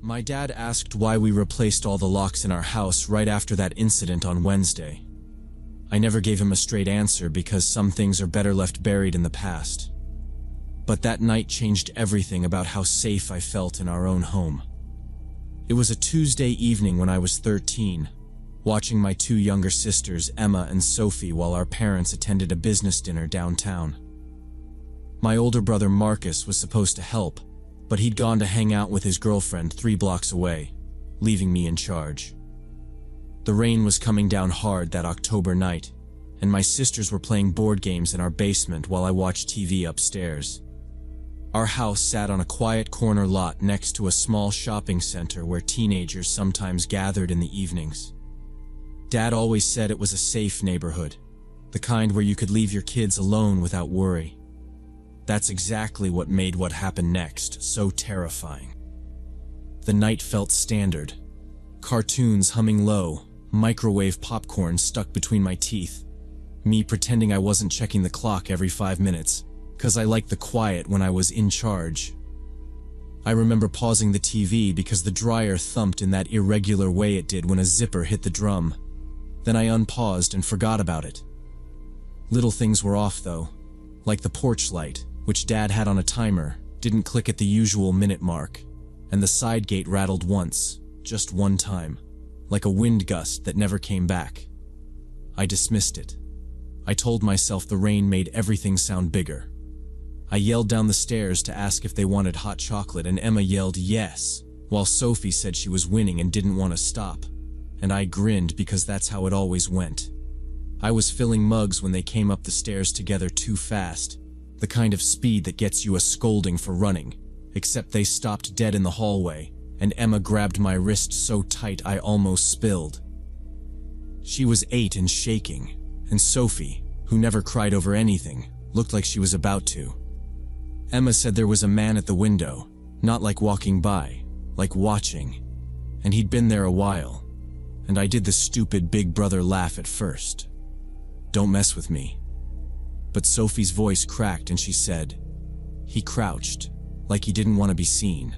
My dad asked why we replaced all the locks in our house right after that incident on Wednesday. I never gave him a straight answer because some things are better left buried in the past. But that night changed everything about how safe I felt in our own home. It was a Tuesday evening when I was 13, watching my two younger sisters, Emma and Sophie, while our parents attended a business dinner downtown. My older brother Marcus was supposed to help, but he'd gone to hang out with his girlfriend 3 blocks away, leaving me in charge. The rain was coming down hard that October night, and my sisters were playing board games in our basement while I watched TV upstairs. Our house sat on a quiet corner lot next to a small shopping center where teenagers sometimes gathered in the evenings. Dad always said it was a safe neighborhood, the kind where you could leave your kids alone without worry. That's exactly what made what happened next so terrifying. The night felt standard. Cartoons humming low, microwave popcorn stuck between my teeth, me pretending I wasn't checking the clock every 5 minutes, 'cause I liked the quiet when I was in charge. I remember pausing the TV because the dryer thumped in that irregular way it did when a zipper hit the drum. Then I unpaused and forgot about it. Little things were off though, like the porch light, which Dad had on a timer, didn't click at the usual minute mark, and the side gate rattled once, just one time, like a wind gust that never came back. I dismissed it. I told myself the rain made everything sound bigger. I yelled down the stairs to ask if they wanted hot chocolate, and Emma yelled yes, while Sophie said she was winning and didn't want to stop, and I grinned because that's how it always went. I was filling mugs when they came up the stairs together too fast, the kind of speed that gets you a scolding for running, except they stopped dead in the hallway, and Emma grabbed my wrist so tight I almost spilled. She was 8 and shaking, and Sophie, who never cried over anything, looked like she was about to. Emma said there was a man at the window, not like walking by, like watching, and he'd been there a while, and I did the stupid big brother laugh at first. Don't mess with me. But Sophie's voice cracked and she said, he crouched, like he didn't want to be seen.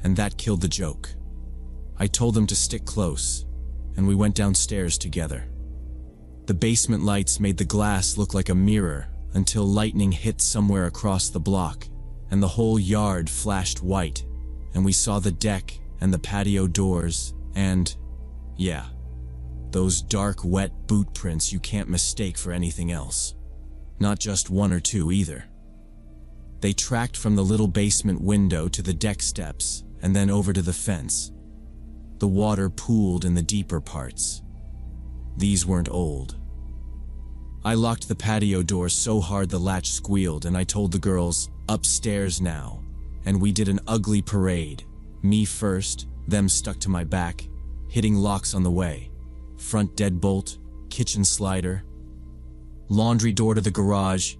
And that killed the joke. I told them to stick close, and we went downstairs together. The basement lights made the glass look like a mirror until lightning hit somewhere across the block, and the whole yard flashed white, and we saw the deck and the patio doors, and, yeah, those dark, wet boot prints you can't mistake for anything else. Not just 1 or 2 either. They tracked from the little basement window to the deck steps and then over to the fence. The water pooled in the deeper parts. These weren't old. I locked the patio door so hard the latch squealed, and I told the girls, upstairs now, and we did an ugly parade. Me first, them stuck to my back, hitting locks on the way. Front deadbolt, kitchen slider, laundry door to the garage.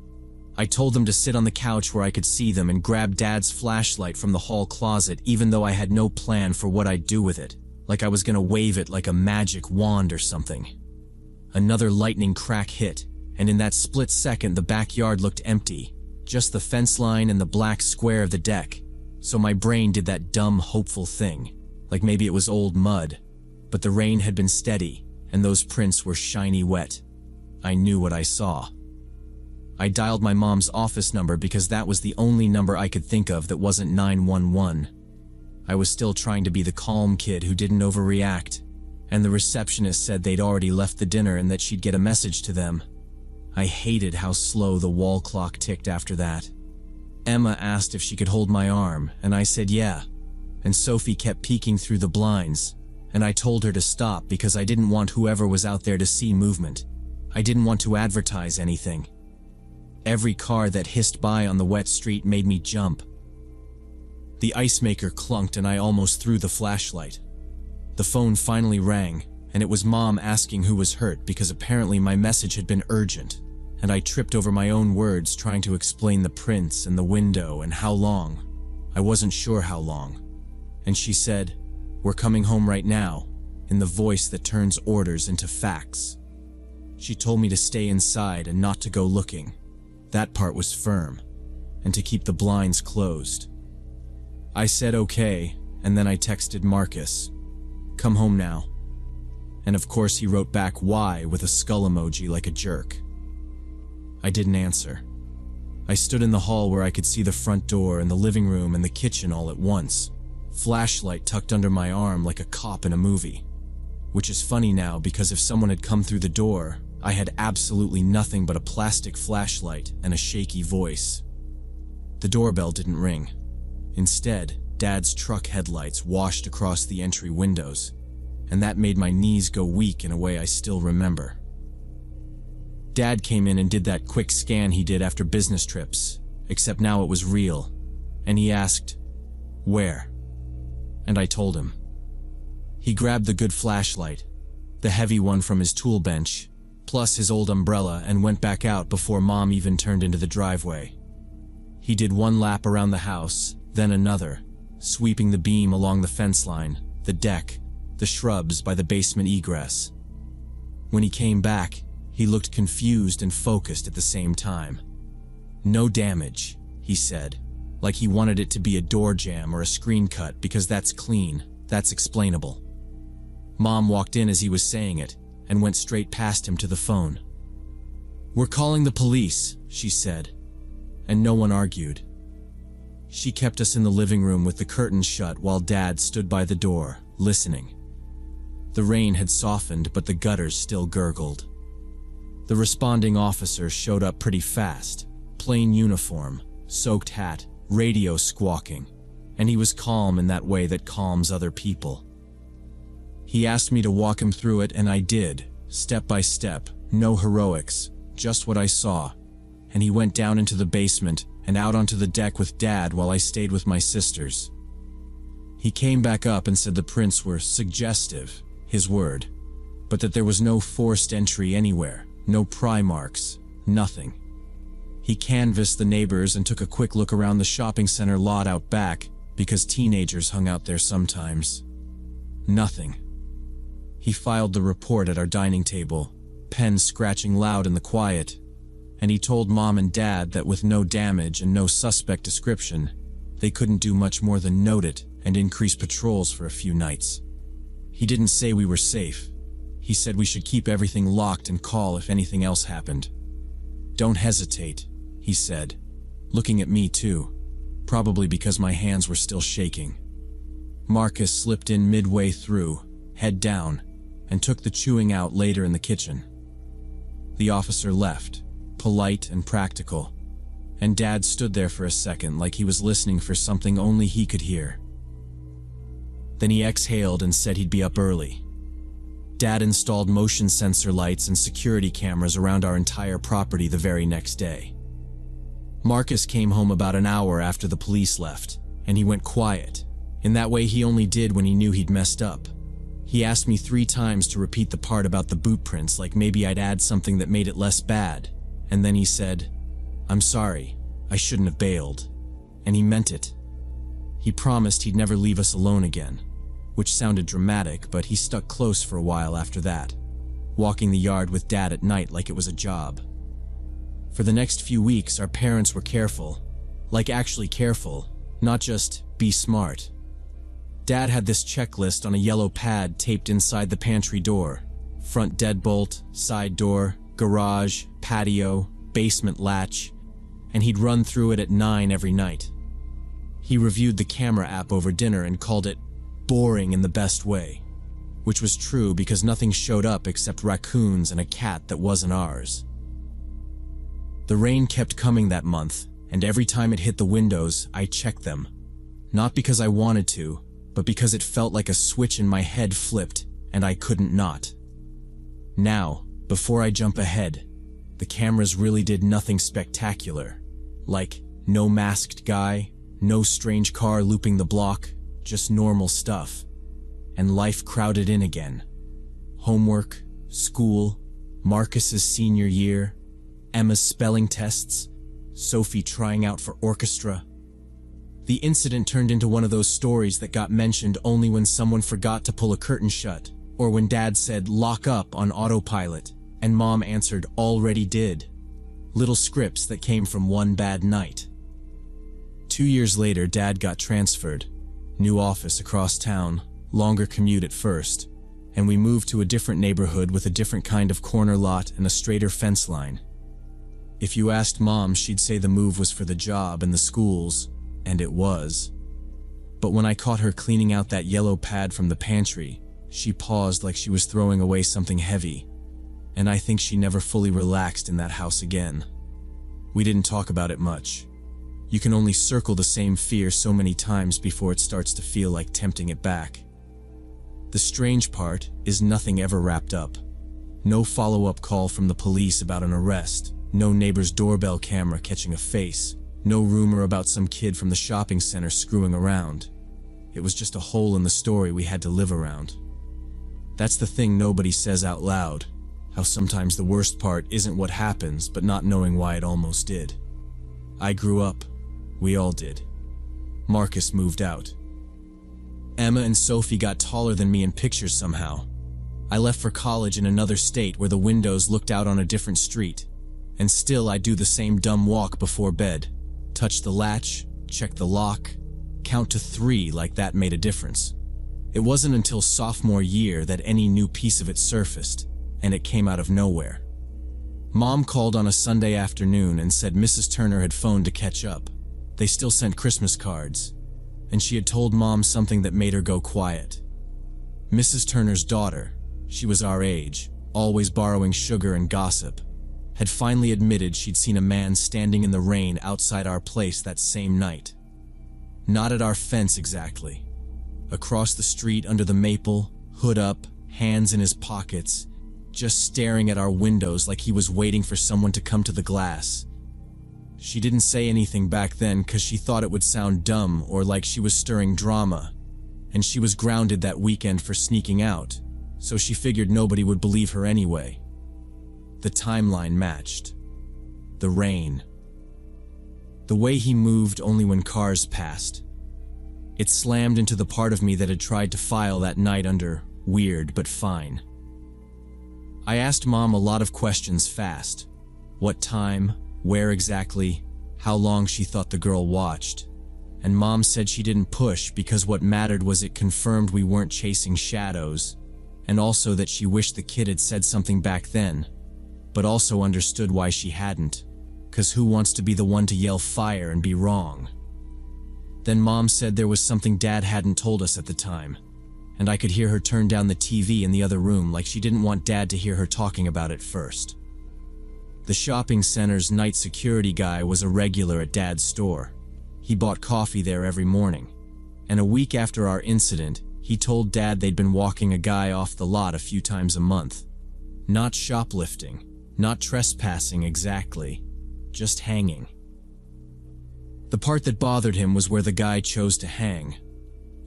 I told them to sit on the couch where I could see them and grab Dad's flashlight from the hall closet, even though I had no plan for what I'd do with it, like I was gonna wave it like a magic wand or something. Another lightning crack hit, and in that split second the backyard looked empty, just the fence line and the black square of the deck. So my brain did that dumb, hopeful thing, like maybe it was old mud, but the rain had been steady, and those prints were shiny wet. I knew what I saw. I dialed my mom's office number because that was the only number I could think of that wasn't 911. I was still trying to be the calm kid who didn't overreact, and the receptionist said they'd already left the dinner and that she'd get a message to them. I hated how slow the wall clock ticked after that. Emma asked if she could hold my arm, and I said yeah, and Sophie kept peeking through the blinds, and I told her to stop because I didn't want whoever was out there to see movement. I didn't want to advertise anything. Every car that hissed by on the wet street made me jump. The ice maker clunked and I almost threw the flashlight. The phone finally rang, and it was Mom asking who was hurt because apparently my message had been urgent, and I tripped over my own words trying to explain the prints and the window and how long. I wasn't sure how long. And she said, "We're coming home right now," in the voice that turns orders into facts. She told me to stay inside and not to go looking. That part was firm, and to keep the blinds closed. I said okay, and then I texted Marcus, "Come home now." And of course he wrote back "Why" with a skull emoji like a jerk. I didn't answer. I stood in the hall where I could see the front door and the living room and the kitchen all at once, flashlight tucked under my arm like a cop in a movie. Which is funny now because if someone had come through the door, I had absolutely nothing but a plastic flashlight and a shaky voice. The doorbell didn't ring. Instead, Dad's truck headlights washed across the entry windows, and that made my knees go weak in a way I still remember. Dad came in and did that quick scan he did after business trips, except now it was real, and he asked, "Where?" And I told him. He grabbed the good flashlight, the heavy one from his tool bench, plus his old umbrella, and went back out before Mom even turned into the driveway. He did one lap around the house, then another, sweeping the beam along the fence line, the deck, the shrubs by the basement egress. When he came back, he looked confused and focused at the same time. "No damage," he said, like he wanted it to be a door jam or a screen cut because that's clean, that's explainable. Mom walked in as he was saying it and went straight past him to the phone. "We're calling the police," she said, and no one argued. She kept us in the living room with the curtains shut while Dad stood by the door, listening. The rain had softened, but the gutters still gurgled. The responding officer showed up pretty fast, plain uniform, soaked hat, radio squawking, and he was calm in that way that calms other people. He asked me to walk him through it, and I did, step by step, no heroics, just what I saw, and he went down into the basement and out onto the deck with Dad while I stayed with my sisters. He came back up and said the prints were suggestive, his word, but that there was no forced entry anywhere, no pry marks, nothing. He canvassed the neighbors and took a quick look around the shopping center lot out back because teenagers hung out there sometimes. Nothing. He filed the report at our dining table, pen scratching loud in the quiet, and he told Mom and Dad that with no damage and no suspect description, they couldn't do much more than note it and increase patrols for a few nights. He didn't say we were safe. He said we should keep everything locked and call if anything else happened. "Don't hesitate," he said, looking at me too, probably because my hands were still shaking. Marcus slipped in midway through, head down, and took the chewing out later in the kitchen. The officer left, polite and practical, and Dad stood there for a second like he was listening for something only he could hear. Then he exhaled and said he'd be up early. Dad installed motion sensor lights and security cameras around our entire property the very next day. Marcus came home about an hour after the police left, and he went quiet. In that way he only did when he knew he'd messed up. He asked me 3 times to repeat the part about the boot prints, like maybe I'd add something that made it less bad, and then he said, "I'm sorry, I shouldn't have bailed." And he meant it. He promised he'd never leave us alone again, which sounded dramatic, but he stuck close for a while after that, walking the yard with Dad at night like it was a job. For the next few weeks, our parents were careful, like actually careful, not just be smart. Dad had this checklist on a yellow pad taped inside the pantry door: front deadbolt, side door, garage, patio, basement latch, and he'd run through it at 9 every night. He reviewed the camera app over dinner and called it boring in the best way, which was true because nothing showed up except raccoons and a cat that wasn't ours. The rain kept coming that month, and every time it hit the windows, I checked them. Not because I wanted to, but because it felt like a switch in my head flipped, and I couldn't not. Now, before I jump ahead, the cameras really did nothing spectacular. Like, no masked guy, no strange car looping the block, just normal stuff. And life crowded in again. Homework, school, Marcus's senior year, Emma's spelling tests, Sophie trying out for orchestra. The incident turned into one of those stories that got mentioned only when someone forgot to pull a curtain shut, or when Dad said "lock up" on autopilot, and Mom answered "already did." Little scripts that came from one bad night. 2 years later, Dad got transferred. New office across town, longer commute at first, and we moved to a different neighborhood with a different kind of corner lot and a straighter fence line. If you asked Mom, she'd say the move was for the job and the schools, and it was. But when I caught her cleaning out that yellow pad from the pantry, she paused like she was throwing away something heavy, and I think she never fully relaxed in that house again. We didn't talk about it much. You can only circle the same fear so many times before it starts to feel like tempting it back. The strange part is nothing ever wrapped up. No follow-up call from the police about an arrest, no neighbor's doorbell camera catching a face, no rumor about some kid from the shopping center screwing around. It was just a hole in the story we had to live around. That's the thing nobody says out loud, how sometimes the worst part isn't what happens, but not knowing why it almost did. I grew up. We all did. Marcus moved out. Emma and Sophie got taller than me in pictures somehow. I left for college in another state where the windows looked out on a different street. And still I do the same dumb walk before bed. Touch the latch, check the lock, count to 3 like that made a difference. It wasn't until sophomore year that any new piece of it surfaced, and it came out of nowhere. Mom called on a Sunday afternoon and said Mrs. Turner had phoned to catch up. They still sent Christmas cards, and she had told Mom something that made her go quiet. Mrs. Turner's daughter, she was our age, always borrowing sugar and gossip, had finally admitted she'd seen a man standing in the rain outside our place that same night. Not at our fence exactly. Across the street under the maple, hood up, hands in his pockets, just staring at our windows like he was waiting for someone to come to the glass. She didn't say anything back then because she thought it would sound dumb or like she was stirring drama, and she was grounded that weekend for sneaking out, so she figured nobody would believe her anyway. The timeline matched. The rain. The way he moved only when cars passed. It slammed into the part of me that had tried to file that night under weird but fine. I asked Mom a lot of questions fast. What time, where exactly, how long she thought the girl watched. And Mom said she didn't push because what mattered was it confirmed we weren't chasing shadows, and also that she wished the kid had said something back then, but also understood why she hadn't, 'cause who wants to be the one to yell fire and be wrong? Then Mom said there was something Dad hadn't told us at the time, and I could hear her turn down the TV in the other room like she didn't want Dad to hear her talking about it first. The shopping center's night security guy was a regular at Dad's store. He bought coffee there every morning, and a week after our incident, he told Dad they'd been walking a guy off the lot a few times a month. Not shoplifting, not trespassing exactly, just hanging. The part that bothered him was where the guy chose to hang,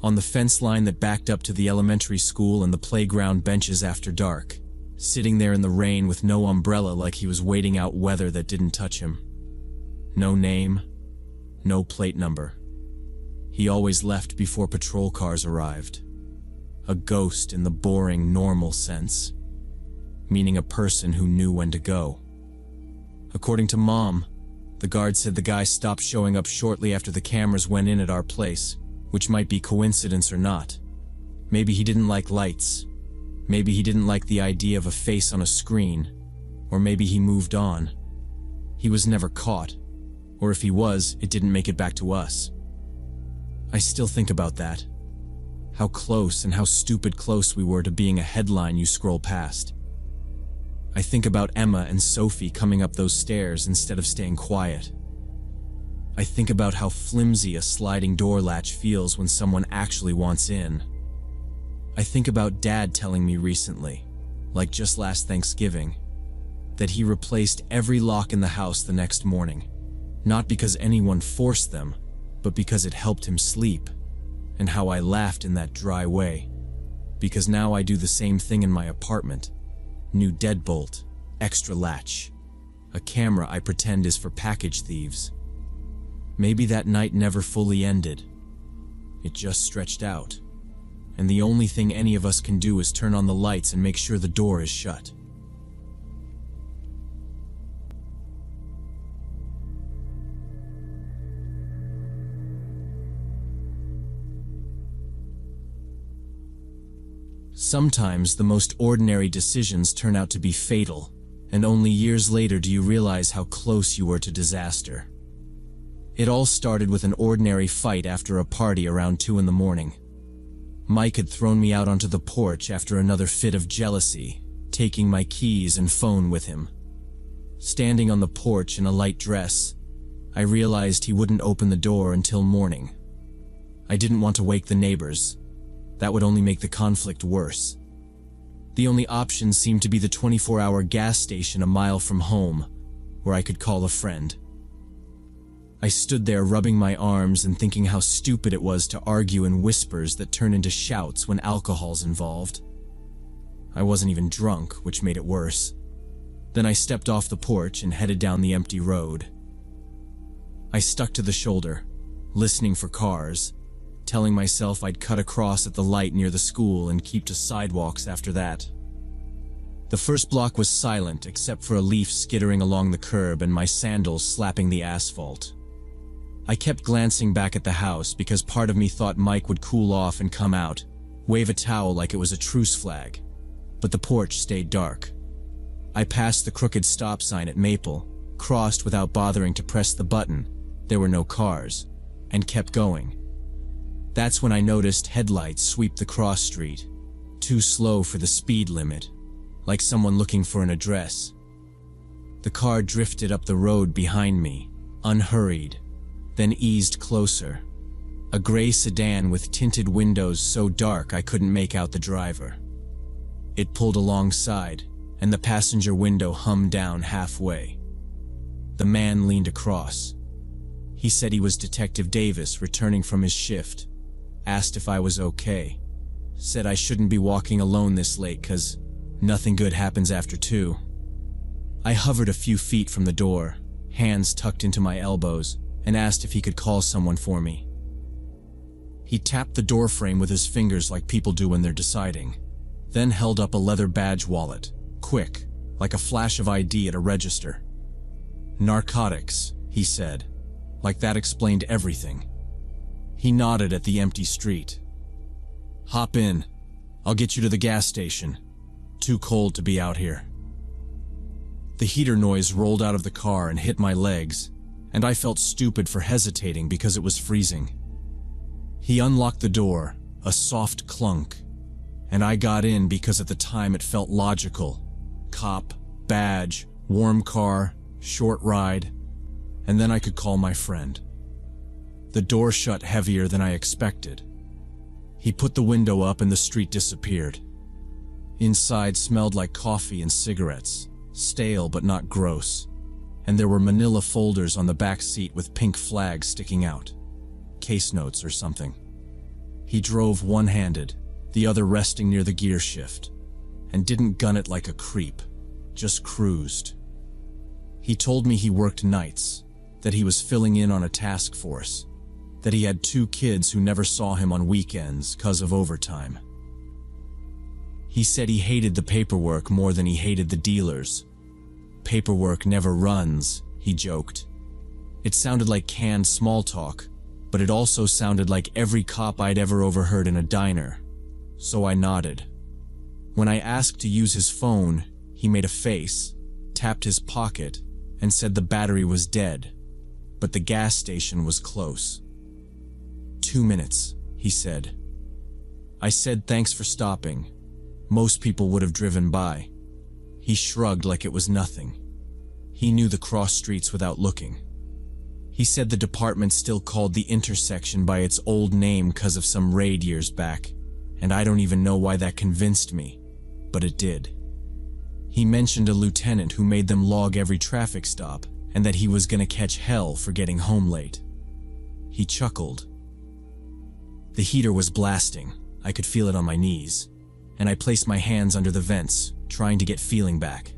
on the fence line that backed up to the elementary school and the playground benches after dark, sitting there in the rain with no umbrella like he was waiting out weather that didn't touch him. No name, no plate number. He always left before patrol cars arrived. A ghost in the boring, normal sense, meaning a person who knew when to go. According to Mom, the guard said the guy stopped showing up shortly after the cameras went in at our place, which might be coincidence or not. Maybe he didn't like lights. Maybe he didn't like the idea of a face on a screen. Or maybe he moved on. He was never caught. Or if he was, it didn't make it back to us. I still think about that. How close and how stupid close we were to being a headline you scroll past. I think about Emma and Sophie coming up those stairs instead of staying quiet. I think about how flimsy a sliding door latch feels when someone actually wants in. I think about Dad telling me recently, like just last Thanksgiving, that he replaced every lock in the house the next morning, not because anyone forced them, but because it helped him sleep, and how I laughed in that dry way, because now I do the same thing in my apartment. New deadbolt, extra latch, a camera I pretend is for package thieves. Maybe that night never fully ended. It just stretched out. And the only thing any of us can do is turn on the lights and make sure the door is shut. Sometimes the most ordinary decisions turn out to be fatal, and only years later do you realize how close you were to disaster. It all started with an ordinary fight after a party around 2 in the morning. Mike had thrown me out onto the porch after another fit of jealousy, taking my keys and phone with him. Standing on the porch in a light dress, I realized he wouldn't open the door until morning. I didn't want to wake the neighbors. That would only make the conflict worse. The only option seemed to be the 24-hour gas station a mile from home, where I could call a friend. I stood there rubbing my arms and thinking how stupid it was to argue in whispers that turn into shouts when alcohol's involved. I wasn't even drunk, which made it worse. Then I stepped off the porch and headed down the empty road. I stuck to the shoulder, listening for cars, telling myself I'd cut across at the light near the school and keep to sidewalks after that. The first block was silent except for a leaf skittering along the curb and my sandals slapping the asphalt. I kept glancing back at the house because part of me thought Mike would cool off and come out, wave a towel like it was a truce flag. But the porch stayed dark. I passed the crooked stop sign at Maple, crossed without bothering to press the button, there were no cars, and kept going. That's when I noticed headlights sweep the cross street, too slow for the speed limit, like someone looking for an address. The car drifted up the road behind me, unhurried, then eased closer. A gray sedan with tinted windows so dark I couldn't make out the driver. It pulled alongside, and the passenger window hummed down halfway. The man leaned across. He said he was Detective Davis returning from his shift, asked if I was okay, said I shouldn't be walking alone this late 'cause nothing good happens after 2. I hovered a few feet from the door, hands tucked into my elbows, and asked if he could call someone for me. He tapped the door frame with his fingers like people do when they're deciding, then held up a leather badge wallet, quick, like a flash of ID at a register. "Narcotics," he said, like that explained everything. He nodded at the empty street. "Hop in. I'll get you to the gas station. Too cold to be out here." The heater noise rolled out of the car and hit my legs, and I felt stupid for hesitating because it was freezing. He unlocked the door, a soft clunk, and I got in because at the time it felt logical. Cop, badge, warm car, short ride, and then I could call my friend. The door shut heavier than I expected. He put the window up and the street disappeared. Inside smelled like coffee and cigarettes, stale but not gross, and there were manila folders on the back seat with pink flags sticking out. Case notes or something. He drove one-handed, the other resting near the gear shift, and didn't gun it like a creep, just cruised. He told me he worked nights, that he was filling in on a task force, that he had 2 kids who never saw him on weekends 'cause of overtime. He said he hated the paperwork more than he hated the dealers. "Paperwork never runs," he joked. It sounded like canned small talk, but it also sounded like every cop I'd ever overheard in a diner, so I nodded. When I asked to use his phone, he made a face, tapped his pocket, and said the battery was dead, but the gas station was close. 2 minutes, he said. I said thanks for stopping. Most people would have driven by. He shrugged like it was nothing. He knew the cross streets without looking. He said the department still called the intersection by its old name 'cause of some raid years back, and I don't even know why that convinced me, but it did. He mentioned a lieutenant who made them log every traffic stop, and that he was gonna catch hell for getting home late. He chuckled. The heater was blasting. I could feel it on my knees, and I placed my hands under the vents, trying to get feeling back.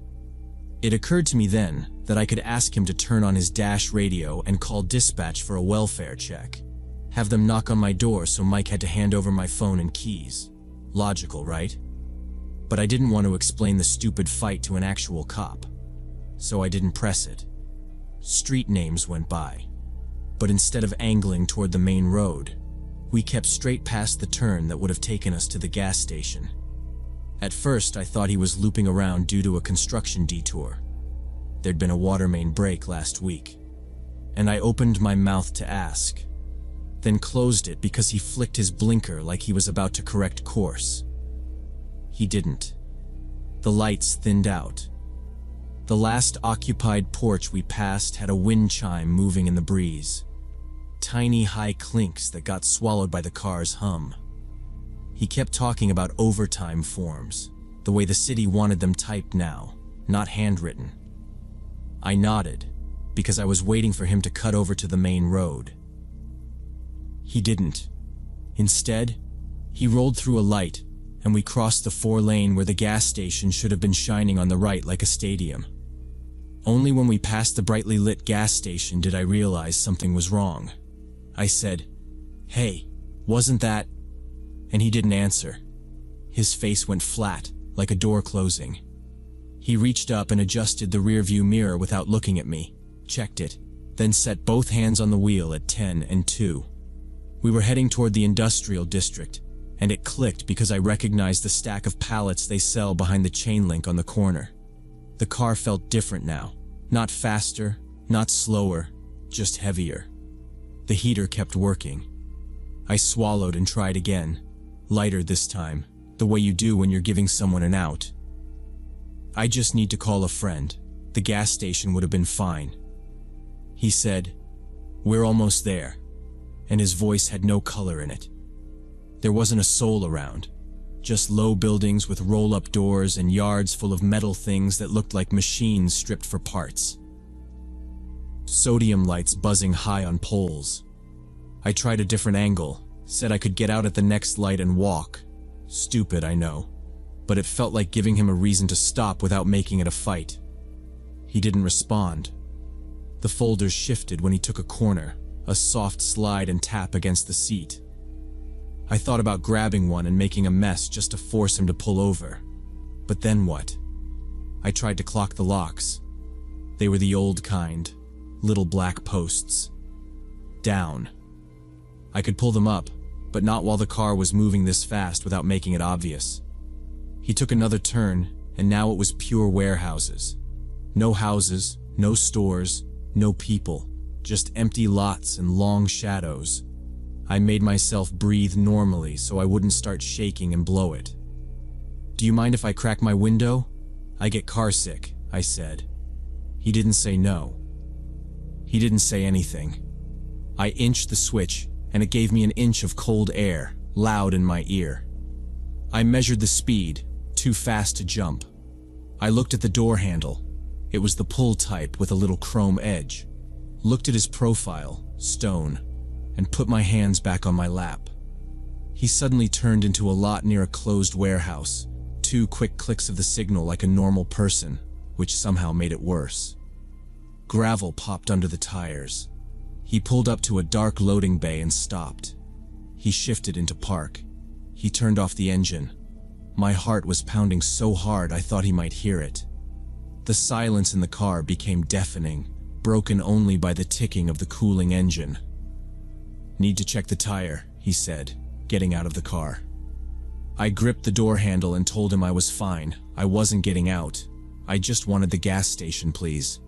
It occurred to me then that I could ask him to turn on his dash radio and call dispatch for a welfare check. Have them knock on my door so Mike had to hand over my phone and keys. Logical, right? But I didn't want to explain the stupid fight to an actual cop, so I didn't press it. Street names went by, but instead of angling toward the main road, we kept straight past the turn that would have taken us to the gas station. At first, I thought he was looping around due to a construction detour. There'd been a water main break last week, and I opened my mouth to ask, then closed it because he flicked his blinker like he was about to correct course. He didn't. The lights thinned out. The last occupied porch we passed had a wind chime moving in the breeze. Tiny high clinks that got swallowed by the car's hum. He kept talking about overtime forms, the way the city wanted them typed now, not handwritten. I nodded, because I was waiting for him to cut over to the main road. He didn't. Instead, he rolled through a light, and we crossed the 4-lane where the gas station should have been shining on the right like a stadium. Only when we passed the brightly lit gas station did I realize something was wrong. I said, "Hey, wasn't that?" And he didn't answer. His face went flat, like a door closing. He reached up and adjusted the rearview mirror without looking at me, checked it, then set both hands on the wheel at 10 and 2. We were heading toward the industrial district, and it clicked because I recognized the stack of pallets they sell behind the chain link on the corner. The car felt different now. Not faster, not slower, just heavier. The heater kept working. I swallowed and tried again. Lighter this time, the way you do when you're giving someone an out. "I just need to call a friend. The gas station would have been fine." He said, "We're almost there," and his voice had no color in it. There wasn't a soul around, just low buildings with roll-up doors and yards full of metal things that looked like machines stripped for parts. Sodium lights buzzing high on poles. I tried a different angle, said I could get out at the next light and walk. Stupid, I know, but it felt like giving him a reason to stop without making it a fight. He didn't respond. The folders shifted when he took a corner, a soft slide and tap against the seat. I thought about grabbing one and making a mess just to force him to pull over. But then what? I tried to clock the locks. They were the old kind, little black posts. Down. I could pull them up, but not while the car was moving this fast without making it obvious. He took another turn, and now it was pure warehouses. No houses, no stores, no people, just empty lots and long shadows. I made myself breathe normally so I wouldn't start shaking and blow it. "Do you mind if I crack my window? I get car sick," I said. He didn't say no. He didn't say anything. I inched the switch, and it gave me an inch of cold air, loud in my ear. I measured the speed, too fast to jump. I looked at the door handle. It was the pull type with a little chrome edge. Looked at his profile, stone, and put my hands back on my lap. He suddenly turned into a lot near a closed warehouse, 2 quick clicks of the signal like a normal person, which somehow made it worse. Gravel popped under the tires. He pulled up to a dark loading bay and stopped. He shifted into park. He turned off the engine. My heart was pounding so hard I thought he might hear it. The silence in the car became deafening, broken only by the ticking of the cooling engine. "Need to check the tire," he said, getting out of the car. I gripped the door handle and told him I was fine. I wasn't getting out. I just wanted the gas station, please.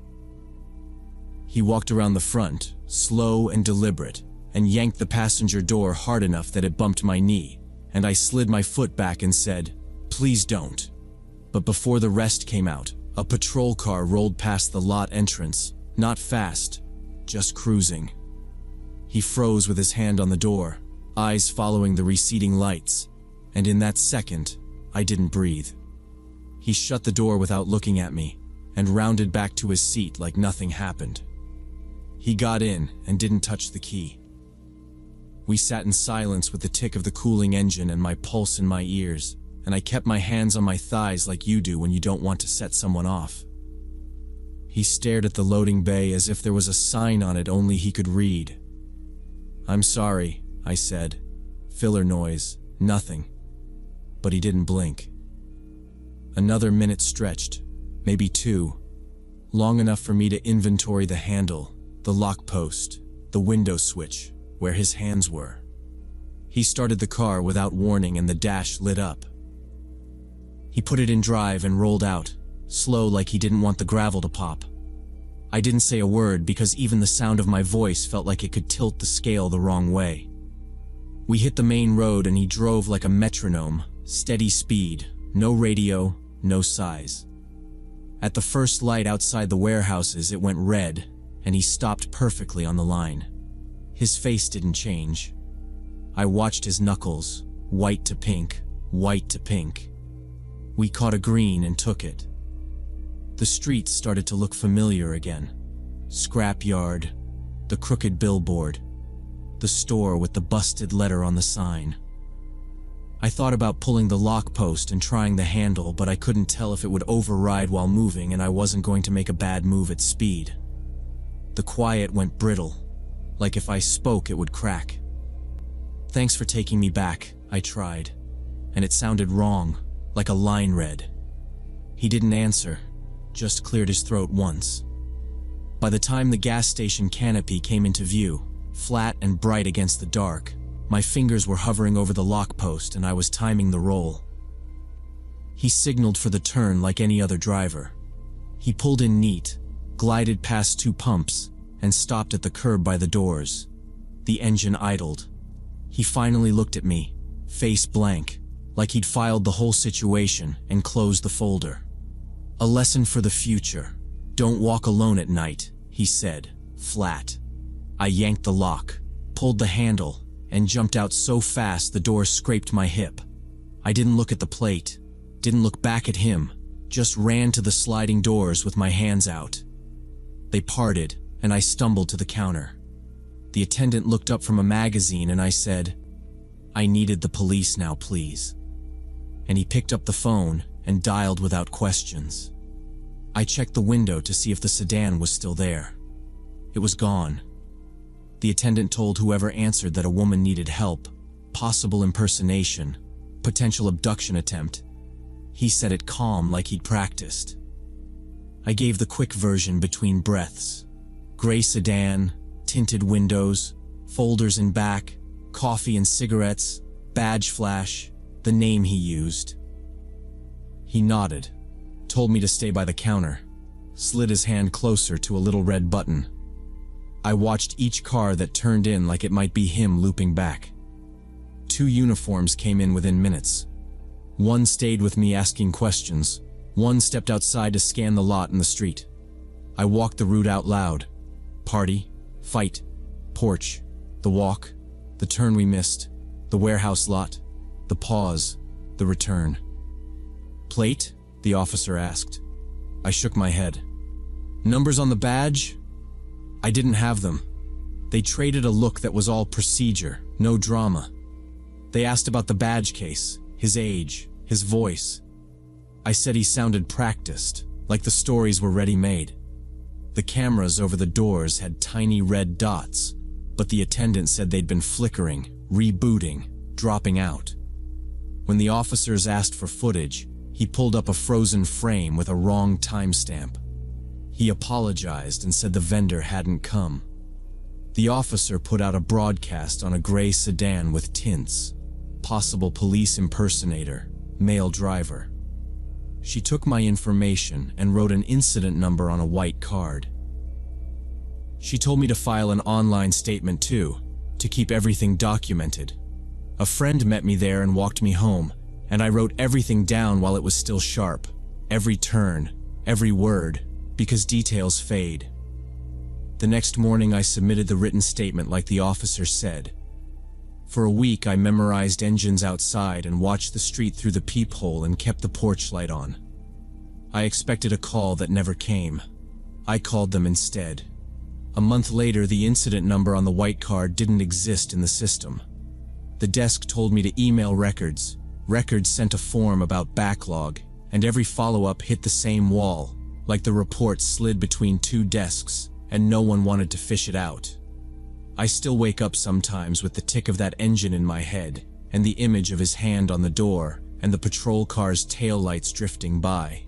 He walked around the front, slow and deliberate, and yanked the passenger door hard enough that it bumped my knee, and I slid my foot back and said, "Please don't." But before the rest came out, a patrol car rolled past the lot entrance, not fast, just cruising. He froze with his hand on the door, eyes following the receding lights, and in that second, I didn't breathe. He shut the door without looking at me, and rounded back to his seat like nothing happened. He got in and didn't touch the key. We sat in silence with the tick of the cooling engine and my pulse in my ears, and I kept my hands on my thighs like you do when you don't want to set someone off. He stared at the loading bay as if there was a sign on it only he could read. "I'm sorry," I said. Filler noise, nothing. But he didn't blink. Another minute stretched, maybe 2, long enough for me to inventory the handle, the lock post, the window switch, where his hands were. He started the car without warning and the dash lit up. He put it in drive and rolled out, slow like he didn't want the gravel to pop. I didn't say a word because even the sound of my voice felt like it could tilt the scale the wrong way. We hit the main road and he drove like a metronome, steady speed, no radio, no size. At the first light outside the warehouses, it went red, and he stopped perfectly on the line. His face didn't change. I watched his knuckles, white to pink, white to pink. We caught a green and took it. The streets started to look familiar again. Scrapyard, the crooked billboard, the store with the busted letter on the sign. I thought about pulling the lock post and trying the handle, but I couldn't tell if it would override while moving, and I wasn't going to make a bad move at speed. The quiet went brittle, like if I spoke it would crack. "Thanks for taking me back," I tried, and it sounded wrong, like a line read. He didn't answer, just cleared his throat once. By the time the gas station canopy came into view, flat and bright against the dark, my fingers were hovering over the lock post and I was timing the roll. He signaled for the turn like any other driver. He pulled in neat, glided past 2 pumps, and stopped at the curb by the doors. The engine idled. He finally looked at me, face blank, like he'd filed the whole situation, and closed the folder. "A lesson for the future. Don't walk alone at night," he said, flat. I yanked the lock, pulled the handle, and jumped out so fast the door scraped my hip. I didn't look at the plate, didn't look back at him, just ran to the sliding doors with my hands out. They parted, and I stumbled to the counter. The attendant looked up from a magazine and I said, "I needed the police now, please." And he picked up the phone and dialed without questions. I checked the window to see if the sedan was still there. It was gone. The attendant told whoever answered that a woman needed help, possible impersonation, potential abduction attempt. He said it calm like he'd practiced. I gave the quick version between breaths. Gray sedan, tinted windows, folders in back, coffee and cigarettes, badge flash, the name he used. He nodded, told me to stay by the counter, slid his hand closer to a little red button. I watched each car that turned in like it might be him looping back. 2 uniforms came in within minutes. One stayed with me asking questions. One stepped outside to scan the lot in the street. I walked the route out loud. Party, fight, porch, the walk, the turn we missed, the warehouse lot, the pause, the return. "Plate?" the officer asked. I shook my head. "Numbers on the badge?" I didn't have them. They traded a look that was all procedure, no drama. They asked about the badge case, his age, his voice. I said he sounded practiced, like the stories were ready-made. The cameras over the doors had tiny red dots, but the attendant said they'd been flickering, rebooting, dropping out. When the officers asked for footage, he pulled up a frozen frame with a wrong timestamp. He apologized and said the vendor hadn't come. The officer put out a broadcast on a gray sedan with tints. Possible police impersonator, male driver. She took my information and wrote an incident number on a white card. She told me to file an online statement too, to keep everything documented. A friend met me there and walked me home, and I wrote everything down while it was still sharp. Every turn, every word, because details fade. The next morning I submitted the written statement like the officer said. For a week I memorized engines outside and watched the street through the peephole and kept the porch light on. I expected a call that never came. I called them instead. A month later, the incident number on the white card didn't exist in the system. The desk told me to email records. Records sent a form about backlog, and every follow-up hit the same wall, like the report slid between 2 desks, and no one wanted to fish it out. I still wake up sometimes with the tick of that engine in my head, and the image of his hand on the door, and the patrol car's taillights drifting by.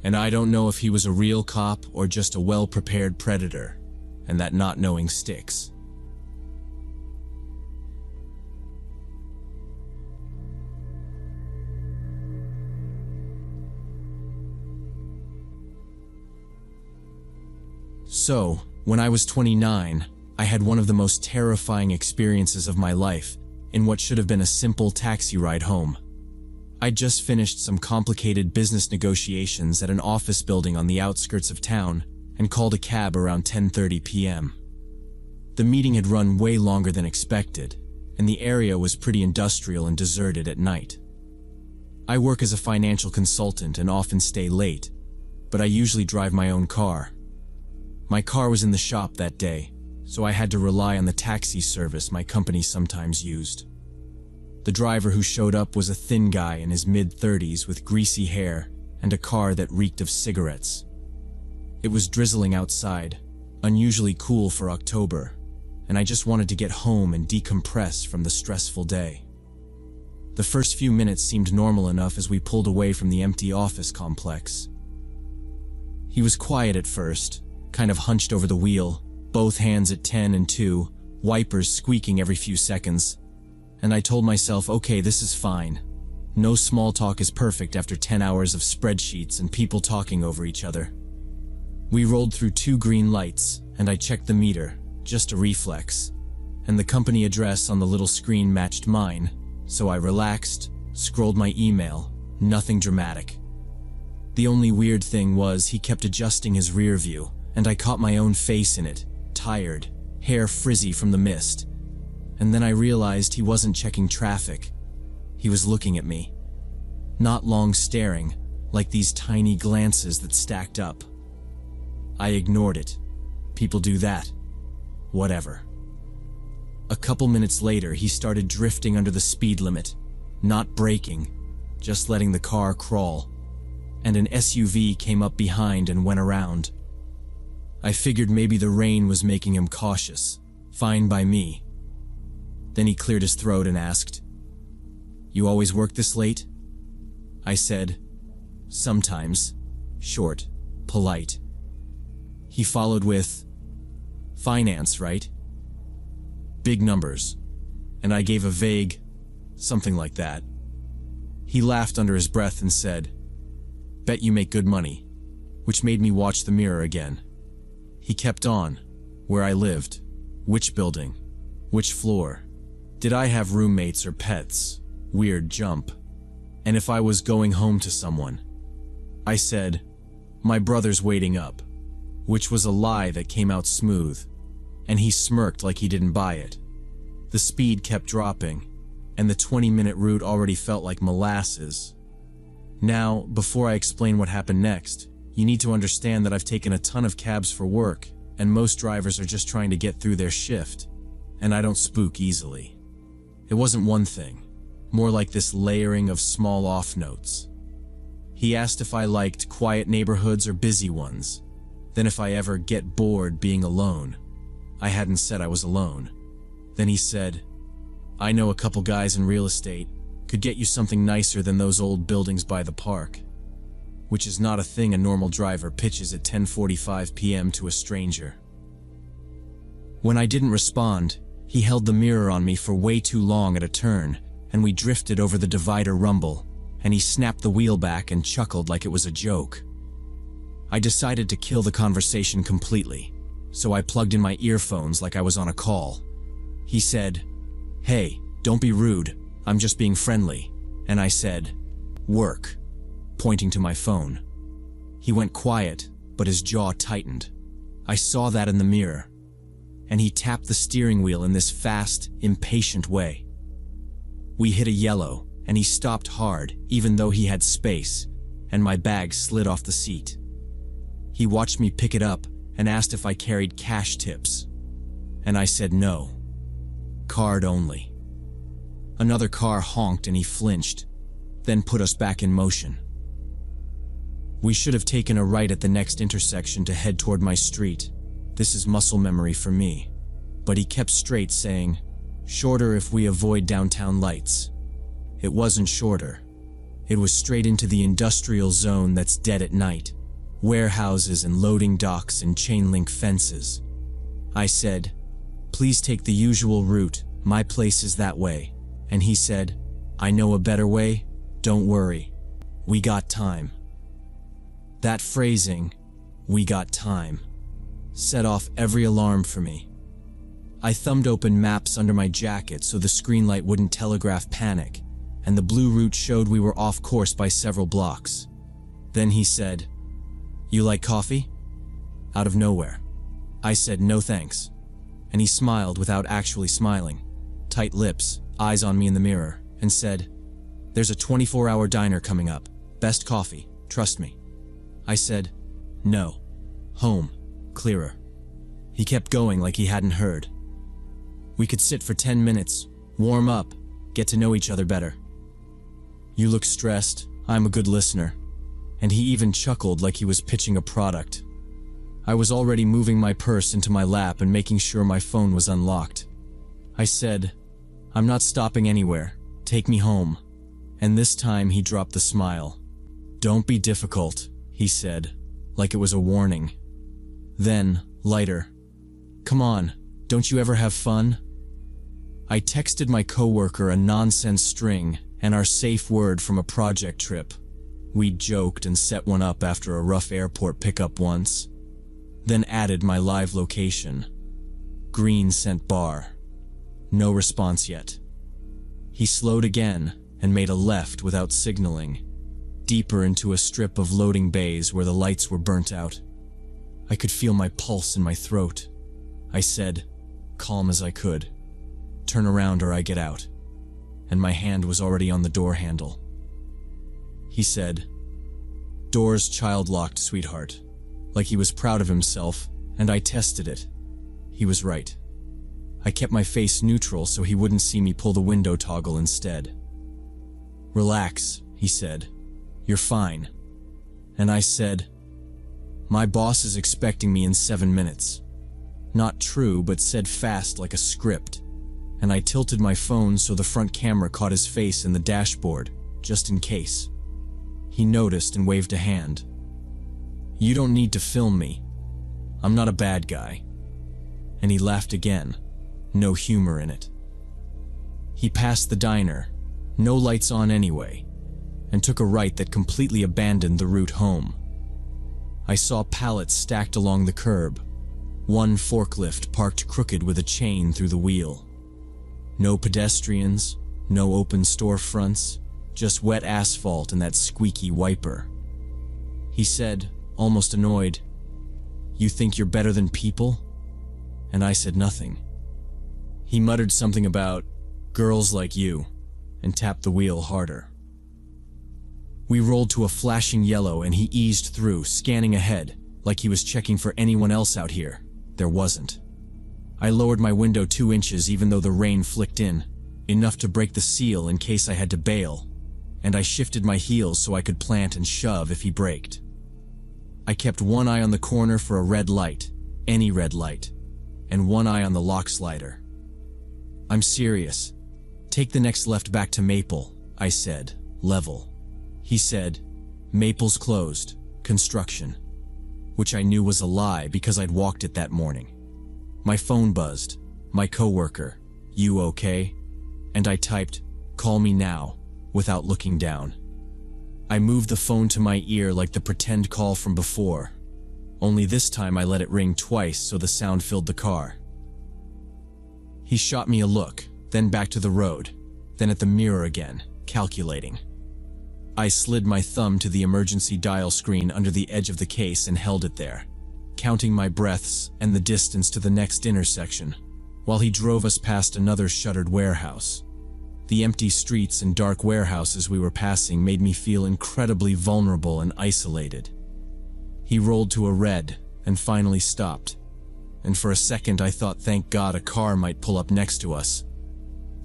And I don't know if he was a real cop or just a well-prepared predator, and that not knowing sticks. So, when I was 29, I had one of the most terrifying experiences of my life in what should have been a simple taxi ride home. I'd just finished some complicated business negotiations at an office building on the outskirts of town and called a cab around 10:30 p.m. The meeting had run way longer than expected, and the area was pretty industrial and deserted at night. I work as a financial consultant and often stay late, but I usually drive my own car. My car was in the shop that day, so I had to rely on the taxi service my company sometimes used. The driver who showed up was a thin guy in his mid-30s with greasy hair and a car that reeked of cigarettes. It was drizzling outside, unusually cool for October, and I just wanted to get home and decompress from the stressful day. The first few minutes seemed normal enough as we pulled away from the empty office complex. He was quiet at first, kind of hunched over the wheel, both hands at 10 and 2, wipers squeaking every few seconds. And I told myself, okay, this is fine. No small talk is perfect after 10 hours of spreadsheets and people talking over each other. We rolled through 2 green lights, and I checked the meter, just a reflex. And the company address on the little screen matched mine, so I relaxed, scrolled my email, nothing dramatic. The only weird thing was he kept adjusting his rear view, and I caught my own face in it, tired, hair frizzy from the mist. And then I realized he wasn't checking traffic. He was looking at me. Not long staring, like these tiny glances that stacked up. I ignored it. People do that. Whatever. A couple minutes later, he started drifting under the speed limit, not braking, just letting the car crawl. And an SUV came up behind and went around. I figured maybe the rain was making him cautious. Fine by me. Then he cleared his throat and asked, "You always work this late?" I said, "Sometimes." Short, polite. He followed with, "Finance, right?" Big numbers. And I gave a vague, something like that. He laughed under his breath and said, "Bet you make good money," which made me watch the mirror again. He kept on. Where I lived. Which building? Which floor? Did I have roommates or pets? Weird jump. And if I was going home to someone? I said, "My brother's waiting up," which was a lie that came out smooth, and he smirked like he didn't buy it. The speed kept dropping, and the 20-minute route already felt like molasses. Now, before I explain what happened next, you need to understand that I've taken a ton of cabs for work, and most drivers are just trying to get through their shift, and I don't spook easily. It wasn't one thing, more like this layering of small off notes. He asked if I liked quiet neighborhoods or busy ones, then if I ever get bored being alone. I hadn't said I was alone. Then he said, "I know a couple guys in real estate, could get you something nicer than those old buildings by the park," which is not a thing a normal driver pitches at 10:45 p.m. to a stranger. When I didn't respond, he held the mirror on me for way too long at a turn, and we drifted over the divider rumble, and he snapped the wheel back and chuckled like it was a joke. I decided to kill the conversation completely, so I plugged in my earphones like I was on a call. He said, "Hey, don't be rude, I'm just being friendly," and I said, "Work," pointing to my phone. He went quiet, but his jaw tightened. I saw that in the mirror. And he tapped the steering wheel in this fast, impatient way. We hit a yellow, and he stopped hard, even though he had space, and my bag slid off the seat. He watched me pick it up and asked if I carried cash tips. And I said no. Card only. Another car honked and he flinched, then put us back in motion. We should have taken a right at the next intersection to head toward my street. This is muscle memory for me. But he kept straight, saying, "Shorter if we avoid downtown lights." It wasn't shorter. It was straight into the industrial zone that's dead at night. Warehouses and loading docks and chain-link fences. I said, "Please take the usual route, my place is that way." And he said, "I know a better way, don't worry. We got time." That phrasing, "we got time," set off every alarm for me. I thumbed open maps under my jacket so the screen light wouldn't telegraph panic, and the blue route showed we were off course by several blocks. Then he said, "You like coffee?" Out of nowhere. I said, "No thanks." And he smiled without actually smiling, tight lips, eyes on me in the mirror, and said, "There's a 24-hour diner coming up. Best coffee, trust me." I said, "No. Home. Clearer." He kept going like he hadn't heard. We could sit for 10 minutes, warm up, get to know each other better. "You look stressed. I'm a good listener." And he even chuckled like he was pitching a product. I was already moving my purse into my lap and making sure my phone was unlocked. I said, "I'm not stopping anywhere. Take me home." And this time he dropped the smile. "Don't be difficult," he said, like it was a warning. Then, lighter, "Come on, don't you ever have fun?" I texted my coworker a nonsense string and our safe word from a project trip. We'd joked and set one up after a rough airport pickup once. Then added my live location. Green scent bar. No response yet. He slowed again and made a left without signaling, deeper into a strip of loading bays where the lights were burnt out. I could feel my pulse in my throat. I said, calm as I could, "Turn around or I get out." And my hand was already on the door handle. He said, "Door's child-locked, sweetheart," like he was proud of himself, and I tested it. He was right. I kept my face neutral so he wouldn't see me pull the window toggle instead. "Relax," he said. "You're fine." And I said, "My boss is expecting me in 7 minutes." Not true, but said fast like a script. And I tilted my phone so the front camera caught his face in the dashboard, just in case. He noticed and waved a hand. "You don't need to film me. I'm not a bad guy." And he laughed again, no humor in it. He passed the diner, no lights on anyway, and took a right that completely abandoned the route home. I saw pallets stacked along the curb, one forklift parked crooked with a chain through the wheel. No pedestrians, no open storefronts, just wet asphalt and that squeaky wiper. He said, almost annoyed, "You think you're better than people?" And I said nothing. He muttered something about girls like you and tapped the wheel harder. We rolled to a flashing yellow and he eased through, scanning ahead, like he was checking for anyone else out here. There wasn't. I lowered my window 2 inches even though the rain flicked in, enough to break the seal in case I had to bail, and I shifted my heels so I could plant and shove if he braked. I kept one eye on the corner for a red light, any red light, and one eye on the lock slider. "I'm serious. Take the next left back to Maple," I said, level. He said, "Maple's closed, construction," which I knew was a lie because I'd walked it that morning. My phone buzzed, my coworker, "You okay?" And I typed, "Call me now," without looking down. I moved the phone to my ear like the pretend call from before, only this time I let it ring twice so the sound filled the car. He shot me a look, then back to the road, then at the mirror again, calculating. I slid my thumb to the emergency dial screen under the edge of the case and held it there, counting my breaths and the distance to the next intersection, while he drove us past another shuttered warehouse. The empty streets and dark warehouses we were passing made me feel incredibly vulnerable and isolated. He rolled to a red and finally stopped, and for a second I thought thank God a car might pull up next to us.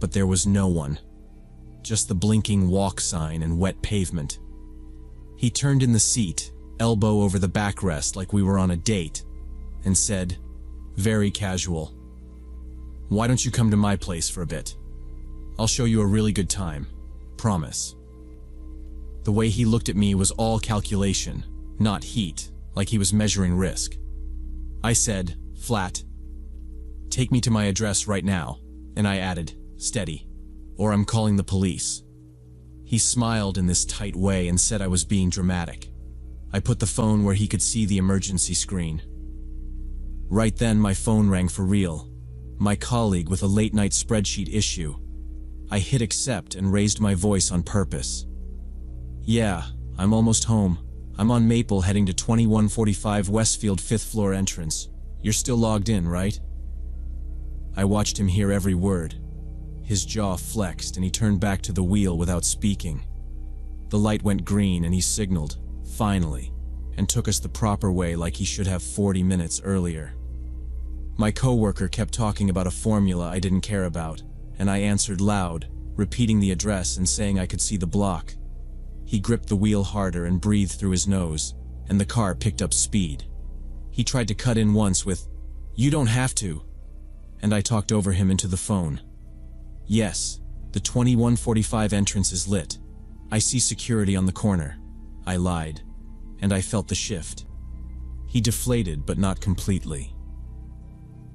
But there was no one, just the blinking walk sign and wet pavement. He turned in the seat, elbow over the backrest like we were on a date, and said, very casual, "Why don't you come to my place for a bit? I'll show you a really good time, promise." The way he looked at me was all calculation, not heat, like he was measuring risk. I said, flat, "Take me to my address right now," and I added, steady, "or I'm calling the police." He smiled in this tight way and said I was being dramatic. I put the phone where he could see the emergency screen. Right then, my phone rang for real. My colleague with a late-night spreadsheet issue. I hit accept and raised my voice on purpose. "Yeah, I'm almost home. I'm on Maple heading to 2145 Westfield 5th floor entrance. You're still logged in, right?" I watched him hear every word. His jaw flexed and he turned back to the wheel without speaking. The light went green and he signaled, "Finally," and took us the proper way like he should have 40 minutes earlier. My coworker kept talking about a formula I didn't care about, and I answered loud, repeating the address and saying I could see the block. He gripped the wheel harder and breathed through his nose, and the car picked up speed. He tried to cut in once with, "You don't have to," and I talked over him into the phone. "Yes, the 2145 entrance is lit. I see security on the corner." I lied, and I felt the shift. He deflated, but not completely.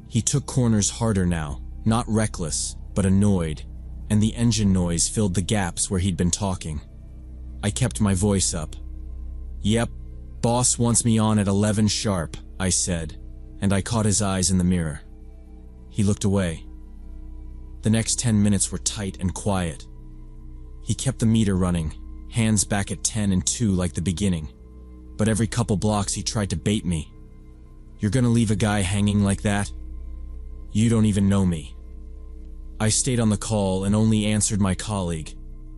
He took corners harder now, not reckless, but annoyed, and the engine noise filled the gaps where he'd been talking. I kept my voice up. "Yep, boss wants me on at 11 sharp, I said, and I caught his eyes in the mirror. He looked away. The next 10 minutes were tight and quiet. He kept the meter running, hands back at 10 and 2 like the beginning, but every couple blocks he tried to bait me. "You're gonna leave a guy hanging like that? You don't even know me." I stayed on the call and only answered my colleague,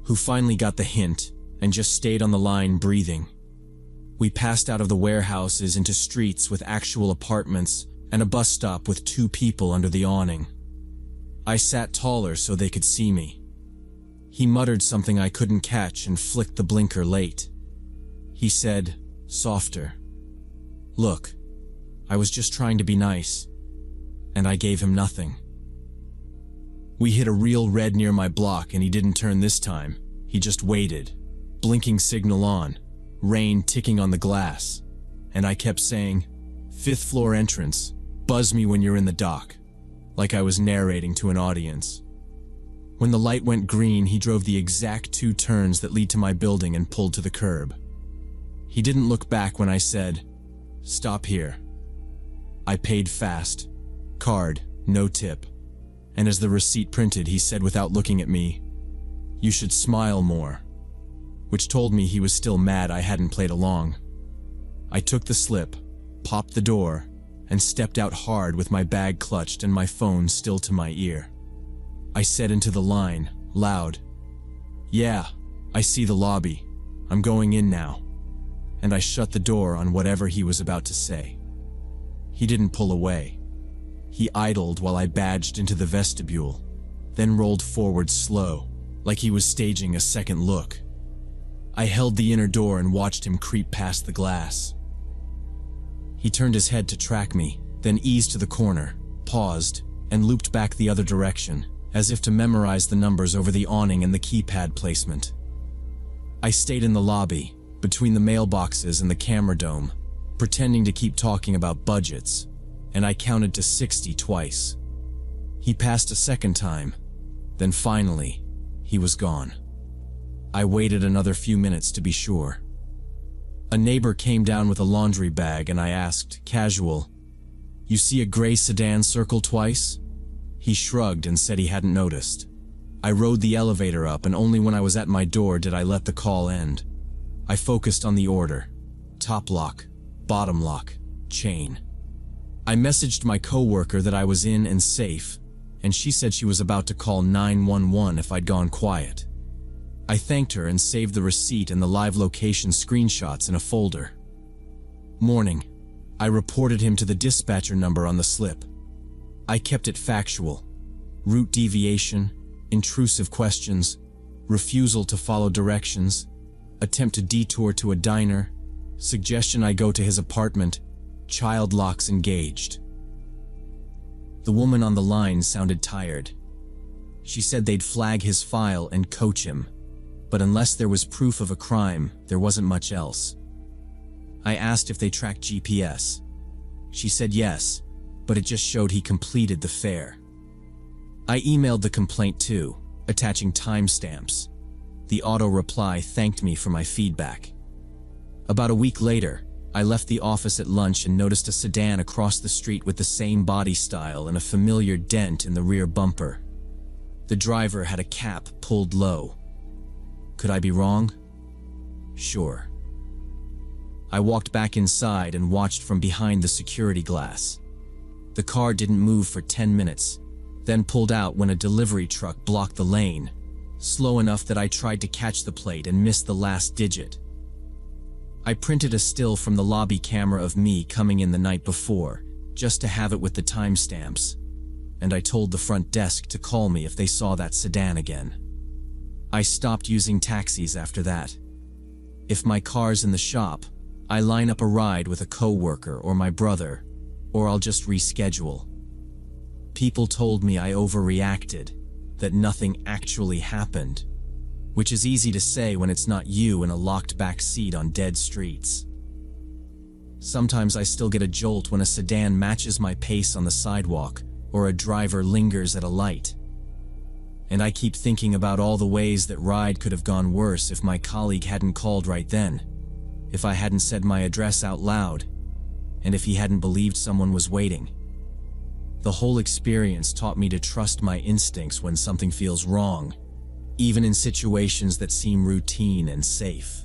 who finally got the hint and just stayed on the line breathing. We passed out of the warehouses into streets with actual apartments and a bus stop with 2 people under the awning. I sat taller so they could see me. He muttered something I couldn't catch and flicked the blinker late. He said, softer, "Look, I was just trying to be nice." And I gave him nothing. We hit a real red near my block and he didn't turn this time. He just waited, blinking signal on, rain ticking on the glass. And I kept saying, "5th floor entrance, buzz me when you're in the dock," like I was narrating to an audience. When the light went green, he drove the exact 2 turns that lead to my building and pulled to the curb. He didn't look back when I said, "Stop here." I paid fast. Card, no tip. And as the receipt printed, he said without looking at me, "You should smile more," which told me he was still mad I hadn't played along. I took the slip, popped the door, and stepped out hard with my bag clutched and my phone still to my ear. I said into the line, loud, "Yeah, I see the lobby. I'm going in now." And I shut the door on whatever he was about to say. He didn't pull away. He idled while I badged into the vestibule, then rolled forward slow, like he was staging a second look. I held the inner door and watched him creep past the glass. He turned his head to track me, then eased to the corner, paused, and looped back the other direction, as if to memorize the numbers over the awning and the keypad placement. I stayed in the lobby, between the mailboxes and the camera dome, pretending to keep talking about budgets, and I counted to 60 twice. He passed a second time, then finally, he was gone. I waited another few minutes to be sure. A neighbor came down with a laundry bag and I asked, casual, "You see a gray sedan circle twice?" He shrugged and said he hadn't noticed. I rode the elevator up and only when I was at my door did I let the call end. I focused on the order: top lock, bottom lock, chain. I messaged my coworker that I was in and safe, and she said she was about to call 911 if I'd gone quiet. I thanked her and saved the receipt and the live location screenshots in a folder. Morning. I reported him to the dispatcher number on the slip. I kept it factual. Route deviation, intrusive questions, refusal to follow directions, attempt to detour to a diner, suggestion I go to his apartment, child locks engaged. The woman on the line sounded tired. She said they'd flag his file and coach him, but unless there was proof of a crime, there wasn't much else. I asked if they tracked GPS. She said yes, but it just showed he completed the fare. I emailed the complaint too, attaching timestamps. The auto reply thanked me for my feedback. About a week later, I left the office at lunch and noticed a sedan across the street with the same body style and a familiar dent in the rear bumper. The driver had a cap pulled low. Could I be wrong? Sure. I walked back inside and watched from behind the security glass. The car didn't move for 10 minutes, then pulled out when a delivery truck blocked the lane, slow enough that I tried to catch the plate and missed the last digit. I printed a still from the lobby camera of me coming in the night before, just to have it with the timestamps, and I told the front desk to call me if they saw that sedan again. I stopped using taxis after that. If my car's in the shop, I line up a ride with a coworker or my brother, or I'll just reschedule. People told me I overreacted, that nothing actually happened, which is easy to say when it's not you in a locked back seat on dead streets. Sometimes I still get a jolt when a sedan matches my pace on the sidewalk or a driver lingers at a light. And I keep thinking about all the ways that ride could have gone worse if my colleague hadn't called right then, if I hadn't said my address out loud, and if he hadn't believed someone was waiting. The whole experience taught me to trust my instincts when something feels wrong, even in situations that seem routine and safe.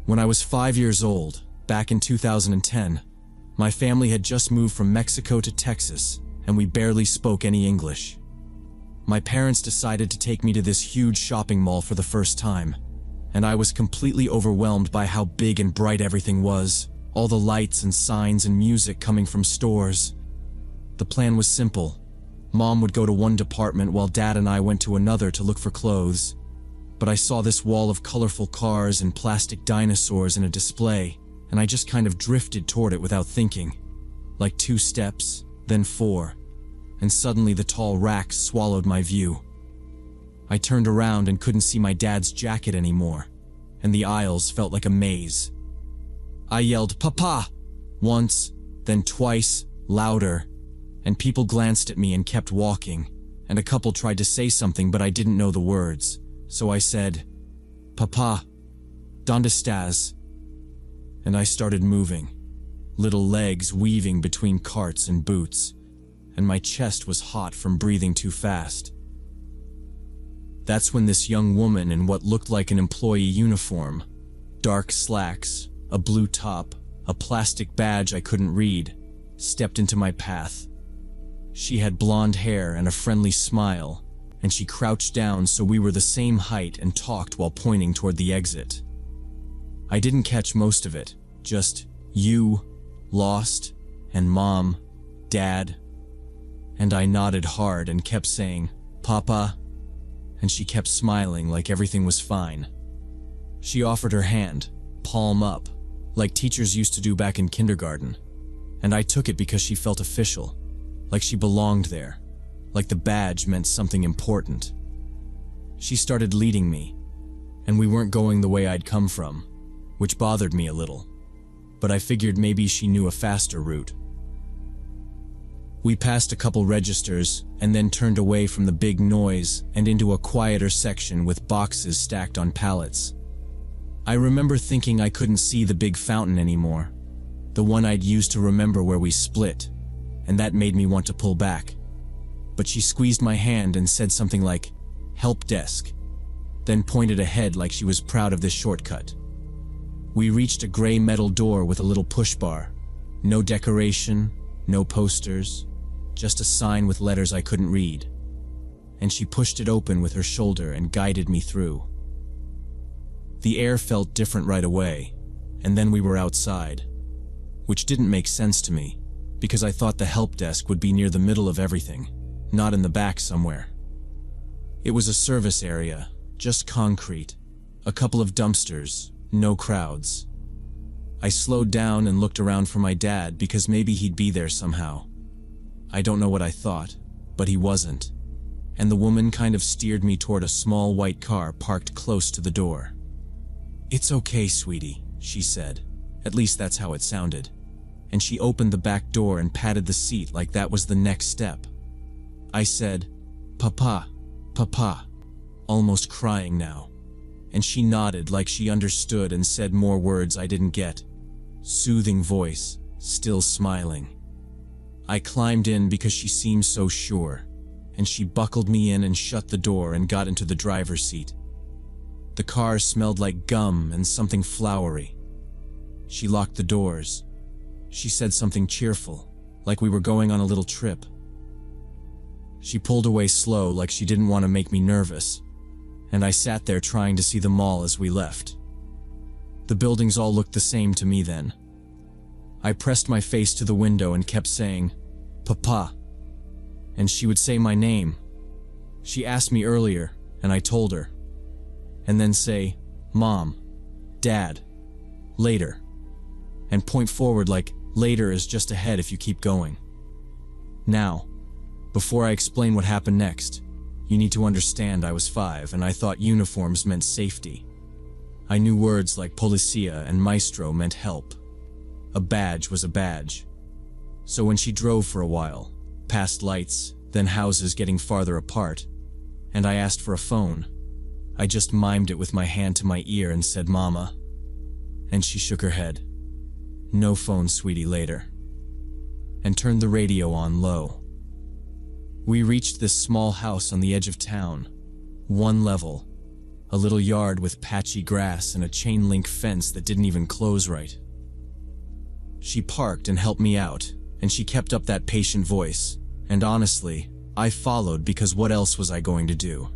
When I was 5 years old, back in 2010, my family had just moved from Mexico to Texas, and we barely spoke any English. My parents decided to take me to this huge shopping mall for the first time, and I was completely overwhelmed by how big and bright everything was, all the lights and signs and music coming from stores. The plan was simple. Mom would go to one department while Dad and I went to another to look for clothes. But I saw this wall of colorful cars and plastic dinosaurs in a display, and I just kind of drifted toward it without thinking. Like 2 steps, then 4, and suddenly the tall racks swallowed my view. I turned around and couldn't see my dad's jacket anymore, and the aisles felt like a maze. I yelled, "Papa!" once, then twice, louder, and people glanced at me and kept walking, and a couple tried to say something but I didn't know the words. So I said, "Papa, ¿dónde estás?" And I started moving, little legs weaving between carts and boots, and my chest was hot from breathing too fast. That's when this young woman in what looked like an employee uniform, dark slacks, a blue top, a plastic badge I couldn't read, stepped into my path. She had blonde hair and a friendly smile, and she crouched down so we were the same height and talked while pointing toward the exit. I didn't catch most of it, just "you," "lost," and "Mom," "Dad." And I nodded hard and kept saying, "Papa," and she kept smiling like everything was fine. She offered her hand, palm up, like teachers used to do back in kindergarten, and I took it because she felt official, like she belonged there. Like the badge meant something important. She started leading me, and we weren't going the way I'd come from, which bothered me a little, but I figured maybe she knew a faster route. We passed a couple registers and then turned away from the big noise and into a quieter section with boxes stacked on pallets. I remember thinking I couldn't see the big fountain anymore, the one I'd used to remember where we split, and that made me want to pull back. But she squeezed my hand and said something like, "Help desk," then pointed ahead like she was proud of this shortcut. We reached a gray metal door with a little push bar. No decoration, no posters, just a sign with letters I couldn't read. And she pushed it open with her shoulder and guided me through. The air felt different right away, and then we were outside, which didn't make sense to me, because I thought the help desk would be near the middle of everything, not in the back somewhere. It was a service area, just concrete, a couple of dumpsters, no crowds. I slowed down and looked around for my dad because maybe he'd be there somehow. I don't know what I thought, but he wasn't, and the woman kind of steered me toward a small white car parked close to the door. "It's okay, sweetie," she said. At least that's how it sounded. and she opened the back door and patted the seat like that was the next step. I said, "Papa, Papa," almost crying now, and she nodded like she understood and said more words I didn't get. Soothing voice, still smiling. I climbed in because she seemed so sure, and she buckled me in and shut the door and got into the driver's seat. The car smelled like gum and something flowery. She locked the doors. She said something cheerful, like we were going on a little trip. She pulled away slow like she didn't want to make me nervous, and I sat there trying to see the mall as we left. The buildings all looked the same to me then. I pressed my face to the window and kept saying, "Papa," and she would say my name. She asked me earlier, and I told her, and then say, "Mom, Dad, later," and point forward like later is just ahead if you keep going. Now, before I explain what happened next, you need to understand I was 5 and I thought uniforms meant safety. I knew words like policia and maestro meant help. A badge was a badge. So when she drove for a while, past lights, then houses getting farther apart, and I asked for a phone, I just mimed it with my hand to my ear and said, "Mama," and she shook her head. "No phone, sweetie, later," and turned the radio on low. We reached this small house on the edge of town, 1 level, a little yard with patchy grass and a chain-link fence that didn't even close right. She parked and helped me out, and she kept up that patient voice, and honestly, I followed because what else was I going to do?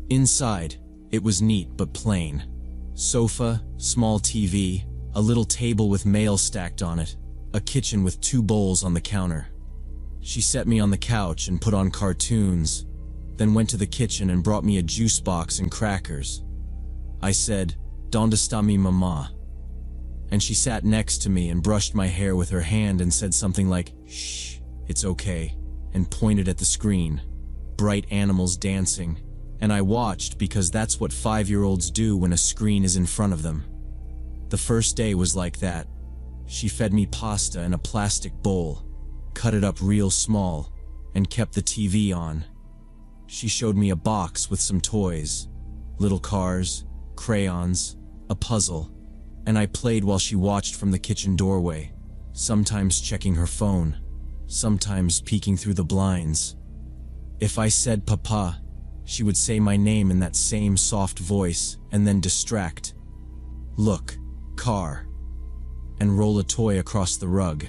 Inside, it was neat but plain. Sofa, small TV, a little table with mail stacked on it, a kitchen with 2 bowls on the counter. She set me on the couch and put on cartoons, then went to the kitchen and brought me a juice box and crackers. I said, "Donde está mi mamá?" And she sat next to me and brushed my hair with her hand and said something like, "Shh, it's okay," and pointed at the screen. Bright animals dancing, and I watched because that's what 5-year-olds do when a screen is in front of them. The first day was like that. She fed me pasta in a plastic bowl, cut it up real small, and kept the TV on. She showed me a box with some toys, little cars, crayons, a puzzle, and I played while she watched from the kitchen doorway, sometimes checking her phone, sometimes peeking through the blinds. If I said "Papa," she would say my name in that same soft voice and then distract. "Look, car," and roll a toy across the rug.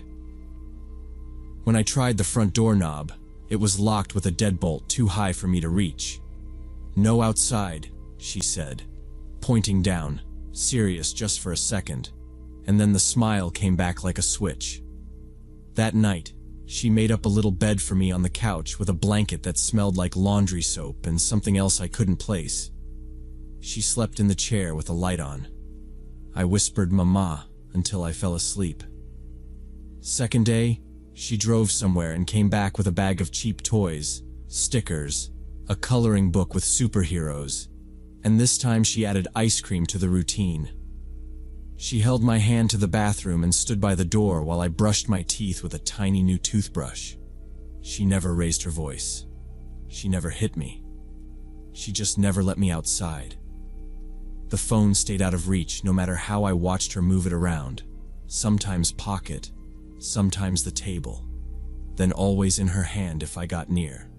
When I tried the front door knob, it was locked with a deadbolt too high for me to reach. "No outside," she said, pointing down, serious just for a second, and then the smile came back like a switch. That night, she made up a little bed for me on the couch with a blanket that smelled like laundry soap and something else I couldn't place. She slept in the chair with a light on. I whispered "Mama" until I fell asleep. Second day, she drove somewhere and came back with a bag of cheap toys, stickers, a coloring book with superheroes, and this time she added ice cream to the routine. She held my hand to the bathroom and stood by the door while I brushed my teeth with a tiny new toothbrush. She never raised her voice. She never hit me. She just never let me outside. The phone stayed out of reach no matter how I watched her move it around, sometimes pocket, sometimes the table, then always in her hand if I got near.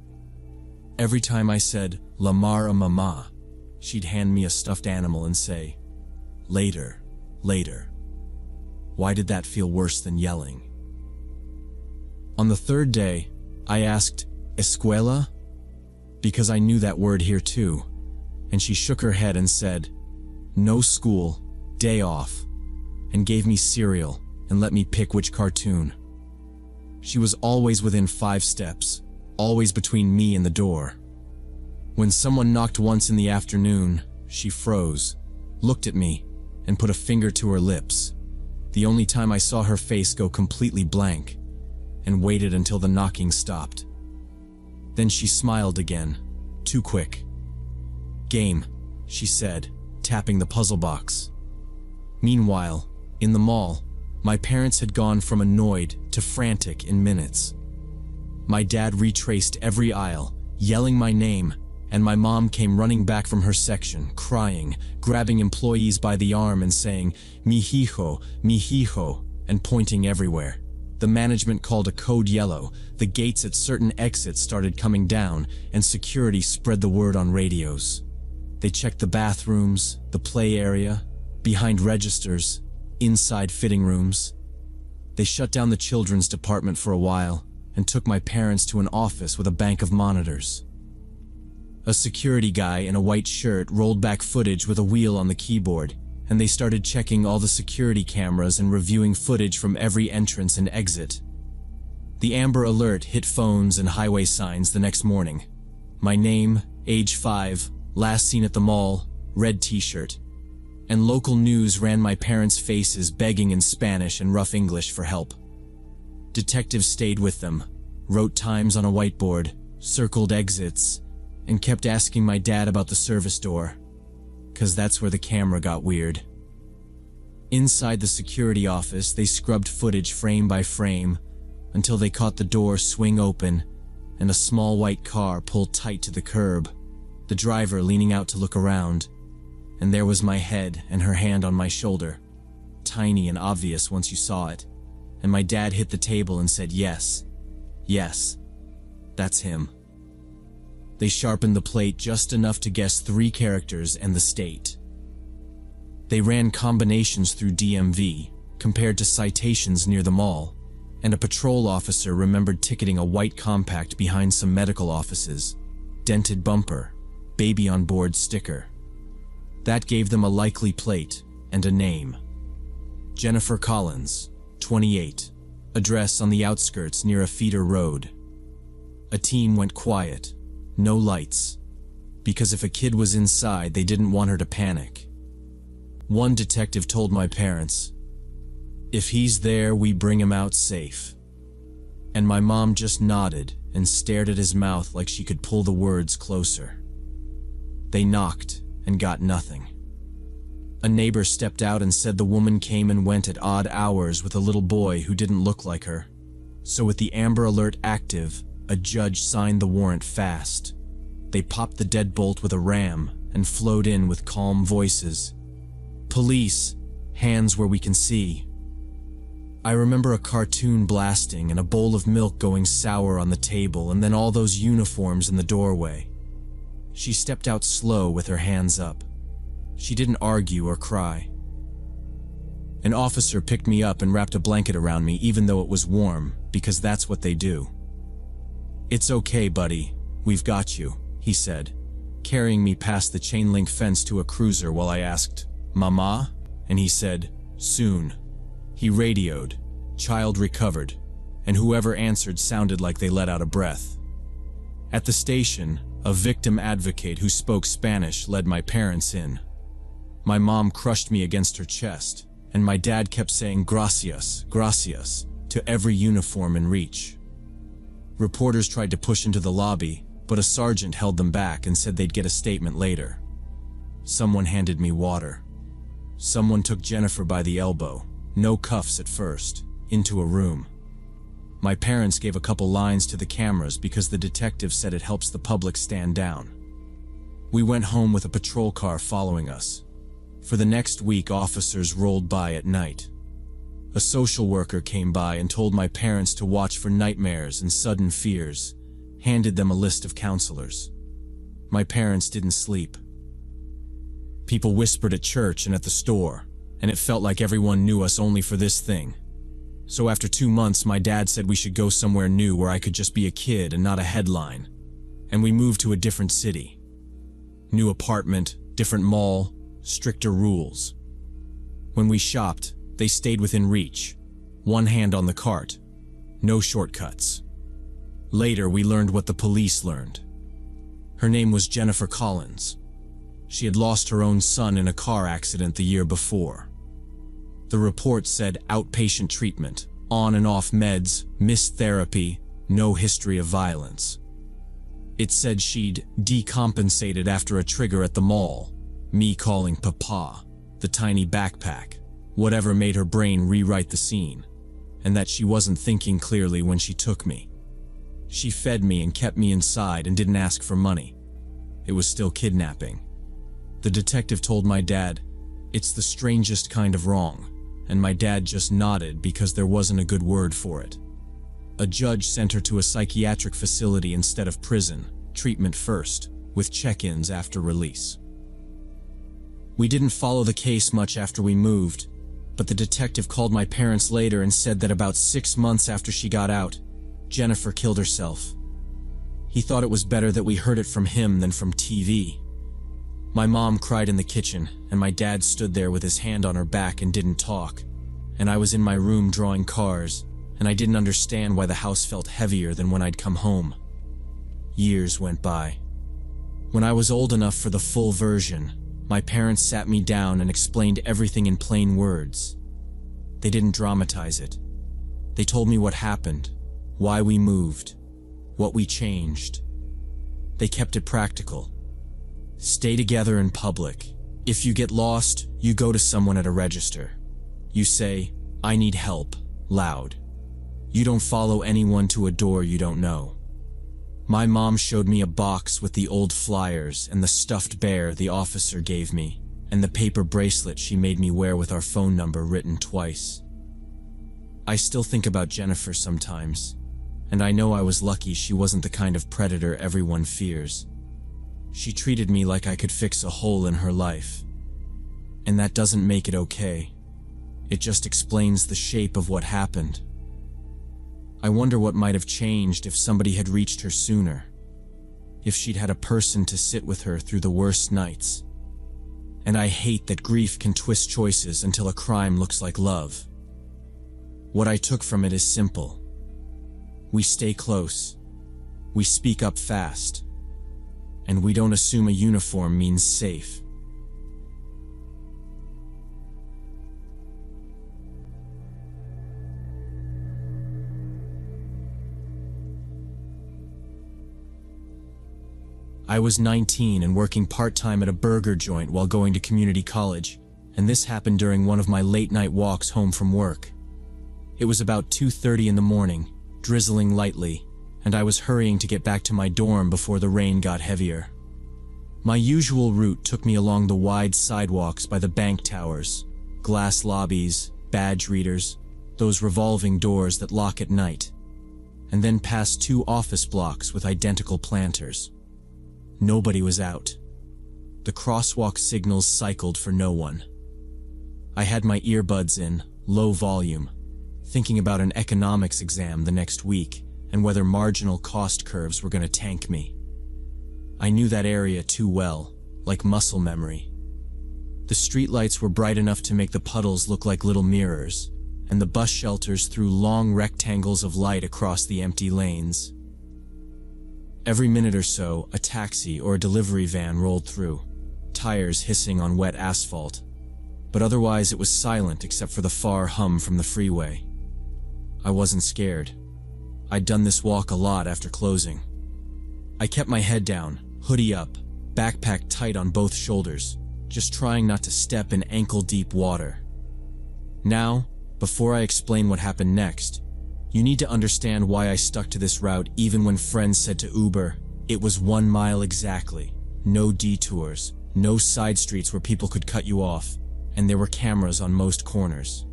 Every time I said, "La Mara Mama," she'd hand me a stuffed animal and say, "Later, later." Why did that feel worse than yelling? On the 3rd day, I asked, "Escuela?" because I knew that word here too, and she shook her head and said, "No school, day off," and gave me cereal and let me pick which cartoon. She was always within 5 steps, always between me and the door. When someone knocked once in the afternoon, she froze, looked at me, and put a finger to her lips, the only time I saw her face go completely blank, and waited until the knocking stopped. Then she smiled again, too quick. "Game," she said, tapping the puzzle box. Meanwhile, in the mall, My parents had gone from annoyed to frantic in minutes. My dad retraced every aisle, yelling my name, and my mom came running back from her section, crying, grabbing employees by the arm and saying, "Mihijo, mihijo," and pointing everywhere. The management called a code yellow, the gates at certain exits started coming down, and security spread the word on radios. They checked the bathrooms, the play area, behind registers, inside fitting rooms. They shut down the children's department for a while and took my parents to an office with a bank of monitors. A security guy in a white shirt rolled back footage with a wheel on the keyboard, and they started checking all the security cameras and reviewing footage from every entrance and exit. The Amber Alert hit phones and highway signs the next morning. My name, age 5, last seen at the mall, red t-shirt. And local news ran my parents' faces begging in Spanish and rough English for help. Detectives stayed with them, wrote times on a whiteboard, circled exits, and kept asking my dad about the service door, 'cause that's where the camera got weird. Inside the security office, they scrubbed footage frame by frame until they caught the door swing open and a small white car pull tight to the curb, the driver leaning out to look around, and there was my head and her hand on my shoulder, tiny and obvious once you saw it, and my dad hit the table and said, "Yes, yes, that's him." They sharpened the plate just enough to guess 3 characters and the state. They ran combinations through DMV, compared to citations near the mall, and a patrol officer remembered ticketing a white compact behind some medical offices, dented bumper, baby on board sticker. That gave them a likely plate and a name. Jennifer Collins, 28, address on the outskirts near a feeder road. A team went quiet, no lights, because if a kid was inside, they didn't want her to panic. One detective told my parents, "If he's there, we bring him out safe." And my mom just nodded and stared at his mouth like she could pull the words closer. They knocked and got nothing. A neighbor stepped out and said the woman came and went at odd hours with a little boy who didn't look like her. So with the Amber Alert active, a judge signed the warrant fast. They popped the deadbolt with a ram and flowed in with calm voices. "Police, hands where we can see." I remember a cartoon blasting and a bowl of milk going sour on the table, and then all those uniforms in the doorway. She stepped out slow with her hands up. She didn't argue or cry. An officer picked me up and wrapped a blanket around me even though it was warm, because that's what they do. "It's okay, buddy. We've got you," he said, carrying me past the chain-link fence to a cruiser while I asked, "Mama?" And he said, "Soon." He radioed, "Child recovered," and whoever answered sounded like they let out a breath. At the station, a victim advocate who spoke Spanish led my parents in. My mom crushed me against her chest, and my dad kept saying "gracias, gracias" to every uniform in reach. Reporters tried to push into the lobby, but a sergeant held them back and said they'd get a statement later. Someone handed me water. Someone took Jennifer by the elbow, no cuffs at first, into a room. My parents gave a couple lines to the cameras because the detective said it helps the public stand down. We went home with a patrol car following us. For the next week, officers rolled by at night. A social worker came by and told my parents to watch for nightmares and sudden fears, handed them a list of counselors. My parents didn't sleep. People whispered at church and at the store, and it felt like everyone knew us only for this thing. So after 2 months, my dad said we should go somewhere new where I could just be a kid and not a headline. And we moved to a different city. New apartment, different mall, stricter rules. When we shopped, they stayed within reach. One hand on the cart. No shortcuts. Later, we learned what the police learned. Her name was Jennifer Collins. She had lost her own son in a car accident the year before. The report said outpatient treatment, on and off meds, missed therapy, no history of violence. It said she'd decompensated after a trigger at the mall, me calling Papa, the tiny backpack, whatever made her brain rewrite the scene, and that she wasn't thinking clearly when she took me. She fed me and kept me inside and didn't ask for money. It was still kidnapping. The detective told my dad, "It's the strangest kind of wrong," and my dad just nodded because there wasn't a good word for it. A judge sent her to a psychiatric facility instead of prison, treatment first, with check-ins after release. We didn't follow the case much after we moved, but the detective called my parents later and said that about 6 months after she got out, Jennifer killed herself. He thought it was better that we heard it from him than from TV. My mom cried in the kitchen, and my dad stood there with his hand on her back and didn't talk, and I was in my room drawing cars, and I didn't understand why the house felt heavier than when I'd come home. Years went by. When I was old enough for the full version, my parents sat me down and explained everything in plain words. They didn't dramatize it. They told me what happened, why we moved, what we changed. They kept it practical. Stay together in public. If you get lost, you go to someone at a register. You say, "I need help," loud. You don't follow anyone to a door you don't know. My mom showed me a box with the old flyers and the stuffed bear the officer gave me, and the paper bracelet she made me wear with our phone number written twice. I still think about Jennifer sometimes, and I know I was lucky she wasn't the kind of predator everyone fears. She treated me like I could fix a hole in her life. And that doesn't make it okay. It just explains the shape of what happened. I wonder what might have changed if somebody had reached her sooner. If she'd had a person to sit with her through the worst nights. And I hate that grief can twist choices until a crime looks like love. What I took from it is simple. We stay close. We speak up fast. And we don't assume a uniform means safe. I was 19 and working part-time at a burger joint while going to community college, and this happened during one of my late-night walks home from work. It was about 2:30 in the morning, drizzling lightly, and I was hurrying to get back to my dorm before the rain got heavier. My usual route took me along the wide sidewalks by the bank towers, glass lobbies, badge readers, those revolving doors that lock at night, and then past 2 office blocks with identical planters. Nobody was out. The crosswalk signals cycled for no one. I had my earbuds in, low volume, thinking about an economics exam the next week and whether marginal cost curves were going to tank me. I knew that area too well, like muscle memory. The streetlights were bright enough to make the puddles look like little mirrors, and the bus shelters threw long rectangles of light across the empty lanes. Every minute or so, a taxi or a delivery van rolled through, tires hissing on wet asphalt, but otherwise it was silent except for the far hum from the freeway. I wasn't scared. I'd done this walk a lot after closing. I kept my head down, hoodie up, backpack tight on both shoulders, just trying not to step in ankle-deep water. Now, before I explain what happened next, you need to understand why I stuck to this route even when friends said to Uber, it was 1 mile exactly, no detours, no side streets where people could cut you off, and there were cameras on most corners.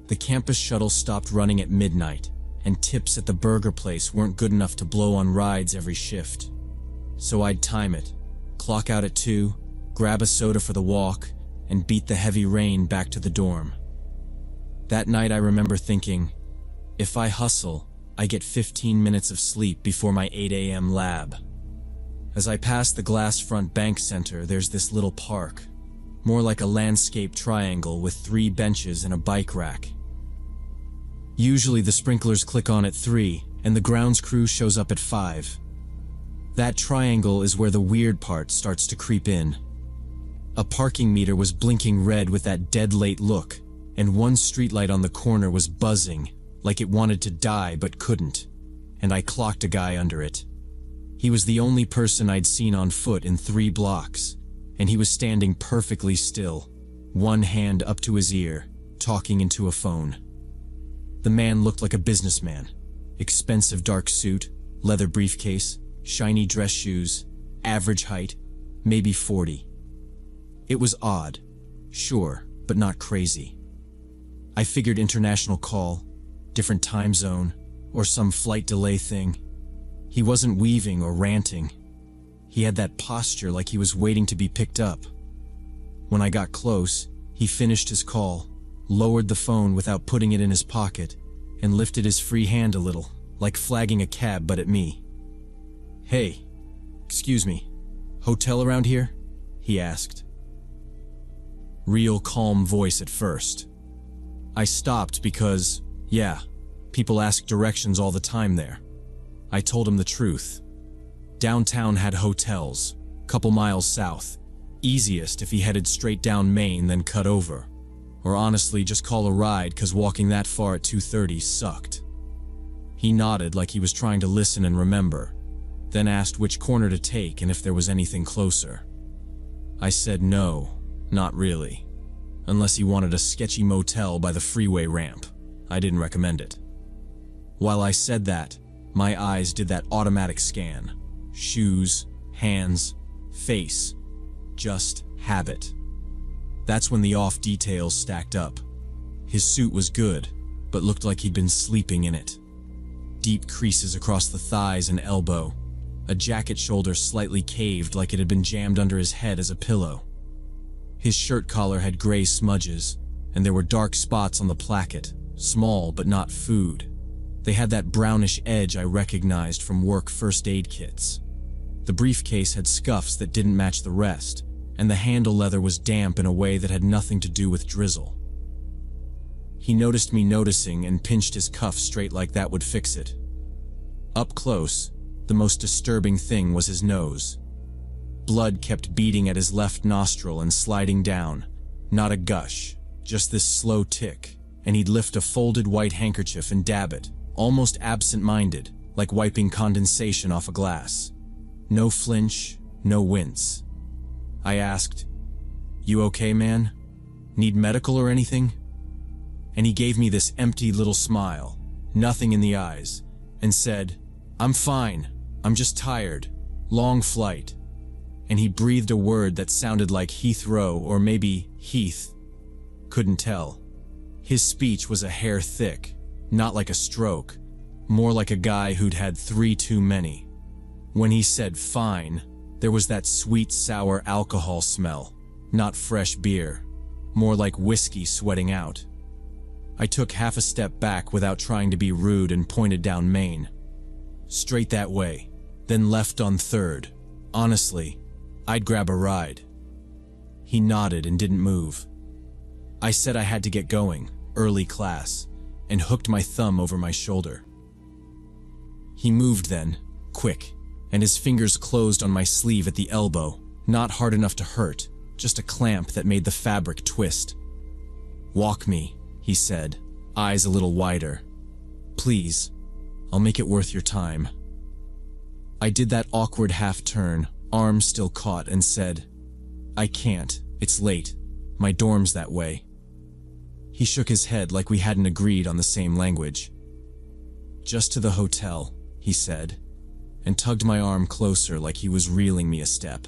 The campus shuttle stopped running at midnight, and tips at the burger place weren't good enough to blow on rides every shift. So I'd time it, clock out at 2, grab a soda for the walk, and beat the heavy rain back to the dorm. That night I remember thinking, if I hustle, I get 15 minutes of sleep before my 8 a.m. lab. As I pass the glass front bank center, there's this little park, more like a landscape triangle with 3 benches and a bike rack. Usually the sprinklers click on at 3, and the grounds crew shows up at 5. That triangle is where the weird part starts to creep in. A parking meter was blinking red with that dead late look, and one streetlight on the corner was buzzing, like it wanted to die but couldn't, and I clocked a guy under it. He was the only person I'd seen on foot in 3 blocks, and he was standing perfectly still, one hand up to his ear, talking into a phone. The man looked like a businessman. Expensive dark suit, leather briefcase, shiny dress shoes, average height, maybe 40. It was odd, sure, but not crazy. I figured international call, different time zone, or some flight delay thing. He wasn't weaving or ranting. He had that posture like he was waiting to be picked up. When I got close, he finished his call, lowered the phone without putting it in his pocket, and lifted his free hand a little, like flagging a cab but at me. "Hey, excuse me, hotel around here?" he asked. Real calm voice at first. I stopped because, yeah, people ask directions all the time there. I told him the truth. Downtown had hotels, couple miles south. Easiest if he headed straight down Main then cut over. Or honestly, just call a ride cause walking that far at 2:30 sucked. He nodded like he was trying to listen and remember, then asked which corner to take and if there was anything closer. I said no, not really. Unless he wanted a sketchy motel by the freeway ramp. I didn't recommend it. While I said that, my eyes did that automatic scan. Shoes, hands, face. Just habit. That's when the off details stacked up. His suit was good, but looked like he'd been sleeping in it. Deep creases across the thighs and elbow. A jacket shoulder slightly caved like it had been jammed under his head as a pillow. His shirt collar had gray smudges, and there were dark spots on the placket, small but not food. They had that brownish edge I recognized from work first aid kits. The briefcase had scuffs that didn't match the rest, and the handle leather was damp in a way that had nothing to do with drizzle. He noticed me noticing and pinched his cuff straight like that would fix it. Up close, the most disturbing thing was his nose. Blood kept beating at his left nostril and sliding down. Not a gush, just this slow tick, and he'd lift a folded white handkerchief and dab it, almost absent-minded, like wiping condensation off a glass. No flinch, no wince. I asked, "You okay, man? Need medical or anything?" And he gave me this empty little smile, nothing in the eyes, and said, "I'm fine, I'm just tired, long flight." And he breathed a word that sounded like Heathrow or maybe Heath. Couldn't tell. His speech was a hair thick, not like a stroke, more like a guy who'd had 3 too many. When he said fine, there was that sweet sour alcohol smell, not fresh beer, more like whiskey sweating out. I took half a step back without trying to be rude and pointed down Main. Straight that way, then left on 3rd. Honestly, I'd grab a ride. He nodded and didn't move. I said I had to get going, early class, and hooked my thumb over my shoulder. He moved then, quick, and his fingers closed on my sleeve at the elbow, not hard enough to hurt, just a clamp that made the fabric twist. "Walk me," he said, eyes a little wider. "Please, I'll make it worth your time." I did that awkward half-turn, arms still caught, and said, "I can't, it's late, my dorm's that way." He shook his head like we hadn't agreed on the same language. "Just to the hotel," he said, and tugged my arm closer like he was reeling me a step.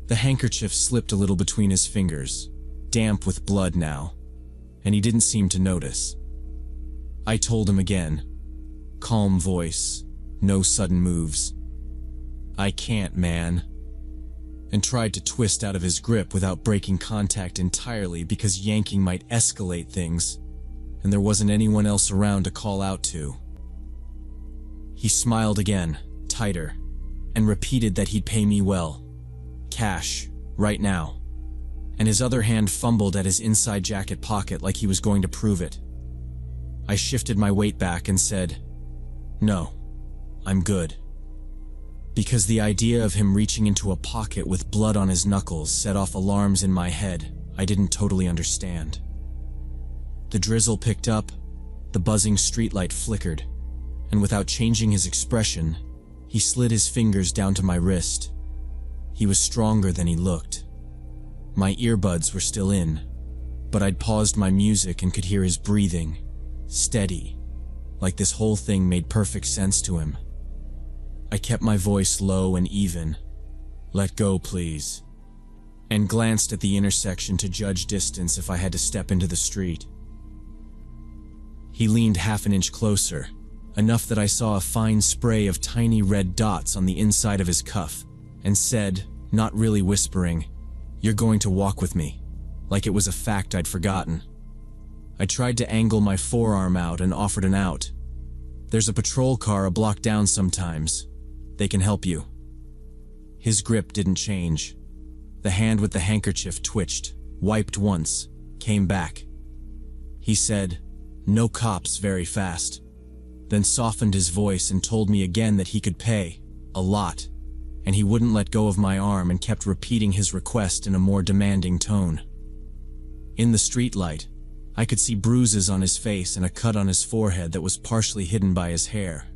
The handkerchief slipped a little between his fingers, damp with blood now, and he didn't seem to notice. I told him again, calm voice, no sudden moves. "I can't, man," and tried to twist out of his grip without breaking contact entirely because yanking might escalate things, and there wasn't anyone else around to call out to. He smiled again, tighter, and repeated that he'd pay me well. Cash, right now. And his other hand fumbled at his inside jacket pocket like he was going to prove it. I shifted my weight back and said, "No, I'm good." Because the idea of him reaching into a pocket with blood on his knuckles set off alarms in my head I didn't totally understand. The drizzle picked up, the buzzing streetlight flickered, and without changing his expression, he slid his fingers down to my wrist. He was stronger than he looked. My earbuds were still in. but I'd paused my music and could hear his breathing, steady, like this whole thing made perfect sense to him. I kept my voice low and even. "Let go, please," and glanced at the intersection to judge distance if I had to step into the street. He leaned half an inch closer, enough that I saw a fine spray of tiny red dots on the inside of his cuff, and said, not really whispering, "You're going to walk with me," like it was a fact I'd forgotten. I tried to angle my forearm out and offered an out. "There's a patrol car a block down sometimes. They can help you." His grip didn't change. The hand with the handkerchief twitched, wiped once, came back. He said, "No cops," very fast, then softened his voice and told me again that he could pay, a lot, and he wouldn't let go of my arm and kept repeating his request in a more demanding tone. In the streetlight, I could see bruises on his face and a cut on his forehead that was partially hidden by his hair.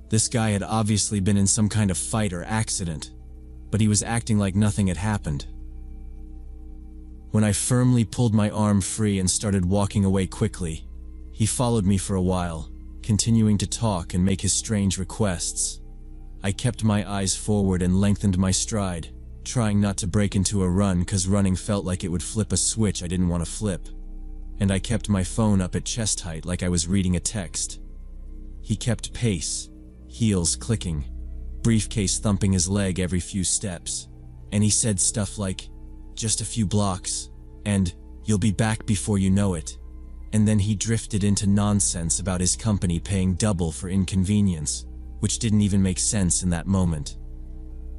This guy had obviously been in some kind of fight or accident, but he was acting like nothing had happened. When I firmly pulled my arm free and started walking away quickly, he followed me for a while, continuing to talk and make his strange requests. I kept my eyes forward and lengthened my stride, trying not to break into a run because running felt like it would flip a switch I didn't want to flip. And I kept my phone up at chest height like I was reading a text. He kept pace, heels clicking, briefcase thumping his leg every few steps, and he said stuff like, "Just a few blocks," and "You'll be back before you know it." And then he drifted into nonsense about his company paying double for inconvenience, which didn't even make sense in that moment.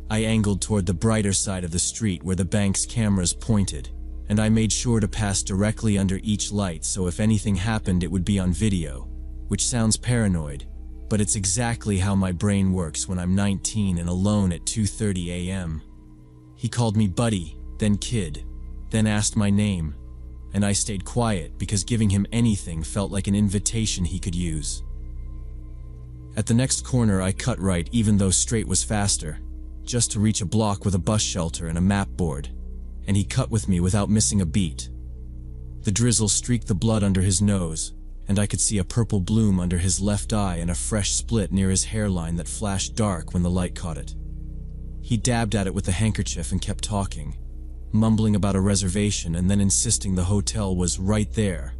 I angled toward the brighter side of the street where the bank's cameras pointed, and I made sure to pass directly under each light so if anything happened it would be on video, which sounds paranoid, but it's exactly how my brain works when I'm 19 and alone at 2:30 a.m. He called me buddy, then kid, then asked my name, and I stayed quiet because giving him anything felt like an invitation he could use. At the next corner I cut right even though straight was faster, just to reach a block with a bus shelter and a map board, and he cut with me without missing a beat. The drizzle streaked the blood under his nose, and I could see a purple bloom under his left eye and a fresh split near his hairline that flashed dark when the light caught it. He dabbed at it with the handkerchief and kept talking, mumbling about a reservation and then insisting the hotel was right there,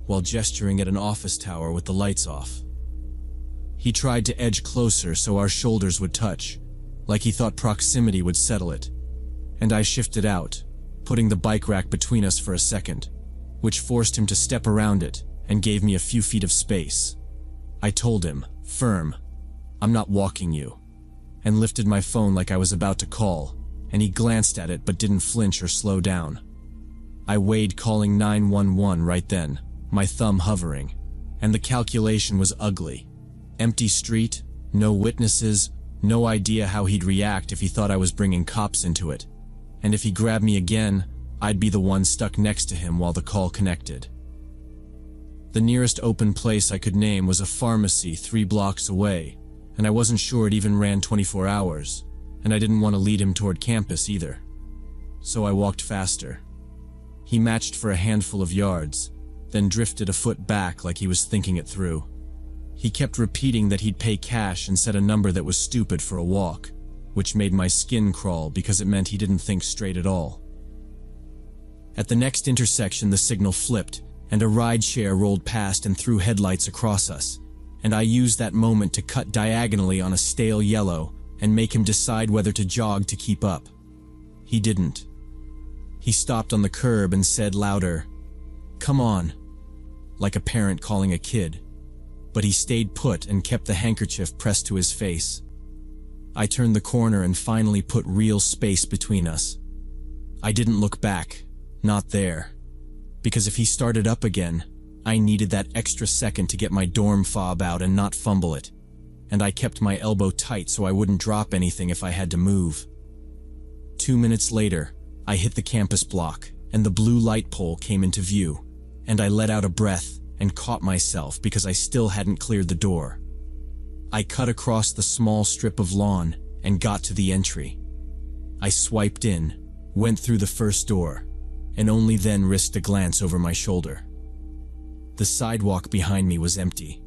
while gesturing at an office tower with the lights off. He tried to edge closer so our shoulders would touch, like he thought proximity would settle it, and I shifted out, putting the bike rack between us for a second, which forced him to step around it and gave me a few feet of space. I told him, firm, "I'm not walking you," and lifted my phone like I was about to call, and he glanced at it but didn't flinch or slow down. I weighed calling 911 right then, my thumb hovering, and the calculation was ugly. Empty street, no witnesses, no idea how he'd react if he thought I was bringing cops into it, and if he grabbed me again, I'd be the one stuck next to him while the call connected. The nearest open place I could name was a pharmacy 3 blocks away, and I wasn't sure it even ran 24 hours, and I didn't want to lead him toward campus either. So I walked faster. He matched for a handful of yards, then drifted a foot back like he was thinking it through. He kept repeating that he'd pay cash and said a number that was stupid for a walk, which made my skin crawl because it meant he didn't think straight at all. At the next intersection the signal flipped, and a rideshare rolled past and threw headlights across us, and I used that moment to cut diagonally on a stale yellow and make him decide whether to jog to keep up. He didn't. He stopped on the curb and said louder, "Come on," like a parent calling a kid, but he stayed put and kept the handkerchief pressed to his face. I turned the corner and finally put real space between us. I didn't look back, not there, because if he started up again, I needed that extra second to get my dorm fob out and not fumble it, and I kept my elbow tight so I wouldn't drop anything if I had to move. 2 minutes later, I hit the campus block, and the blue light pole came into view, and I let out a breath and caught myself because I still hadn't cleared the door. I cut across the small strip of lawn and got to the entry. I swiped in, went through the first door, and only then risked a glance over my shoulder. The sidewalk behind me was empty.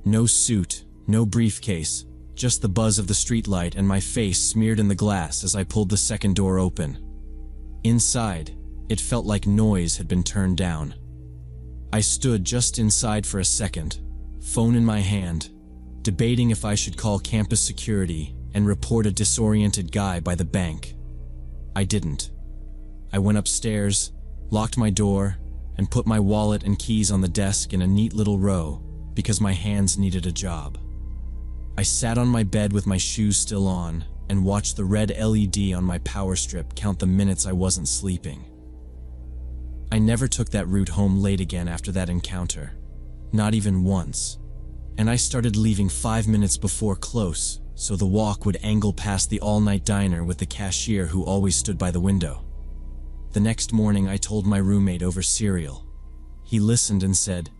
No suit, no briefcase, just the buzz of the streetlight and my face smeared in the glass as I pulled the second door open. Inside, it felt like noise had been turned down. I stood just inside for a second, phone in my hand, debating if I should call campus security and report a disoriented guy by the bank. I didn't. I went upstairs, locked my door, and put my wallet and keys on the desk in a neat little row because my hands needed a job. I sat on my bed with my shoes still on and watched the red LED on my power strip count the minutes I wasn't sleeping. I never took that route home late again after that encounter, not even once, and I started leaving 5 minutes before close so the walk would angle past the all-night diner with the cashier who always stood by the window. The next morning I told my roommate over cereal. He listened and said,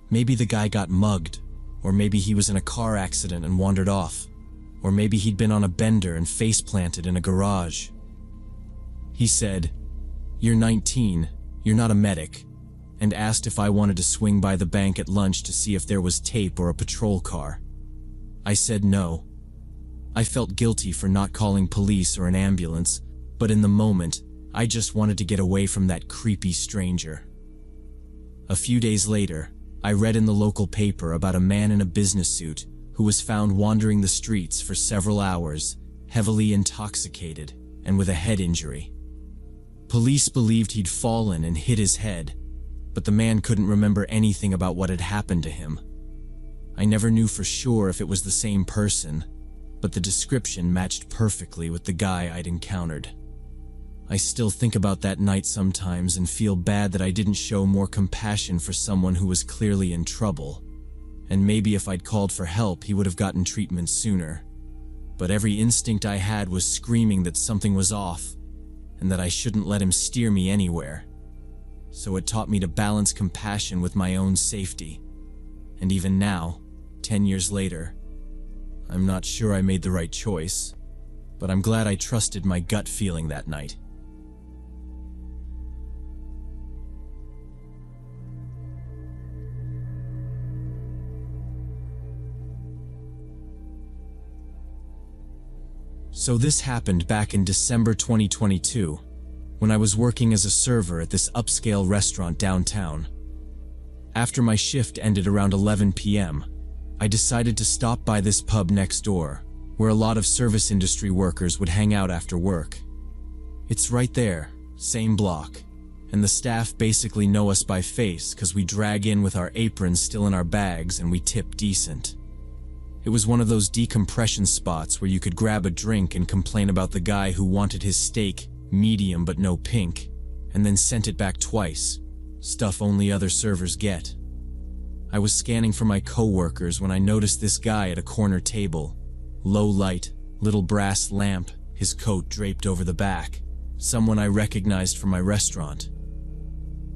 maybe the guy got mugged, or maybe he was in a car accident and wandered off, or maybe he'd been on a bender and face-planted in a garage. He said, "You're 19, you're not a medic," and asked if I wanted to swing by the bank at lunch to see if there was tape or a patrol car. I said no. I felt guilty for not calling police or an ambulance, but in the moment, I just wanted to get away from that creepy stranger. A few days later, I read in the local paper about a man in a business suit who was found wandering the streets for several hours, heavily intoxicated and with a head injury. Police believed he'd fallen and hit his head, but the man couldn't remember anything about what had happened to him. I never knew for sure if it was the same person, but the description matched perfectly with the guy I'd encountered. I still think about that night sometimes and feel bad that I didn't show more compassion for someone who was clearly in trouble. And maybe if I'd called for help, he would have gotten treatment sooner. But every instinct I had was screaming that something was off, and that I shouldn't let him steer me anywhere. So it taught me to balance compassion with my own safety. And even now, 10 years later, I'm not sure I made the right choice, but I'm glad I trusted my gut feeling that night. So this happened back in December 2022, when I was working as a server at this upscale restaurant downtown. After my shift ended around 11 p.m., I decided to stop by this pub next door, where a lot of service industry workers would hang out after work. It's right there, same block, and the staff basically know us by face because we drag in with our aprons still in our bags and we tip decent. It was one of those decompression spots where you could grab a drink and complain about the guy who wanted his steak medium but no pink, and then sent it back twice, stuff only other servers get. I was scanning for my coworkers when I noticed this guy at a corner table. Low light, little brass lamp, his coat draped over the back. Someone I recognized from my restaurant.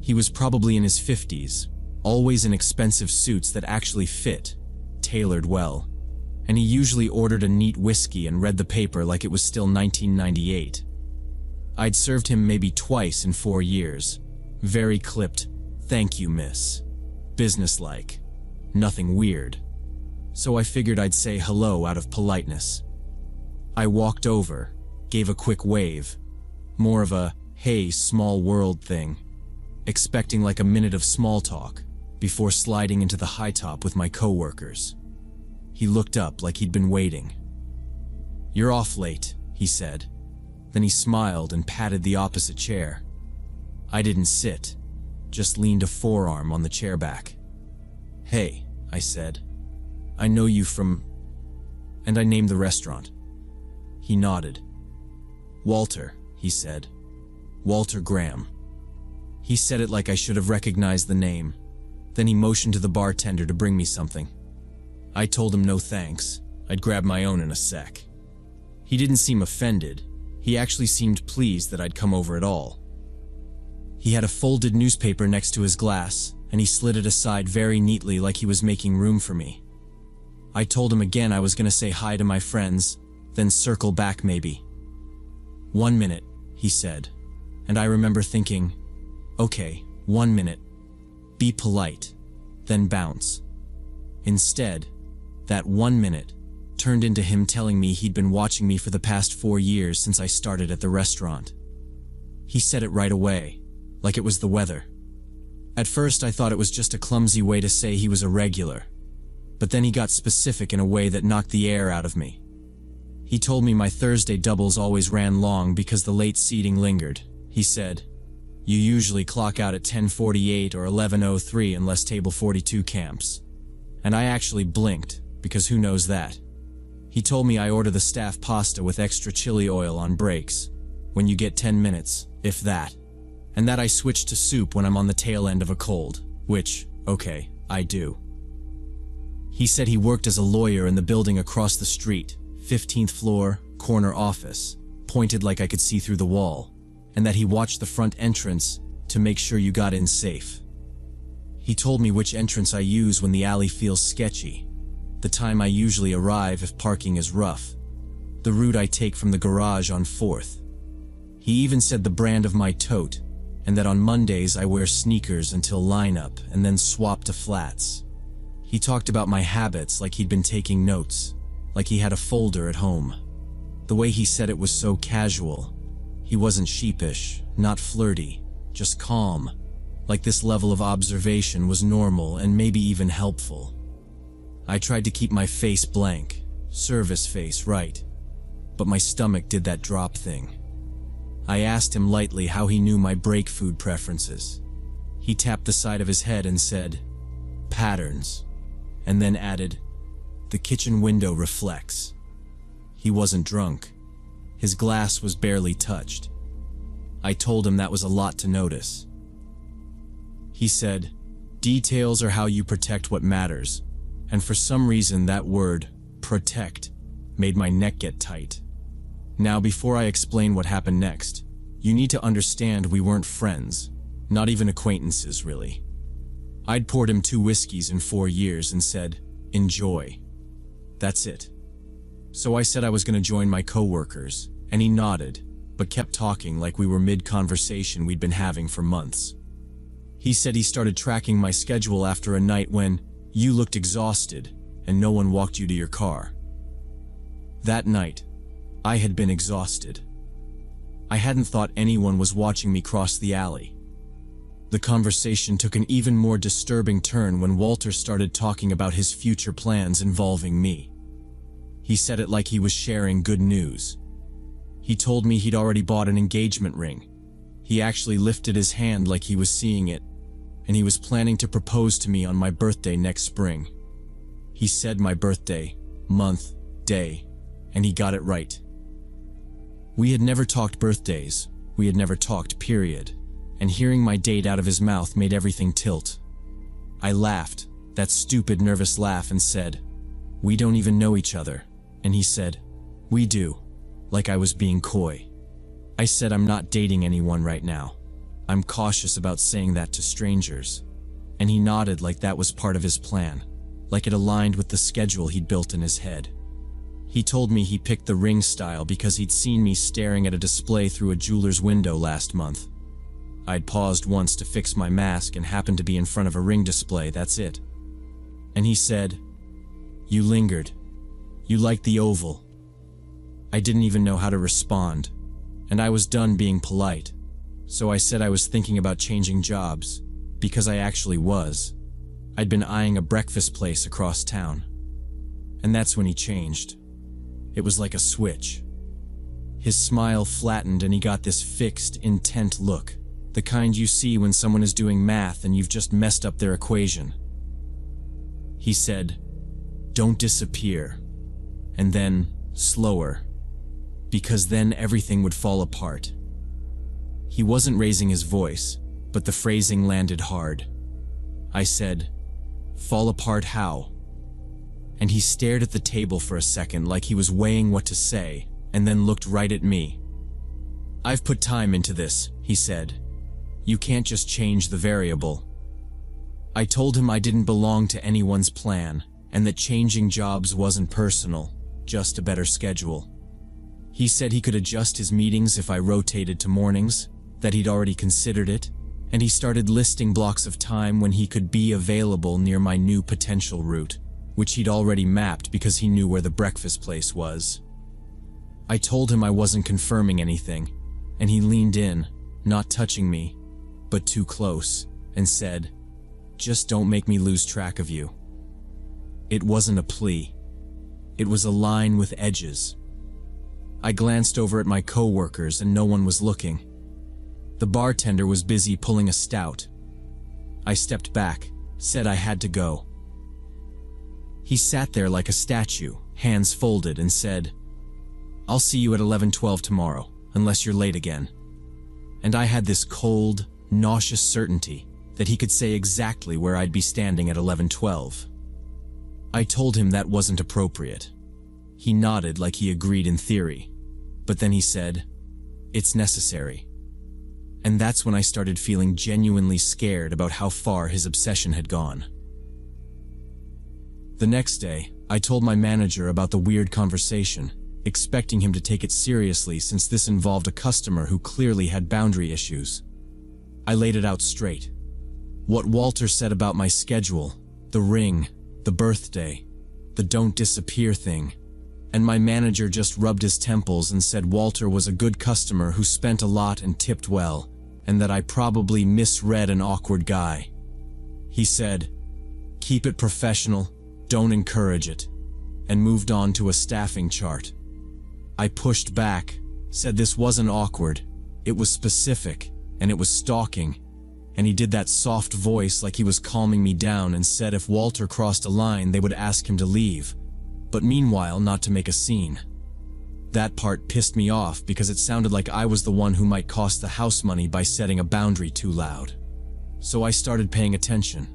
He was probably in his 50s, always in expensive suits that actually fit, tailored well. And he usually ordered a neat whiskey and read the paper like it was still 1998. I'd served him maybe twice in 4 years. Very clipped, "Thank you, miss." Businesslike. Nothing weird. So I figured I'd say hello out of politeness. I walked over, gave a quick wave. More of a, "Hey, small world" thing. Expecting like a minute of small talk, before sliding into the high top with my coworkers. He looked up like he'd been waiting. "You're off late," he said. Then he smiled and patted the opposite chair. I didn't sit, just leaned a forearm on the chair back. "Hey," I said. "I know you from..." And I named the restaurant. He nodded. "Walter," he said. "Walter Graham." He said it like I should have recognized the name. Then he motioned to the bartender to bring me something. I told him no thanks, I'd grab my own in a sec. He didn't seem offended. He actually seemed pleased that I'd come over at all. He had a folded newspaper next to his glass, and he slid it aside very neatly like he was making room for me. I told him again I was going to say hi to my friends, then circle back maybe. "1 minute," he said, And I remember thinking, okay, 1 minute, be polite, then bounce. Instead, that 1 minute turned into him telling me he'd been watching me for the past 4 years since I started at the restaurant. He said it right away, like it was the weather. At first I thought it was just a clumsy way to say he was a regular, but then he got specific in a way that knocked the air out of me. He told me my Thursday doubles always ran long because the late seating lingered. He said, "You usually clock out at 10:48 or 11:03 unless table 42 camps." And I actually blinked, because who knows that? He told me I order the staff pasta with extra chili oil on breaks, when you get 10 minutes, if that. And that I switch to soup when I'm on the tail end of a cold, which, okay, I do. He said he worked as a lawyer in the building across the street, 15th floor, corner office, pointed like I could see through the wall, and that he watched the front entrance to make sure you got in safe. He told me which entrance I use when the alley feels sketchy, the time I usually arrive if parking is rough, the route I take from the garage on 4th. He even said the brand of my tote, and that on Mondays I wear sneakers until lineup and then swap to flats. He talked about my habits like he'd been taking notes, like he had a folder at home. The way he said it was so casual. He wasn't sheepish, not flirty, just calm, like this level of observation was normal and maybe even helpful. I tried to keep my face blank, service face, right, but my stomach did that drop thing. I asked him lightly how he knew my break food preferences. He tapped the side of his head and said, "Patterns," and then added, "The kitchen window reflects." He wasn't drunk. His glass was barely touched. I told him that was a lot to notice. He said, "Details are how you protect what matters," and for some reason that word, protect, made my neck get tight. Now, before I explain what happened next, you need to understand we weren't friends, not even acquaintances, really. I'd poured him 2 whiskeys in 4 years and said, "Enjoy." That's it. So I said I was going to join my coworkers, and he nodded, but kept talking like we were mid-conversation we'd been having for months. He said he started tracking my schedule after a night when you looked exhausted and no one walked you to your car. That night, I had been exhausted. I hadn't thought anyone was watching me cross the alley. The conversation took an even more disturbing turn when Walter started talking about his future plans involving me. He said it like he was sharing good news. He told me he'd already bought an engagement ring. He actually lifted his hand like he was seeing it, and he was planning to propose to me on my birthday next spring. He said my birthday, month, day, and he got it right. We had never talked birthdays, we had never talked, period, and hearing my date out of his mouth made everything tilt. I laughed, that stupid nervous laugh, and said, "We don't even know each other," and he said, "We do," like I was being coy. I said I'm not dating anyone right now. I'm cautious about saying that to strangers, and he nodded like that was part of his plan, like it aligned with the schedule he'd built in his head. He told me he picked the ring style because he'd seen me staring at a display through a jeweler's window last month. I'd paused once to fix my mask and happened to be in front of a ring display, that's it. And he said, "You lingered. You liked the oval." I didn't even know how to respond, and I was done being polite, so I said I was thinking about changing jobs, because I actually was. I'd been eyeing a breakfast place across town. And that's when he changed. It was like a switch. His smile flattened and he got this fixed, intent look, the kind you see when someone is doing math and you've just messed up their equation. He said, "Don't disappear," and then, slower, because then everything would fall apart. He wasn't raising his voice, but the phrasing landed hard. I said, "Fall apart how?" And he stared at the table for a second like he was weighing what to say, and then looked right at me. "I've put time into this," he said. "You can't just change the variable." I told him I didn't belong to anyone's plan, and that changing jobs wasn't personal, just a better schedule. He said he could adjust his meetings if I rotated to mornings, that he'd already considered it, and he started listing blocks of time when he could be available near my new potential route, which he'd already mapped because he knew where the breakfast place was. I told him I wasn't confirming anything, and he leaned in, not touching me, but too close, and said, "Just don't make me lose track of you." It wasn't a plea. It was a line with edges. I glanced over at my coworkers and no one was looking. The bartender was busy pulling a stout. I stepped back, said I had to go. He sat there like a statue, hands folded, and said, "I'll see you at 11:12 tomorrow, unless you're late again." And I had this cold, nauseous certainty that he could say exactly where I'd be standing at 11:12. I told him that wasn't appropriate. He nodded like he agreed in theory, but then he said, "It's necessary." And that's when I started feeling genuinely scared about how far his obsession had gone. The next day, I told my manager about the weird conversation, expecting him to take it seriously since this involved a customer who clearly had boundary issues. I laid it out straight. What Walter said about my schedule, the ring, the birthday, the don't disappear thing, and my manager just rubbed his temples and said Walter was a good customer who spent a lot and tipped well, and that I probably misread an awkward guy. He said, "Keep it professional, don't encourage it," and moved on to a staffing chart. I pushed back, said this wasn't awkward, it was specific, and it was stalking, and he did that soft voice like he was calming me down and said if Walter crossed a line they would ask him to leave, but meanwhile not to make a scene. That part pissed me off because it sounded like I was the one who might cost the house money by setting a boundary too loud. So I started paying attention.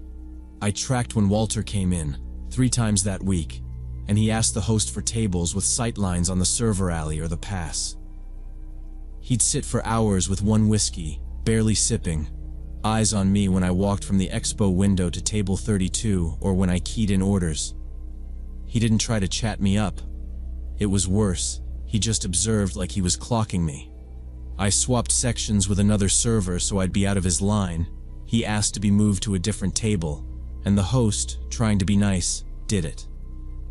I tracked when Walter came in, 3 times that week, and he asked the host for tables with sight lines on the server alley or the pass. He'd sit for hours with one whiskey, barely sipping, eyes on me when I walked from the expo window to table 32 or when I keyed in orders. He didn't try to chat me up. It was worse, he just observed like he was clocking me. I swapped sections with another server so I'd be out of his line. He asked to be moved to a different table, and the host, trying to be nice, did it.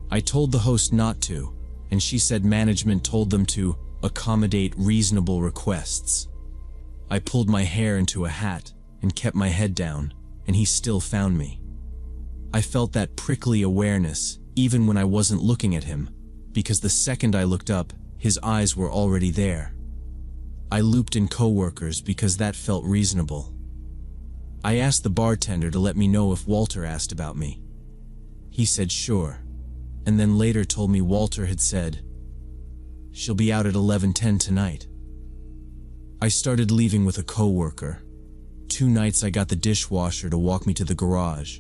I told the host not to, and she said management told them to accommodate reasonable requests. I pulled my hair into a hat and kept my head down, and he still found me. I felt that prickly awareness even when I wasn't looking at him, because the second I looked up, his eyes were already there. I looped in coworkers because that felt reasonable. I asked the bartender to let me know if Walter asked about me. He said sure, and then later told me Walter had said, "She'll be out at 11:10 tonight." I started leaving with a coworker. 2 nights I got the dishwasher to walk me to the garage.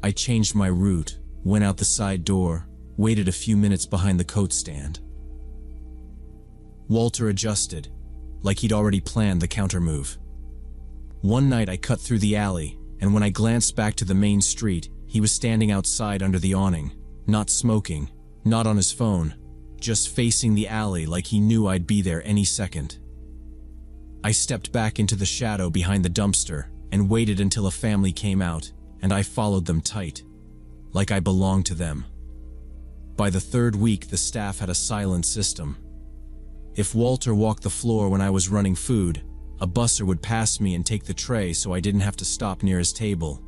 I changed my route, went out the side door, waited a few minutes behind the coat stand. Walter adjusted, like he'd already planned the countermove. One night I cut through the alley, and when I glanced back to the main street, he was standing outside under the awning, not smoking, not on his phone, just facing the alley like he knew I'd be there any second. I stepped back into the shadow behind the dumpster and waited until a family came out, and I followed them tight, like I belonged to them. By the 3rd week, the staff had a silent system. If Walter walked the floor when I was running food, a busser would pass me and take the tray so I didn't have to stop near his table.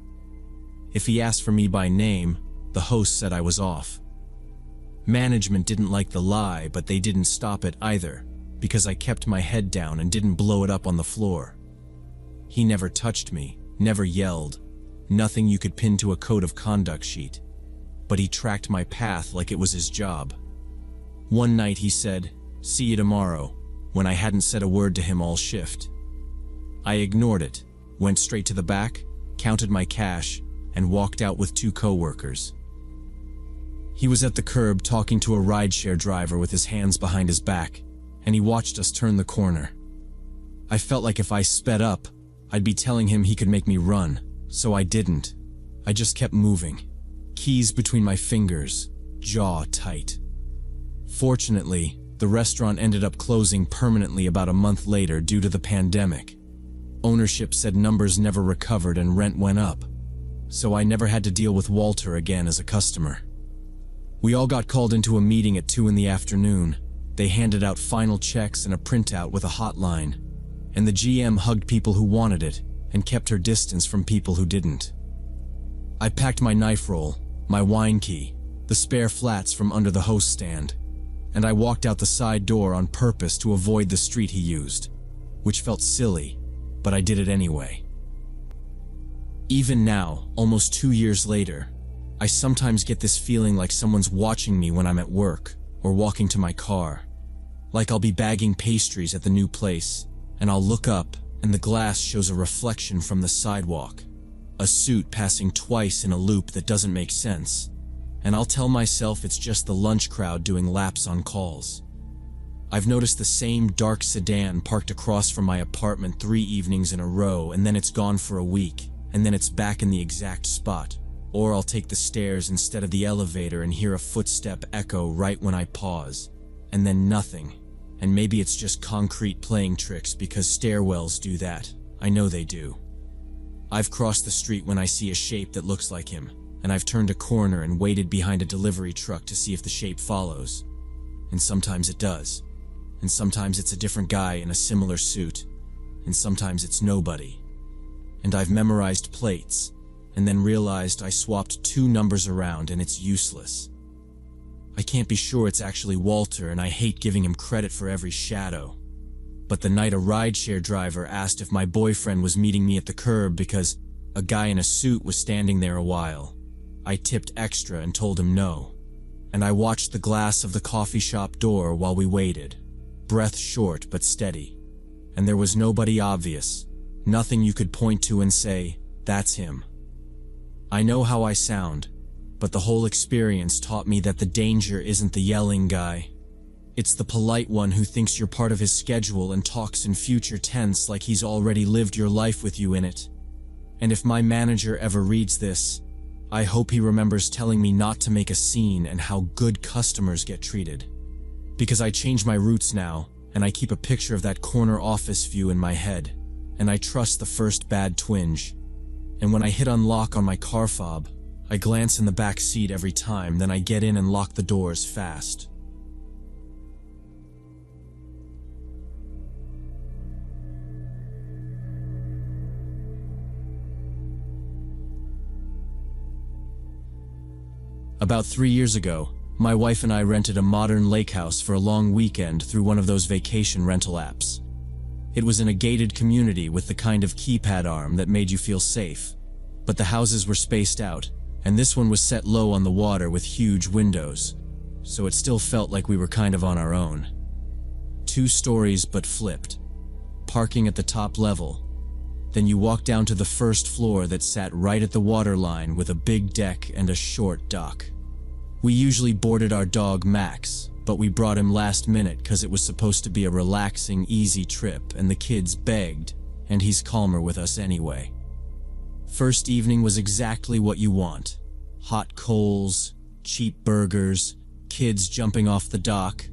If he asked for me by name, the host said I was off. Management didn't like the lie, but they didn't stop it either, because I kept my head down and didn't blow it up on the floor. He never touched me, never yelled, nothing you could pin to a code of conduct sheet, but he tracked my path like it was his job. One night he said, "See you tomorrow," when I hadn't said a word to him all shift. I ignored it, went straight to the back, counted my cash, and walked out with 2 coworkers. He was at the curb talking to a rideshare driver with his hands behind his back, and he watched us turn the corner. I felt like if I sped up, I'd be telling him he could make me run, so I didn't. I just kept moving, keys between my fingers, jaw tight. Fortunately, The restaurant ended up closing permanently about a month later due to the pandemic. Ownership said numbers never recovered and rent went up, so I never had to deal with Walter again as a customer. We all got called into a meeting at 2 in the afternoon. They handed out final checks and a printout with a hotline, and the GM hugged people who wanted it and kept her distance from people who didn't. I packed my knife roll, my wine key, the spare flats from under the host stand, and I walked out the side door on purpose to avoid the street he used, which felt silly, but I did it anyway. Even now, almost 2 years later, I sometimes get this feeling like someone's watching me when I'm at work or walking to my car. Like I'll be bagging pastries at the new place, and I'll look up and the glass shows a reflection from the sidewalk, a suit passing twice in a loop that doesn't make sense, and I'll tell myself it's just the lunch crowd doing laps on calls. I've noticed the same dark sedan parked across from my apartment 3 evenings in a row, and then it's gone for a week, and then it's back in the exact spot. Or I'll take the stairs instead of the elevator and hear a footstep echo right when I pause, and then nothing. And maybe it's just concrete playing tricks because stairwells do that. I know they do. I've crossed the street when I see a shape that looks like him, and I've turned a corner and waited behind a delivery truck to see if the shape follows. And sometimes it does. And sometimes it's a different guy in a similar suit. And sometimes it's nobody. And I've memorized plates, and then realized I swapped 2 numbers around and it's useless. I can't be sure it's actually Walter, and I hate giving him credit for every shadow. But the night a rideshare driver asked if my boyfriend was meeting me at the curb because a guy in a suit was standing there a while, I tipped extra and told him no. And I watched the glass of the coffee shop door while we waited, breath short but steady. And there was nobody obvious, nothing you could point to and say, "That's him." I know how I sound, but the whole experience taught me that the danger isn't the yelling guy. It's the polite one who thinks you're part of his schedule and talks in future tense like he's already lived your life with you in it. And if my manager ever reads this, I hope he remembers telling me not to make a scene and how good customers get treated. Because I change my routes now, and I keep a picture of that corner office view in my head, and I trust the first bad twinge. And when I hit unlock on my car fob, I glance in the back seat every time, then I get in and lock the doors fast. About 3 years ago, my wife and I rented a modern lake house for a long weekend through one of those vacation rental apps. It was in a gated community with the kind of keypad arm that made you feel safe, but the houses were spaced out, and this one was set low on the water with huge windows, so it still felt like we were kind of on our own. 2 stories but flipped. Parking at the top level. Then you walk down to the first floor that sat right at the water line with a big deck and a short dock. We usually boarded our dog Max, but we brought him last minute cause it was supposed to be a relaxing, easy trip and the kids begged, and he's calmer with us anyway. First evening was exactly what you want. Hot coals, cheap burgers, kids jumping off the dock.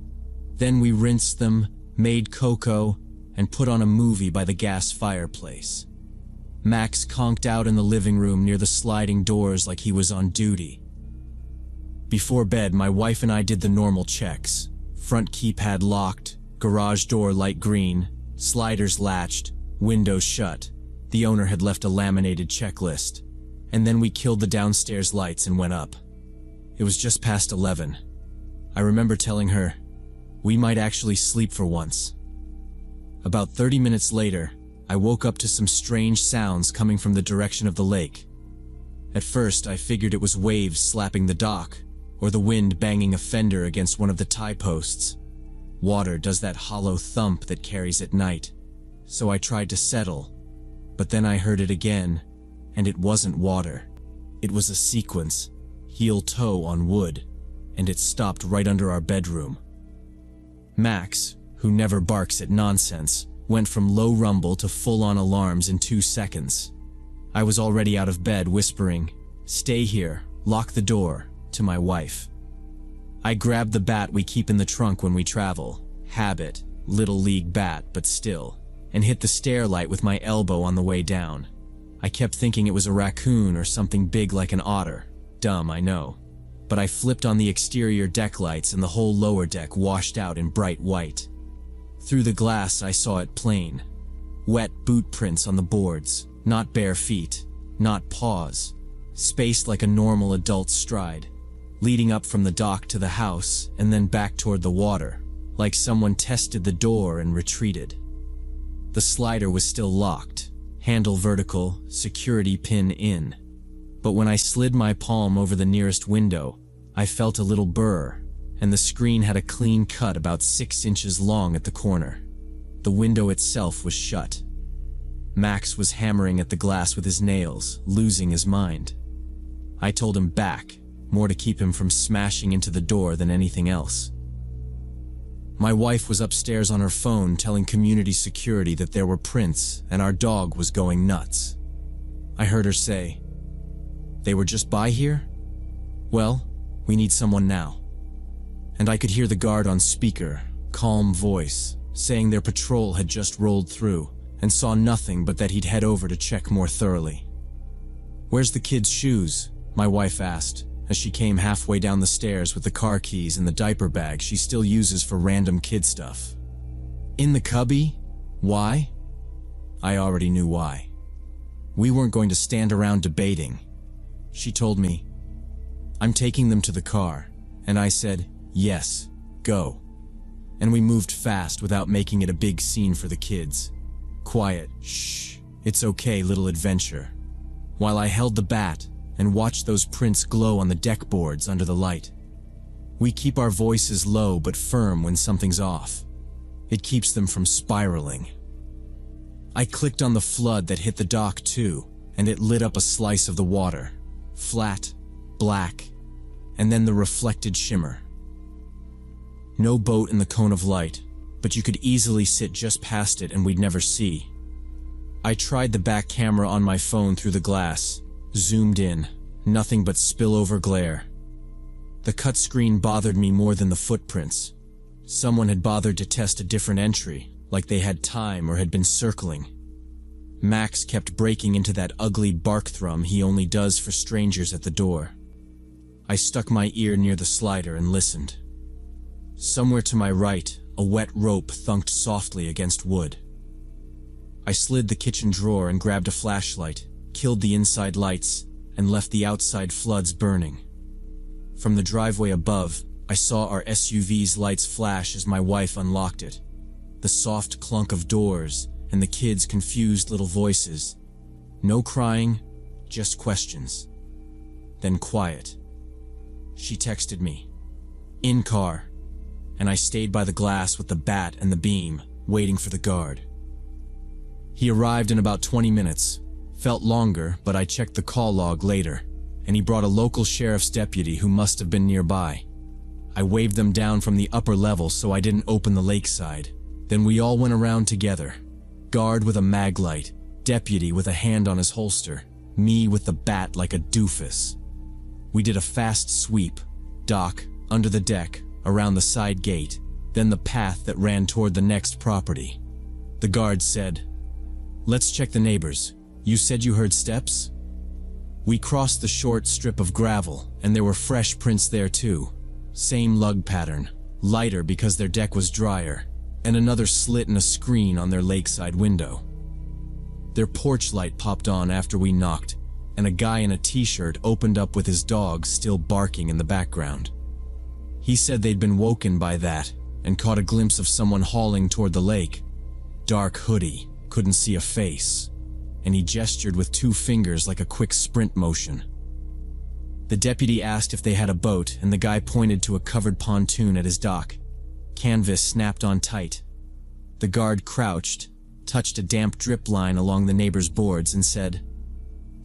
Then we rinsed them, made cocoa, and put on a movie by the gas fireplace. Max conked out in the living room near the sliding doors like he was on duty. Before bed, my wife and I did the normal checks. Front keypad locked, garage door light green, sliders latched, windows shut. The owner had left a laminated checklist. And then we killed the downstairs lights and went up. It was just past 11. I remember telling her, we might actually sleep for once. About 30 minutes later, I woke up to some strange sounds coming from the direction of the lake. At first, I figured it was waves slapping the dock, or the wind banging a fender against one of the tie posts. Water does that hollow thump that carries at night, so I tried to settle, but then I heard it again, and it wasn't water. It was a sequence, heel-toe on wood, and it stopped right under our bedroom. Max, who never barks at nonsense, went from low rumble to full-on alarms in 2 seconds. I was already out of bed whispering, "Stay here, lock the door," to my wife. I grabbed the bat we keep in the trunk when we travel. Habit, little league bat, but still. And hit the stair light with my elbow on the way down. I kept thinking it was a raccoon or something big like an otter. Dumb, I know. But I flipped on the exterior deck lights and the whole lower deck washed out in bright white. Through the glass I saw it plain. Wet boot prints on the boards, not bare feet, not paws. Spaced like a normal adult's stride, leading up from the dock to the house and then back toward the water, like someone tested the door and retreated. The slider was still locked, handle vertical, security pin in. But when I slid my palm over the nearest window, I felt a little burr, and the screen had a clean cut about 6 inches long at the corner. The window itself was shut. Max was hammering at the glass with his nails, losing his mind. I told him back, more to keep him from smashing into the door than anything else. My wife was upstairs on her phone telling community security that there were prints and our dog was going nuts. I heard her say, "They were just by here? Well, we need someone now." And I could hear the guard on speaker, calm voice, saying their patrol had just rolled through and saw nothing but that he'd head over to check more thoroughly. "Where's the kid's shoes?" my wife asked, as she came halfway down the stairs with the car keys and the diaper bag she still uses for random kid stuff. "In the cubby? Why?" I already knew why. We weren't going to stand around debating. She told me, "I'm taking them to the car," and I said, "Yes, go." And we moved fast without making it a big scene for the kids. Quiet, shh, it's okay little adventure. While I held the bat and watched those prints glow on the deck boards under the light. We keep our voices low but firm when something's off. It keeps them from spiraling. I clicked on the flood that hit the dock too, and it lit up a slice of the water. Flat, black, and then the reflected shimmer. No boat in the cone of light, but you could easily sit just past it and we'd never see. I tried the back camera on my phone through the glass, zoomed in, nothing but spillover glare. The cut screen bothered me more than the footprints. Someone had bothered to test a different entry, like they had time or had been circling. Max kept breaking into that ugly bark thrum he only does for strangers at the door. I stuck my ear near the slider and listened. Somewhere to my right, a wet rope thunked softly against wood. I slid the kitchen drawer and grabbed a flashlight, killed the inside lights, and left the outside floods burning. From the driveway above, I saw our SUV's lights flash as my wife unlocked it. The soft clunk of doors and the kids' confused little voices. No crying, just questions. Then quiet. She texted me, "In car," and I stayed by the glass with the bat and the beam, waiting for the guard. He arrived in about 20 minutes. Felt longer, but I checked the call log later, and he brought a local sheriff's deputy who must have been nearby. I waved them down from the upper level so I didn't open the lakeside. Then we all went around together. Guard with a mag light, deputy with a hand on his holster, me with the bat like a doofus. We did a fast sweep, dock, under the deck, around the side gate, then the path that ran toward the next property. The guard said, "Let's check the neighbors. You said you heard steps?" We crossed the short strip of gravel, and there were fresh prints there too. Same lug pattern, lighter because their deck was drier, and another slit in a screen on their lakeside window. Their porch light popped on after we knocked, and a guy in a t-shirt opened up with his dog still barking in the background. He said they'd been woken by that, and caught a glimpse of someone hauling toward the lake. Dark hoodie, couldn't see a face, and he gestured with 2 fingers like a quick sprint motion. The deputy asked if they had a boat, and the guy pointed to a covered pontoon at his dock. Canvas snapped on tight. The guard crouched, touched a damp drip line along the neighbor's boards and said,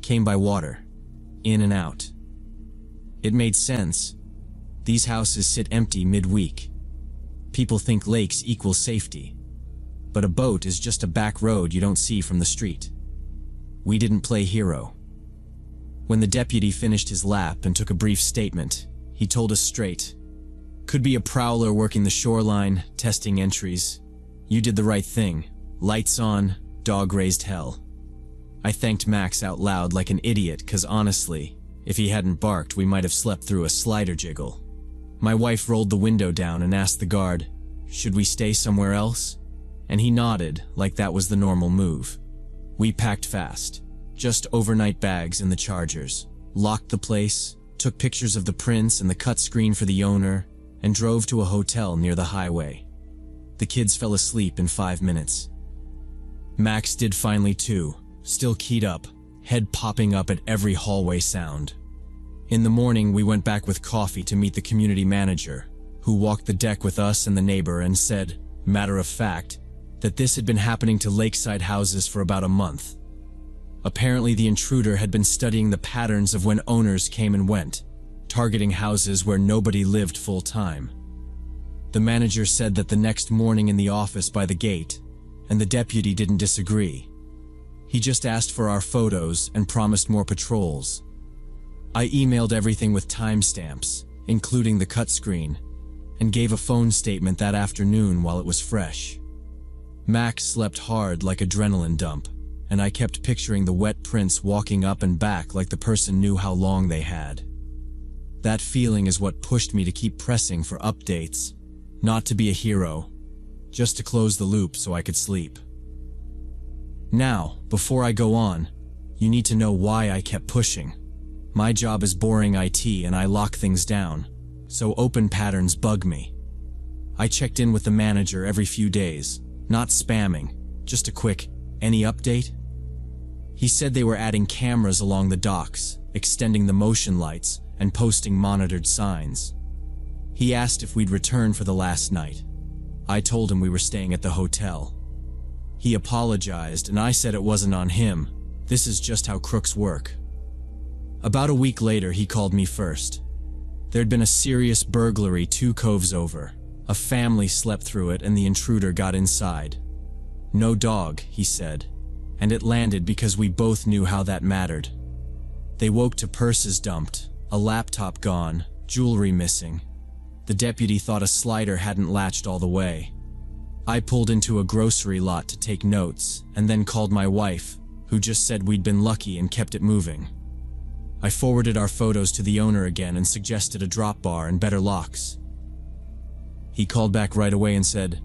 "Came by water. In and out." It made sense. These houses sit empty midweek. People think lakes equal safety, but a boat is just a back road you don't see from the street. We didn't play hero. When the deputy finished his lap and took a brief statement, he told us straight, Could be a prowler working the shoreline, testing entries. You did the right thing. Lights on, dog raised hell. I thanked Max out loud like an idiot, 'cause honestly, if he hadn't barked, we might have slept through a slider jiggle. My wife rolled the window down and asked the guard, "Should we stay somewhere else?" And he nodded, like that was the normal move. We packed fast. Just overnight bags and the chargers. Locked the place, took pictures of the prints and the cut screen for the owner, and drove to a hotel near the highway. The kids fell asleep in 5 minutes. Max did finally too, still keyed up, head popping up at every hallway sound. In the morning, we went back with coffee to meet the community manager, who walked the deck with us and the neighbor and said, matter of fact, that this had been happening to lakeside houses for about a month. Apparently, the intruder had been studying the patterns of when owners came and went, targeting houses where nobody lived full-time. The manager said that the next morning in the office by the gate, and the deputy didn't disagree. He just asked for our photos and promised more patrols. I emailed everything with timestamps, including the cut screen, and gave a phone statement that afternoon while it was fresh. Max slept hard like adrenaline dump, and I kept picturing the wet prints walking up and back like the person knew how long they had. That feeling is what pushed me to keep pressing for updates, not to be a hero, just to close the loop so I could sleep. Now, before I go on, you need to know why I kept pushing. My job is boring IT and I lock things down, so open patterns bug me. I checked in with the manager every few days, not spamming, just a quick, "Any update?" He said they were adding cameras along the docks, extending the motion lights, and posting monitored signs. He asked if we'd return for the last night. I told him we were staying at the hotel. He apologized and I said it wasn't on him. This is just how crooks work. About a week later, he called me first. There'd been a serious burglary 2 coves over. A family slept through it and the intruder got inside. No dog, he said, and it landed because we both knew how that mattered. They woke to purses dumped, a laptop gone, jewelry missing. The deputy thought a slider hadn't latched all the way. I pulled into a grocery lot to take notes and then called my wife, who just said we'd been lucky and kept it moving. I forwarded our photos to the owner again and suggested a drop bar and better locks. He called back right away and said,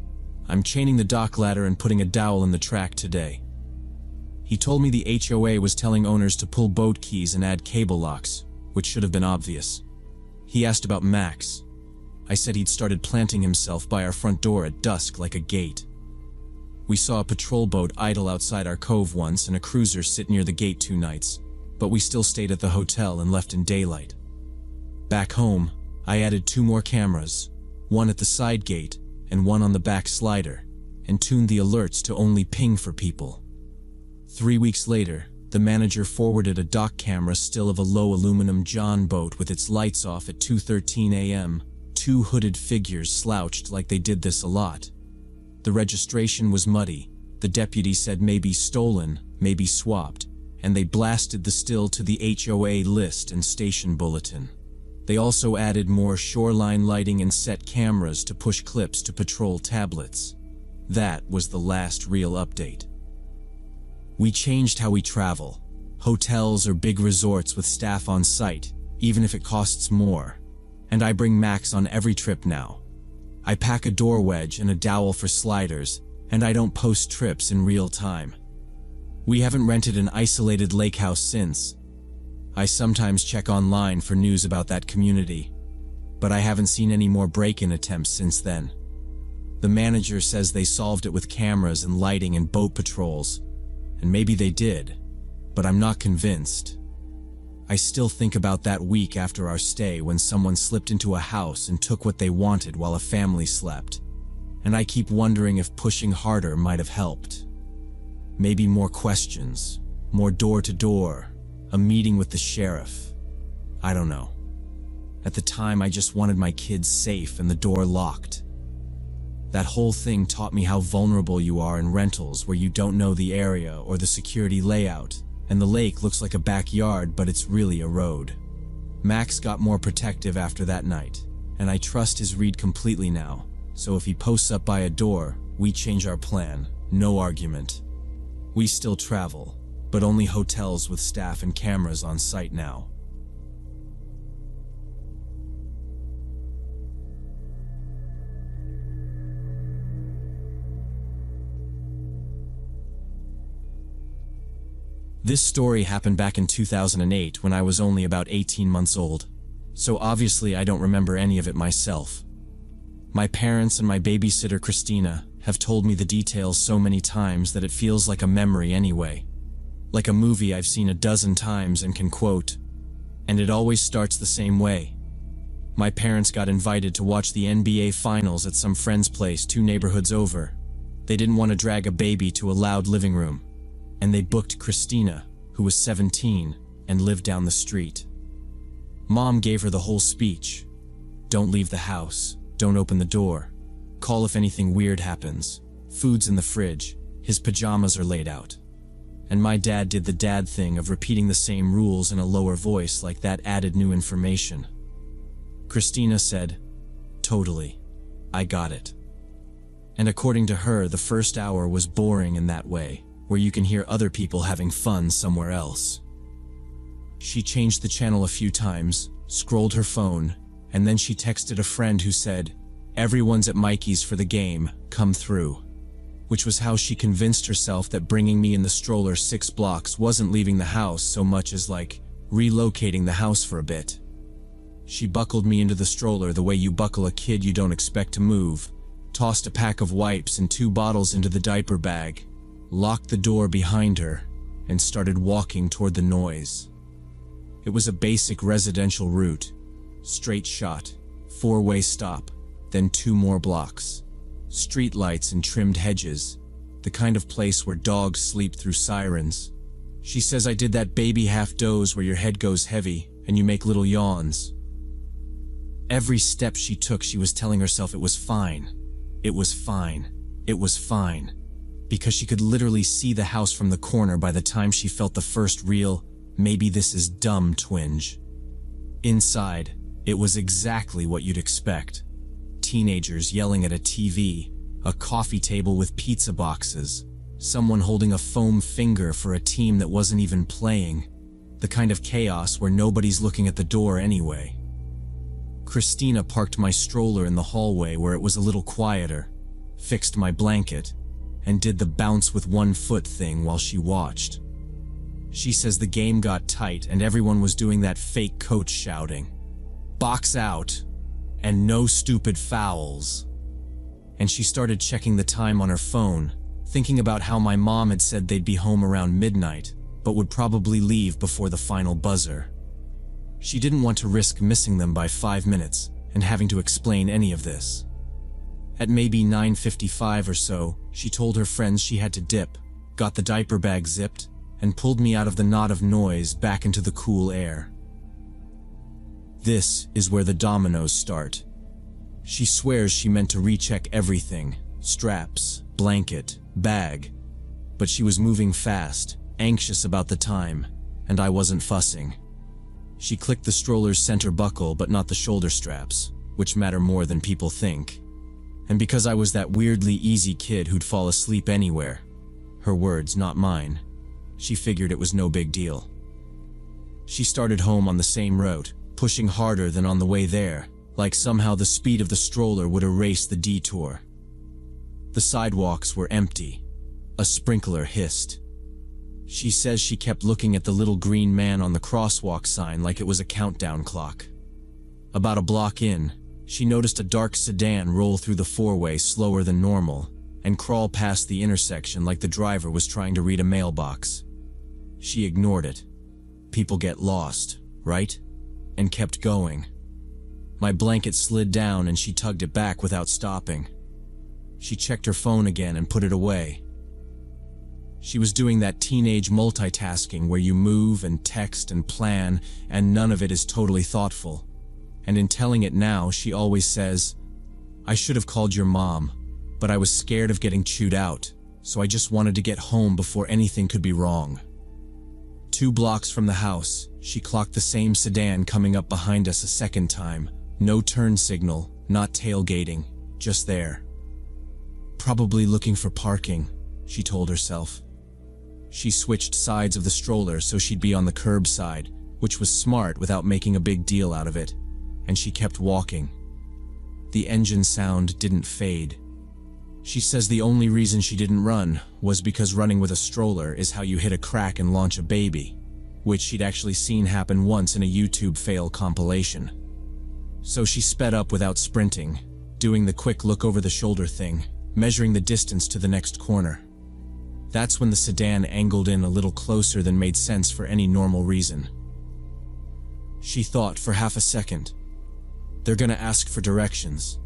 "I'm chaining the dock ladder and putting a dowel in the track today." He told me the HOA was telling owners to pull boat keys and add cable locks, which should have been obvious. He asked about Max. I said he'd started planting himself by our front door at dusk like a gate. We saw a patrol boat idle outside our cove once and a cruiser sit near the gate 2 nights, but we still stayed at the hotel and left in daylight. Back home, I added 2 more cameras, one at the side gate and one on the back slider, and tuned the alerts to only ping for people. 3 weeks later, the manager forwarded a dock camera still of a low aluminum John boat with its lights off at 2:13 a.m., 2 hooded figures slouched like they did this a lot. The registration was muddy. The deputy said maybe stolen, maybe swapped, and they blasted the still to the HOA list and station bulletin. They also added more shoreline lighting and set cameras to push clips to patrol tablets. That was the last real update. We changed how we travel. Hotels or big resorts with staff on site, even if it costs more. And I bring Max on every trip now. I pack a door wedge and a dowel for sliders, and I don't post trips in real time. We haven't rented an isolated lake house since. I sometimes check online for news about that community, but I haven't seen any more break-in attempts since then. The manager says they solved it with cameras and lighting and boat patrols, and maybe they did, but I'm not convinced. I still think about that week after our stay when someone slipped into a house and took what they wanted while a family slept, and I keep wondering if pushing harder might have helped. Maybe more questions, more door-to-door, a meeting with the sheriff. I don't know. At the time, I just wanted my kids safe and the door locked. That whole thing taught me how vulnerable you are in rentals where you don't know the area or the security layout, and the lake looks like a backyard, but it's really a road. Max got more protective after that night, and I trust his read completely now, so if he posts up by a door, we change our plan, no argument. We still travel, but only hotels with staff and cameras on site now. This story happened back in 2008 when I was only about 18 months old, so obviously I don't remember any of it myself. My parents and my babysitter Christina have told me the details so many times that it feels like a memory anyway. Like a movie I've seen a dozen times and can quote. And it always starts the same way. My parents got invited to watch the NBA Finals at some friend's place 2 neighborhoods over. They didn't want to drag a baby to a loud living room, and they booked Christina, who was 17 and lived down the street. Mom gave her the whole speech. Don't leave the house, don't open the door, call if anything weird happens, food's in the fridge, his pajamas are laid out. And my dad did the dad thing of repeating the same rules in a lower voice like that added new information. Christina said, "Totally, I got it." And according to her, the first hour was boring in that way, where you can hear other people having fun somewhere else. She changed the channel a few times, scrolled her phone, and then she texted a friend who said, "Everyone's at Mikey's for the game, come through." Which was how she convinced herself that bringing me in the stroller 6 blocks wasn't leaving the house so much as like relocating the house for a bit. She buckled me into the stroller the way you buckle a kid you don't expect to move, tossed a pack of wipes and 2 bottles into the diaper bag, locked the door behind her, and started walking toward the noise. It was a basic residential route. Straight shot, 4-way stop, then 2 more blocks. Street lights and trimmed hedges, the kind of place where dogs sleep through sirens. She says I did that baby half doze where your head goes heavy and you make little yawns. Every step she took, she was telling herself it was fine. It was fine. It was fine. Because she could literally see the house from the corner by the time she felt the first real, maybe this is dumb twinge. Inside, it was exactly what you'd expect. Teenagers yelling at a TV, a coffee table with pizza boxes, someone holding a foam finger for a team that wasn't even playing, the kind of chaos where nobody's looking at the door anyway. Christina parked my stroller in the hallway where it was a little quieter, fixed my blanket, and did the bounce with 1 foot thing while she watched. She says the game got tight and everyone was doing that fake coach shouting, "Box out!" and "No stupid fouls." And she started checking the time on her phone, thinking about how my mom had said they'd be home around midnight, but would probably leave before the final buzzer. She didn't want to risk missing them by 5 minutes and having to explain any of this. At maybe 9:55 or so, she told her friends she had to dip, got the diaper bag zipped, and pulled me out of the knot of noise back into the cool air. This is where the dominoes start. She swears she meant to recheck everything, straps, blanket, bag, but she was moving fast, anxious about the time, and I wasn't fussing. She clicked the stroller's center buckle but not the shoulder straps, which matter more than people think. And because I was that weirdly easy kid who'd fall asleep anywhere, her words, not mine, she figured it was no big deal. She started home on the same route, pushing harder than on the way there, like somehow the speed of the stroller would erase the detour. The sidewalks were empty. A sprinkler hissed. She says she kept looking at the little green man on the crosswalk sign like it was a countdown clock. About a block in, she noticed a dark sedan roll through the 4-way slower than normal and crawl past the intersection like the driver was trying to read a mailbox. She ignored it. People get lost, right? And kept going. My blanket slid down and she tugged it back without stopping. She checked her phone again and put it away. She was doing that teenage multitasking where you move and text and plan and none of it is totally thoughtful. And in telling it now, she always says, "I should have called your mom, but I was scared of getting chewed out, so I just wanted to get home before anything could be wrong." 2 blocks from the house, she clocked the same sedan coming up behind us a second time, No turn signal, not tailgating, just there. Probably looking for parking, she told herself. She switched sides of the stroller so she'd be on the curb side, which was smart without making a big deal out of it, and she kept walking. The engine sound didn't fade. She says the only reason she didn't run was because running with a stroller is how you hit a crack and launch a baby, which she'd actually seen happen once in a YouTube fail compilation. So she sped up without sprinting, doing the quick look over the shoulder thing, measuring the distance to the next corner. That's when the sedan angled in a little closer than made sense for any normal reason. She thought for half a second. They're gonna ask for directions.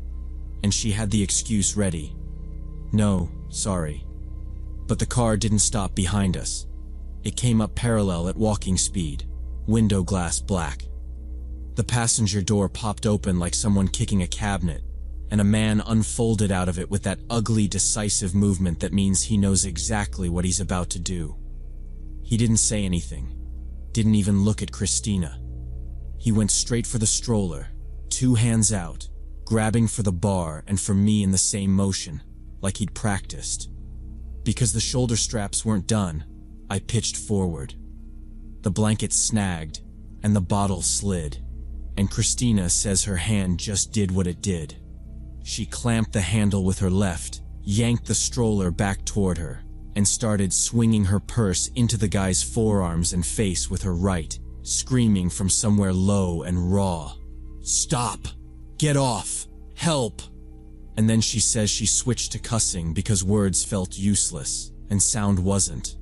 And she had the excuse ready. No, sorry. But the car didn't stop behind us. It came up parallel at walking speed, window glass black. The passenger door popped open like someone kicking a cabinet, and a man unfolded out of it with that ugly, decisive movement that means he knows exactly what he's about to do. He didn't say anything, didn't even look at Christina. He went straight for the stroller, 2 hands out, grabbing for the bar and for me in the same motion, like he'd practiced. Because the shoulder straps weren't done, I pitched forward. The blanket snagged, and the bottle slid, and Christina says her hand just did what it did. She clamped the handle with her left, yanked the stroller back toward her, and started swinging her purse into the guy's forearms and face with her right, screaming from somewhere low and raw. "Stop! Get off! Help!" And then she says she switched to cussing because words felt useless, and sound wasn't.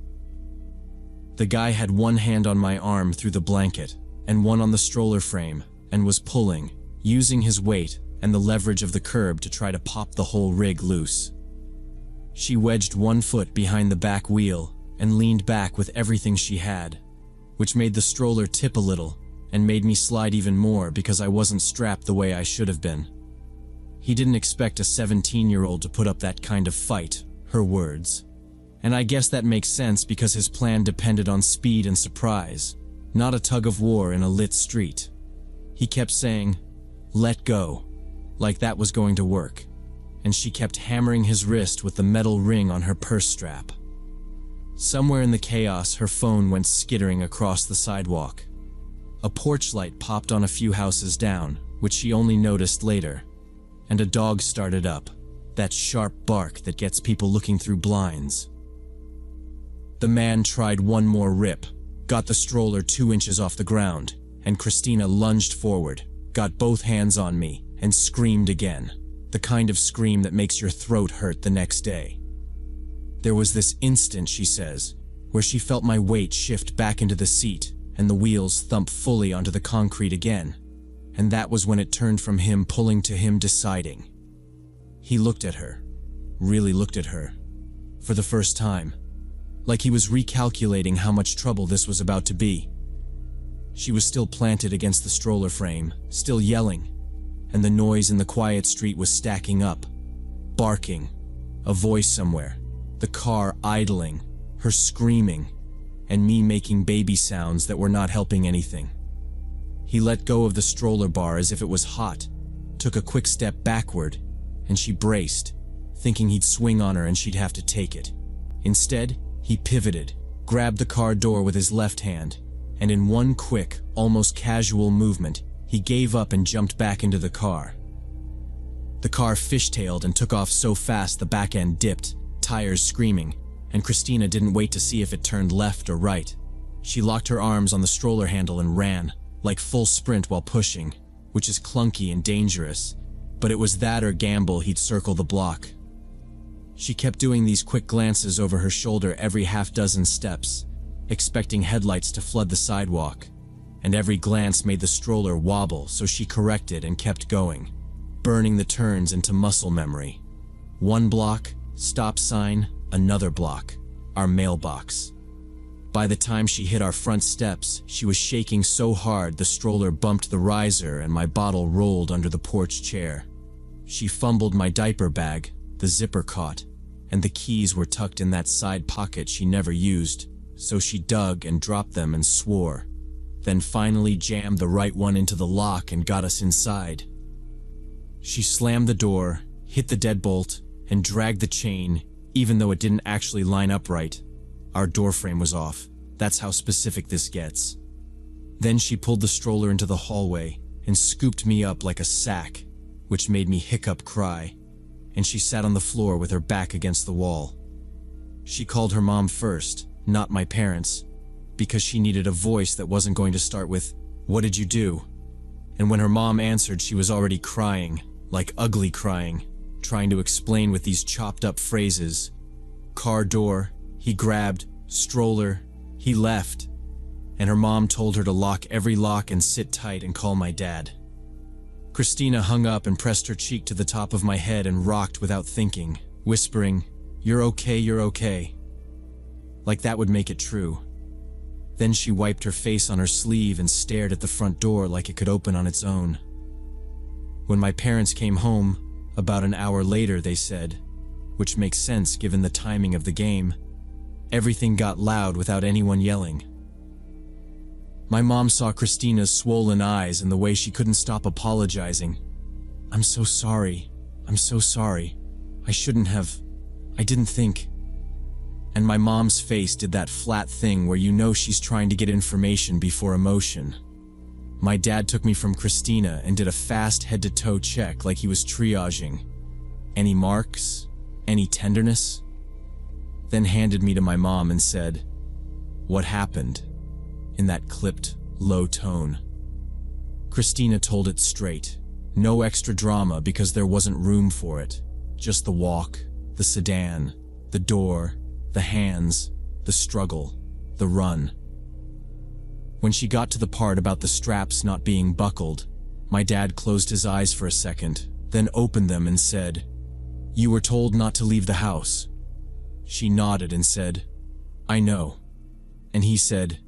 The guy had one hand on my arm through the blanket, and one on the stroller frame, and was pulling, using his weight and the leverage of the curb to try to pop the whole rig loose. She wedged one foot behind the back wheel and leaned back with everything she had, which made the stroller tip a little and made me slide even more because I wasn't strapped the way I should have been. He didn't expect a 17-year-old to put up that kind of fight, her words. And I guess that makes sense because his plan depended on speed and surprise, not a tug of war in a lit street. He kept saying, "Let go," like that was going to work, and she kept hammering his wrist with the metal ring on her purse strap. Somewhere in the chaos, her phone went skittering across the sidewalk. A porch light popped on a few houses down, which she only noticed later, and a dog started up, that sharp bark that gets people looking through blinds. The man tried one more rip, got the stroller 2 inches off the ground, and Christina lunged forward, got both hands on me, and screamed again, the kind of scream that makes your throat hurt the next day. There was this instant, she says, where she felt my weight shift back into the seat and the wheels thump fully onto the concrete again, and that was when it turned from him pulling to him deciding. He looked at her, really looked at her, for the first time, like he was recalculating how much trouble this was about to be. She was still planted against the stroller frame, still yelling, and the noise in the quiet street was stacking up, barking, a voice somewhere, the car idling, her screaming, and me making baby sounds that were not helping anything. He let go of the stroller bar as if it was hot, took a quick step backward, and she braced, thinking he'd swing on her and she'd have to take it. Instead, he pivoted, grabbed the car door with his left hand, and in one quick, almost casual movement, he gave up and jumped back into the car. The car fishtailed and took off so fast the back end dipped, tires screaming, and Christina didn't wait to see if it turned left or right. She locked her arms on the stroller handle and ran, like full sprint while pushing, which is clunky and dangerous, but it was that or gamble he'd circle the block. She kept doing these quick glances over her shoulder every half-dozen steps, expecting headlights to flood the sidewalk, and every glance made the stroller wobble, so she corrected and kept going, burning the turns into muscle memory. One block, stop sign, another block, our mailbox. By the time she hit our front steps, she was shaking so hard the stroller bumped the riser and my bottle rolled under the porch chair. She fumbled my diaper bag, the zipper caught, and the keys were tucked in that side pocket she never used, so she dug and dropped them and swore, then finally jammed the right one into the lock and got us inside, She slammed the door, hit the deadbolt, and dragged the chain, even though it didn't actually line up right. Our doorframe was off. That's how specific this gets. Then she pulled the stroller into the hallway and scooped me up like a sack, which made me hiccup cry, and she sat on the floor with her back against the wall. She called her mom first, not my parents, because she needed a voice that wasn't going to start with, "What did you do?" And when her mom answered, she was already crying, like ugly crying, trying to explain with these chopped up phrases. Car door, he grabbed, stroller, he left. And her mom told her to lock every lock and sit tight and call my dad. Christina hung up and pressed her cheek to the top of my head and rocked without thinking, whispering, "You're okay, you're okay." Like that would make it true. Then she wiped her face on her sleeve and stared at the front door like it could open on its own. When my parents came home, about an hour later, they said, which makes sense given the timing of the game, everything got loud without anyone yelling. My mom saw Christina's swollen eyes and the way she couldn't stop apologizing. "I'm so sorry. I'm so sorry. I shouldn't have. I didn't think." And my mom's face did that flat thing where you know she's trying to get information before emotion. My dad took me from Christina and did a fast head-to-toe check like he was triaging. Any marks? Any tenderness? Then handed me to my mom and said, "What happened?" in that clipped, low tone. Christina told it straight. No extra drama because there wasn't room for it. Just the walk, the sedan, the door, the hands, the struggle, the run. When she got to the part about the straps not being buckled, my dad closed his eyes for a second, then opened them and said, "You were told not to leave the house." She nodded and said, "I know." And he said,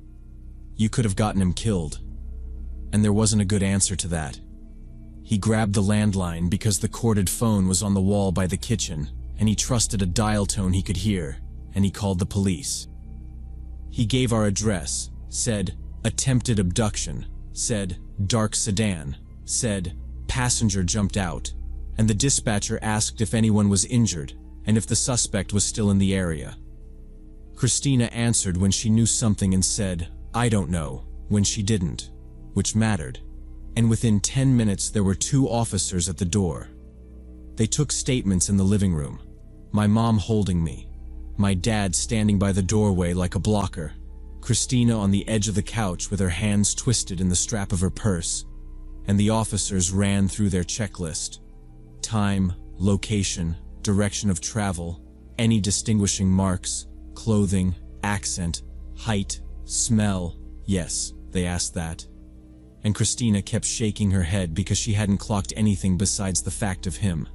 "You could have gotten him killed." And there wasn't a good answer to that. He grabbed the landline because the corded phone was on the wall by the kitchen, and he trusted a dial tone he could hear, and he called the police. He gave our address, said, "Attempted abduction," said, "Dark sedan," said, "Passenger jumped out," and the dispatcher asked if anyone was injured, and if the suspect was still in the area. Christina answered when she knew something and said, "I don't know," when she didn't, which mattered. And within 10 minutes there were 2 officers at the door. They took statements in the living room, my mom holding me, my dad standing by the doorway like a blocker, Christina on the edge of the couch with her hands twisted in the strap of her purse, and the officers ran through their checklist. Time, location, direction of travel, any distinguishing marks, clothing, accent, height, smell. Yes, they asked that. And Christina kept shaking her head because she hadn't clocked anything besides the fact of him.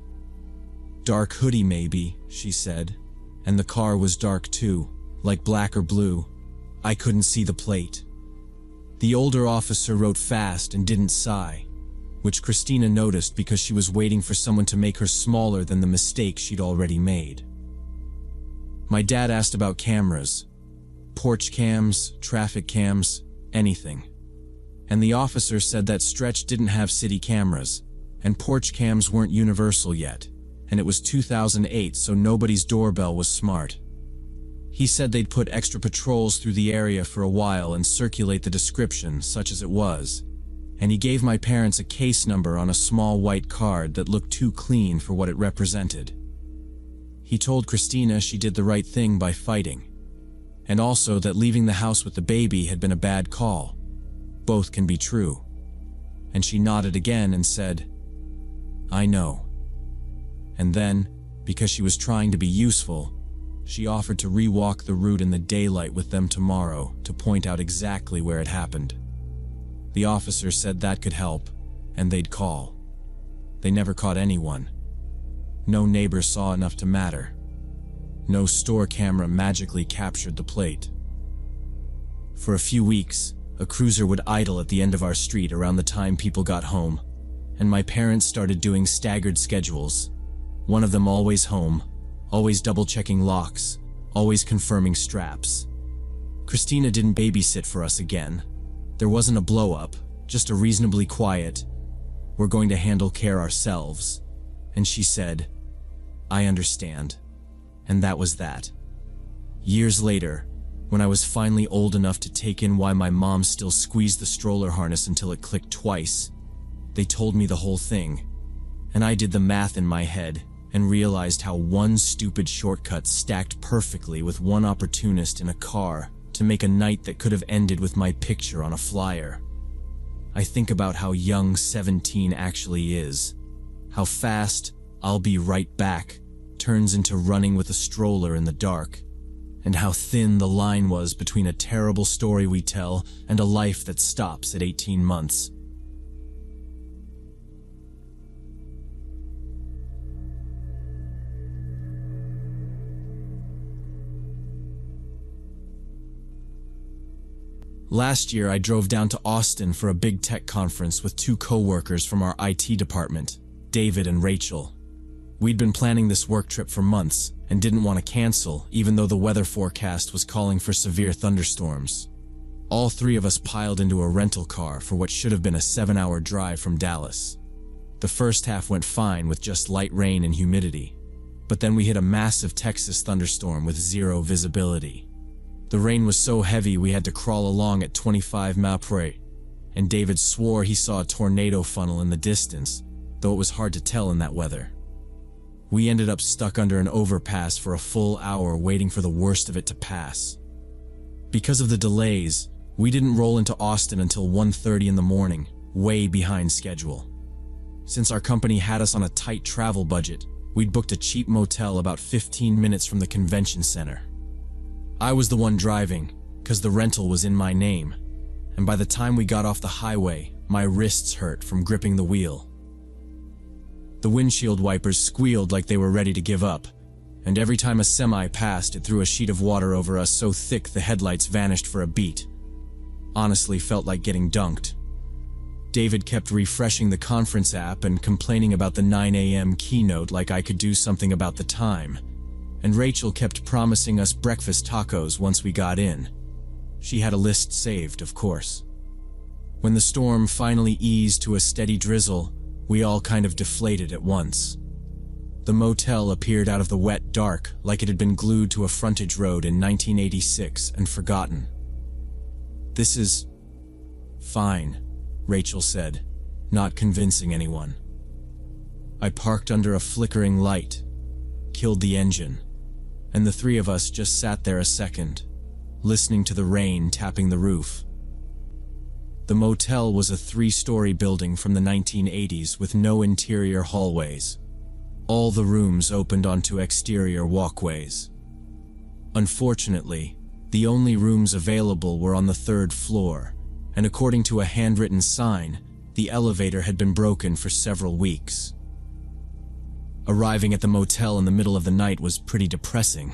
"Dark hoodie maybe," she said. And the car was dark too, like black or blue. I couldn't see the plate. The older officer wrote fast and didn't sigh, which Christina noticed because she was waiting for someone to make her smaller than the mistake she'd already made. My dad asked about cameras. Porch cams, traffic cams, anything. And the officer said that Stretch didn't have city cameras, and porch cams weren't universal yet, and it was 2008, so nobody's doorbell was smart. He said they'd put extra patrols through the area for a while and circulate the description, such as it was, and he gave my parents a case number on a small white card that looked too clean for what it represented. He told Christina she did the right thing by fighting, and also that leaving the house with the baby had been a bad call. Both can be true. And she nodded again and said, "I know." And then, because she was trying to be useful, she offered to re-walk the route in the daylight with them tomorrow to point out exactly where it happened. The officer said that could help, and they'd call. They never caught anyone. No neighbor saw enough to matter. No store camera magically captured the plate. For a few weeks, a cruiser would idle at the end of our street around the time people got home, and my parents started doing staggered schedules. One of them always home, always double-checking locks, always confirming straps. Christina didn't babysit for us again. There wasn't a blow-up, just a reasonably quiet, We're going to handle care ourselves." And she said, "I understand." And that was that. Years later, when I was finally old enough to take in why my mom still squeezed the stroller harness until it clicked twice, they told me the whole thing. And I did the math in my head and realized how one stupid shortcut stacked perfectly with one opportunist in a car to make a night that could have ended with my picture on a flyer. I think about how young 17 actually is, how fast "I'll be right back" turns into running with a stroller in the dark, and how thin the line was between a terrible story we tell and a life that stops at 18 months. Last year, I drove down to Austin for a big tech conference with two coworkers from our IT department, David and Rachel. We'd been planning this work trip for months and didn't want to cancel, even though the weather forecast was calling for severe thunderstorms. All three of us piled into a rental car for what should have been a 7-hour drive from Dallas. The first half went fine with just light rain and humidity, but then we hit a massive Texas thunderstorm with zero visibility. The rain was so heavy we had to crawl along at 25 miles per hour, and David swore he saw a tornado funnel in the distance, though it was hard to tell in that weather. We ended up stuck under an overpass for a full hour waiting for the worst of it to pass. Because of the delays, we didn't roll into Austin until 1:30 in the morning, way behind schedule. Since our company had us on a tight travel budget, we'd booked a cheap motel about 15 minutes from the convention center. I was the one driving, because the rental was in my name, and by the time we got off the highway, my wrists hurt from gripping the wheel. The windshield wipers squealed like they were ready to give up, and every time a semi passed, it threw a sheet of water over us so thick the headlights vanished for a beat. Honestly, felt like getting dunked. David kept refreshing the conference app and complaining about the 9 a.m. keynote like I could do something about the time. And Rachel kept promising us breakfast tacos once we got in. She had a list saved, of course. When the storm finally eased to a steady drizzle, we all kind of deflated at once. The motel appeared out of the wet dark like it had been glued to a frontage road in 1986 and forgotten. "This is fine," Rachel said, not convincing anyone. I parked under a flickering light, killed the engine, and the three of us just sat there a second, listening to the rain tapping the roof. The motel was a 3-story building from the 1980s with no interior hallways. All the rooms opened onto exterior walkways. Unfortunately, the only rooms available were on the 3rd floor, and according to a handwritten sign, the elevator had been broken for several weeks. Arriving at the motel in the middle of the night was pretty depressing.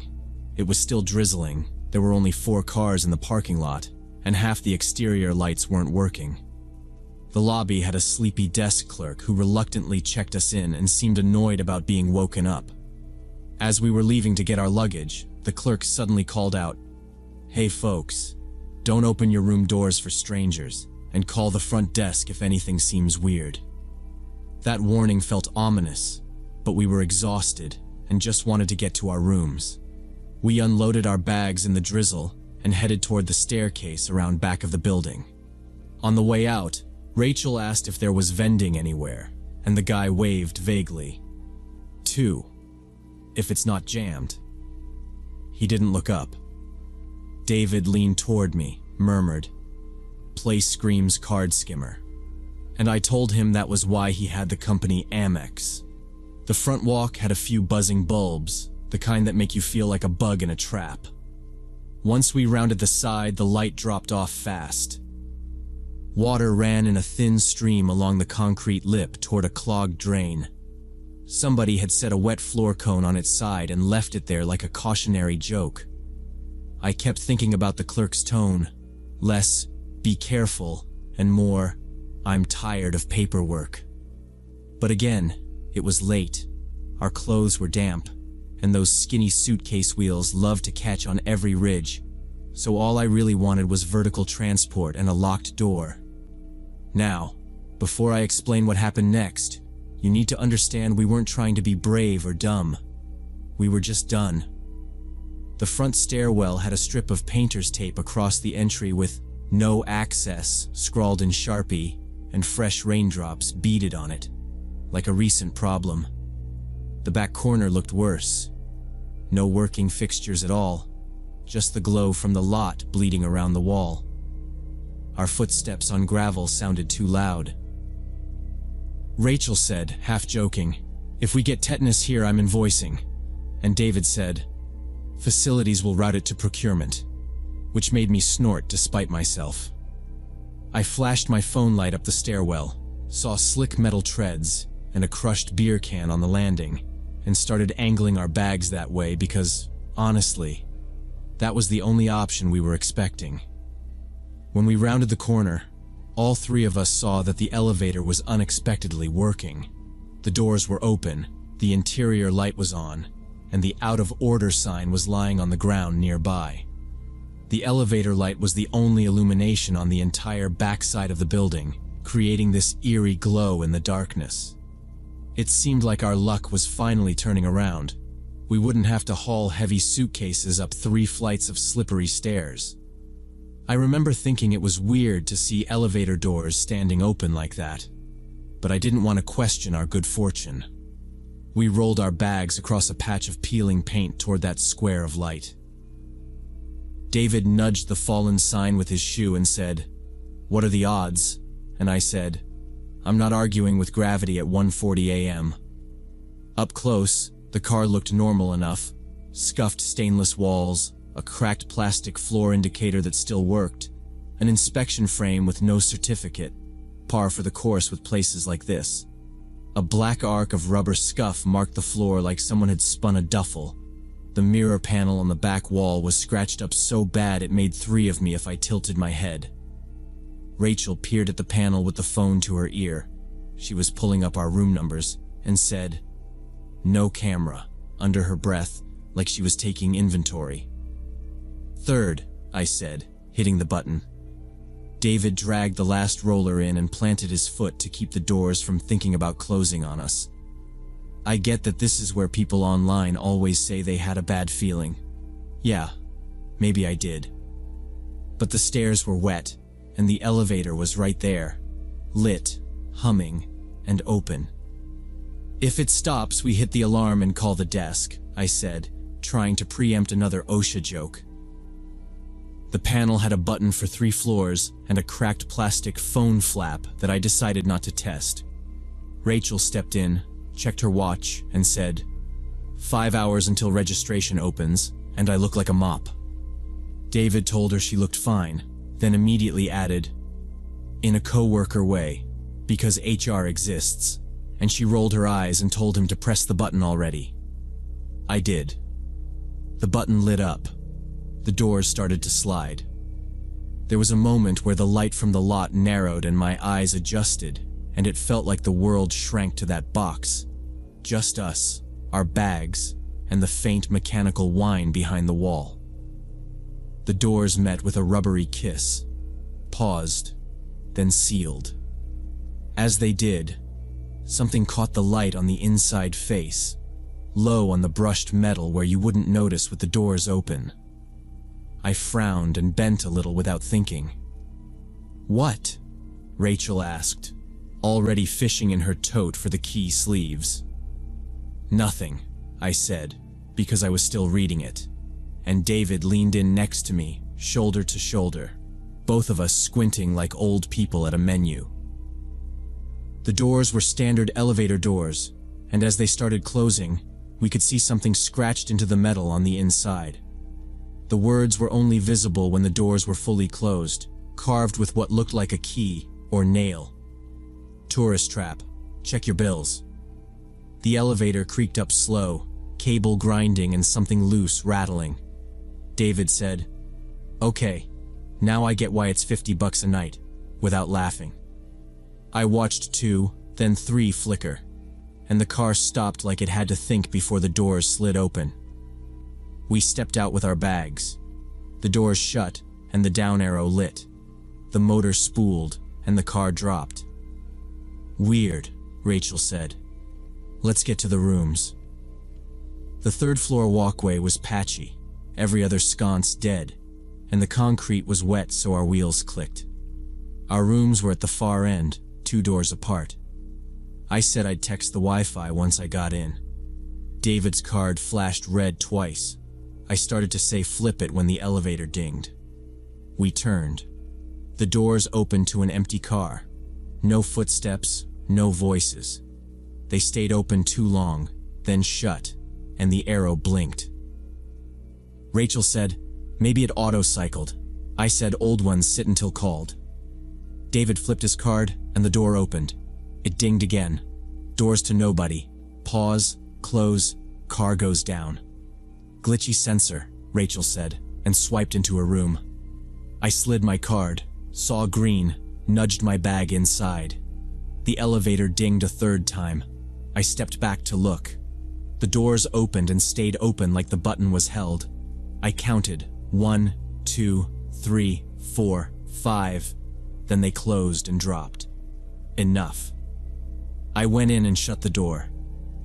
It was still drizzling, there were only 4 cars in the parking lot, and half the exterior lights weren't working. The lobby had a sleepy desk clerk who reluctantly checked us in and seemed annoyed about being woken up. As we were leaving to get our luggage, the clerk suddenly called out, "Hey folks, don't open your room doors for strangers, and call the front desk if anything seems weird." That warning felt ominous, but we were exhausted and just wanted to get to our rooms. We unloaded our bags in the drizzle and headed toward the staircase around back of the building. On the way out, Rachel asked if there was vending anywhere, and the guy waved vaguely. 2. If it's not jammed. He didn't look up. David leaned toward me, murmured, "Play Scream's card skimmer." And I told him that was why he had the company Amex. The front walk had a few buzzing bulbs, the kind that make you feel like a bug in a trap. Once we rounded the side, the light dropped off fast. Water ran in a thin stream along the concrete lip toward a clogged drain. Somebody had set a wet floor cone on its side and left it there like a cautionary joke. I kept thinking about the clerk's tone, less, "Be careful," and more, "I'm tired of paperwork." But again, it was late. Our clothes were damp, and those skinny suitcase wheels loved to catch on every ridge, so all I really wanted was vertical transport and a locked door. Now, Before I explain what happened next, you need to understand we weren't trying to be brave or dumb. We were just done. The front stairwell had a strip of painter's tape across the entry with "No access" scrawled in Sharpie and fresh raindrops beaded on it, like a recent problem. The back corner looked worse. No working fixtures at all, just the glow from the lot bleeding around the wall. Our footsteps on gravel sounded too loud. Rachel said, half joking, "If we get tetanus here, I'm invoicing." And David said, "Facilities will route it to procurement," which made me snort despite myself. I flashed my phone light up the stairwell, saw slick metal treads and a crushed beer can on the landing, and started angling our bags that way because, honestly, that was the only option we were expecting. When we rounded the corner, all three of us saw that the elevator was unexpectedly working. The doors were open, the interior light was on, and the out-of-order sign was lying on the ground nearby. The elevator light was the only illumination on the entire backside of the building, creating this eerie glow in the darkness. It seemed like our luck was finally turning around. We wouldn't have to haul heavy suitcases up 3 flights of slippery stairs. I remember thinking it was weird to see elevator doors standing open like that, but I didn't want to question our good fortune. We rolled our bags across a patch of peeling paint toward that square of light. David nudged the fallen sign with his shoe and said, "What are the odds?" And I said, "I'm not arguing with gravity at 1:40 a.m. Up close, the car looked normal enough. Scuffed stainless walls, a cracked plastic floor indicator that still worked, an inspection frame with no certificate, par for the course with places like this. A black arc of rubber scuff marked the floor like someone had spun a duffel. The mirror panel on the back wall was scratched up so bad it made 3 of me if I tilted my head. Rachel peered at the panel with the phone to her ear. She was pulling up our room numbers and said, "No camera," under her breath, like she was taking inventory. "Third," I said, hitting the button. David dragged the last roller in and planted his foot to keep the doors from thinking about closing on us. I get that this is where people online always say they had a bad feeling. Yeah, maybe I did. But the stairs were wet, and the elevator was right there, lit, humming, and open. "If it stops, we hit the alarm and call the desk," I said, trying to preempt another OSHA joke. The panel had a button for 3 floors and a cracked plastic phone flap that I decided not to test. Rachel stepped in, checked her watch, and said, 5 hours until registration opens, and I look like a mop." David told her she looked fine, then immediately added, "In a coworker way, because HR exists," and she rolled her eyes and told him to press the button already. I did. The button lit up. The doors started to slide. There was a moment where the light from the lot narrowed and my eyes adjusted, and it felt like the world shrank to that box. Just us, our bags, and the faint mechanical whine behind the wall. The doors met with a rubbery kiss, paused, then sealed. As they did, something caught the light on the inside face, low on the brushed metal where you wouldn't notice with the doors open. I frowned and bent a little without thinking. "What?" Rachel asked, already fishing in her tote for the key sleeves. "Nothing," I said, because I was still reading it, and David leaned in next to me, shoulder to shoulder, both of us squinting like old people at a menu. The doors were standard elevator doors, and as they started closing, we could see something scratched into the metal on the inside. The words were only visible when the doors were fully closed, carved with what looked like a key or nail. "Tourist trap. Check your bills." The elevator creaked up slow, cable grinding and something loose rattling. David said, "Okay, now I get why it's $50 a night," without laughing. I watched 2, then 3 flicker, and the car stopped like it had to think before the doors slid open. We stepped out with our bags. The doors shut, and the down arrow lit. The motor spooled, and the car dropped. Weird, Rachel said. Let's get to the rooms. The third-floor walkway was patchy, every other sconce dead, and the concrete was wet so our wheels clicked. Our rooms were at the far end, 2 doors apart. I said I'd text the Wi-Fi once I got in. David's card flashed red twice. I started to say flip it when the elevator dinged. We turned. The doors opened to an empty car. No footsteps, no voices. They stayed open too long, then shut, and the arrow blinked. Rachel said, maybe it auto-cycled. I said old ones sit until called. David flipped his card, and the door opened. It dinged again. Doors to nobody. Pause, close, car goes down. Glitchy sensor, Rachel said, and swiped into a room. I slid my card, saw green, nudged my bag inside. The elevator dinged a third time. I stepped back to look. The doors opened and stayed open like the button was held. I counted 1, 2, 3, 4, 5. Then they closed and dropped. Enough. I went in and shut the door.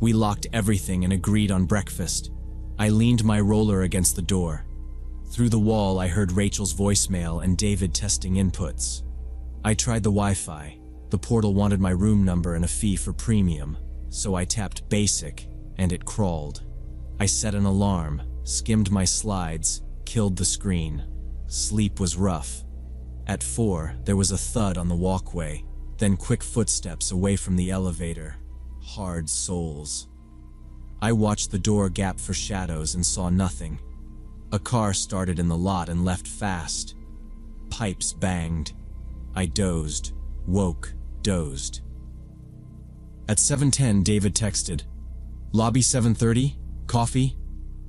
We locked everything and agreed on breakfast. I leaned my roller against the door. Through the wall, I heard Rachel's voicemail and David testing inputs. I tried the Wi-Fi. The portal wanted my room number and a fee for premium, so I tapped basic, and it crawled. I set an alarm, skimmed my slides, killed the screen. Sleep was rough. At 4, there was a thud on the walkway, then quick footsteps away from the elevator. Hard soles. I watched the door gap for shadows and saw nothing. A car started in the lot and left fast. Pipes banged. I dozed, woke, dozed. At 7:10, David texted, "Lobby 7:30? Coffee?"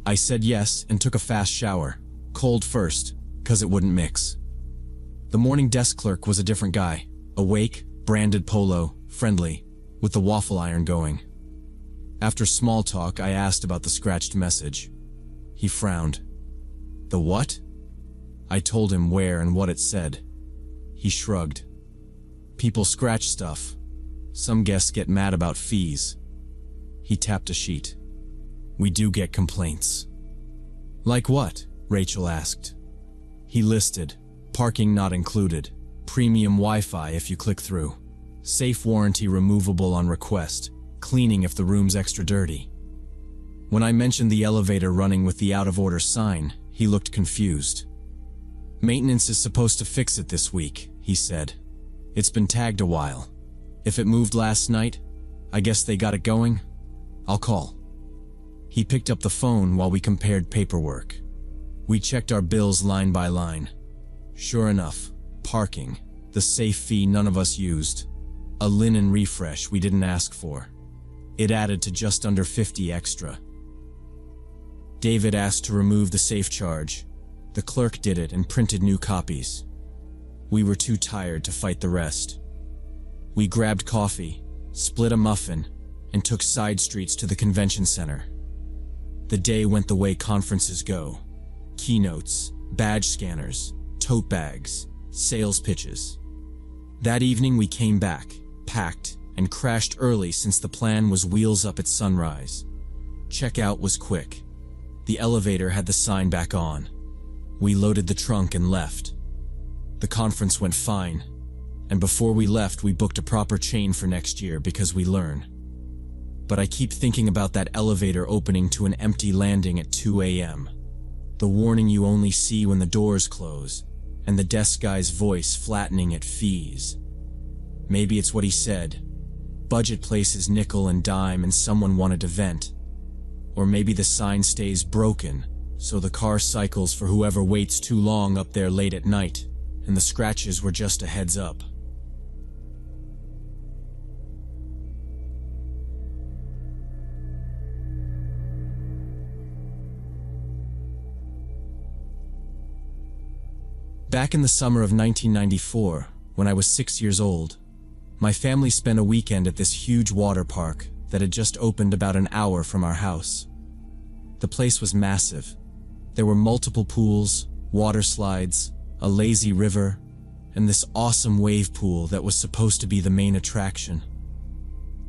I said yes and took a fast shower. Cold first, 'cause it wouldn't mix. The morning desk clerk was a different guy. Awake, branded polo, friendly, with the waffle iron going. After small talk, I asked about the scratched message. He frowned. "The what?" I told him where and what it said. He shrugged. "People scratch stuff. Some guests get mad about fees." He tapped a sheet. "We do get complaints." "Like what?" Rachel asked. He listed, parking not included, premium Wi-Fi if you click through, safe warranty removable on request, cleaning if the room's extra dirty. When I mentioned the elevator running with the out-of-order sign, he looked confused. "Maintenance is supposed to fix it this week," he said. "It's been tagged a while. If it moved last night, I guess they got it going. I'll call." He picked up the phone while we compared paperwork. We checked our bills line by line. Sure enough, parking, the safe fee none of us used, a linen refresh we didn't ask for. It added to just under 50 extra. David asked to remove the safe charge. The clerk did it and printed new copies. We were too tired to fight the rest. We grabbed coffee, split a muffin, and took side streets to the convention center. The day went the way conferences go. Keynotes, badge scanners, tote bags, sales pitches. That evening we came back, packed, and crashed early since the plan was wheels up at sunrise. Checkout was quick. The elevator had the sign back on. We loaded the trunk and left. The conference went fine, and before we left we booked a proper chain for next year because we learn. But I keep thinking about that elevator opening to an empty landing at 2 a.m. The warning you only see when the doors close, and the desk guy's voice flattening at fees. Maybe it's what he said. Budget places nickel and dime and someone wanted to vent. Or maybe the sign stays broken, so the car cycles for whoever waits too long up there late at night, and the scratches were just a heads up. Back in the summer of 1994, when I was 6 years old, my family spent a weekend at this huge water park that had just opened about an hour from our house. The place was massive. There were multiple pools, water slides, a lazy river, and this awesome wave pool that was supposed to be the main attraction.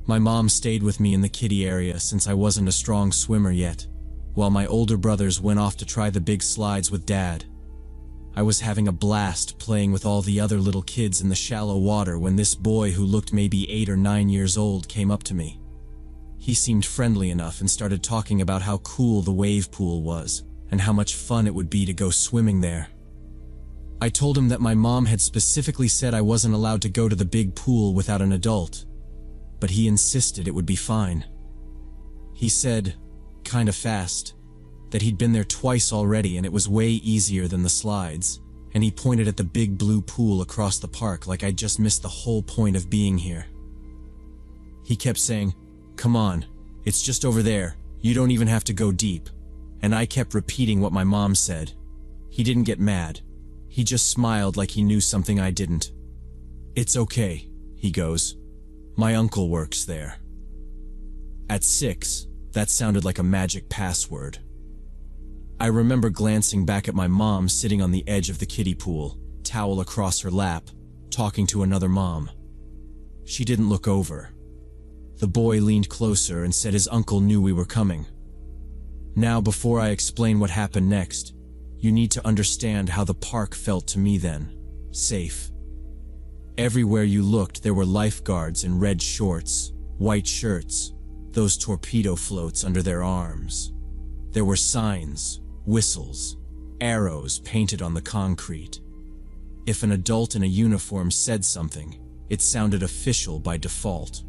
My mom stayed with me in the kiddie area since I wasn't a strong swimmer yet, while my older brothers went off to try the big slides with Dad. I was having a blast playing with all the other little kids in the shallow water when this boy who looked maybe 8 or 9 years old came up to me. He seemed friendly enough and started talking about how cool the wave pool was and how much fun it would be to go swimming there. I told him that my mom had specifically said I wasn't allowed to go to the big pool without an adult, but he insisted it would be fine. He said, kinda fast, that he'd been there twice already and it was way easier than the slides, and he pointed at the big blue pool across the park like I'd just missed the whole point of being here. He kept saying, "Come on, it's just over there, you don't even have to go deep," and I kept repeating what my mom said. He didn't get mad. He just smiled like he knew something I didn't. "It's okay," he goes. "My uncle works there." At 6, that sounded like a magic password. I remember glancing back at my mom sitting on the edge of the kiddie pool, towel across her lap, talking to another mom. She didn't look over. The boy leaned closer and said his uncle knew we were coming. Now, before I explain what happened next, you need to understand how the park felt to me then. Safe. Everywhere you looked, there were lifeguards in red shorts, white shirts, those torpedo floats under their arms. There were signs, whistles, arrows painted on the concrete. If an adult in a uniform said something, it sounded official by default.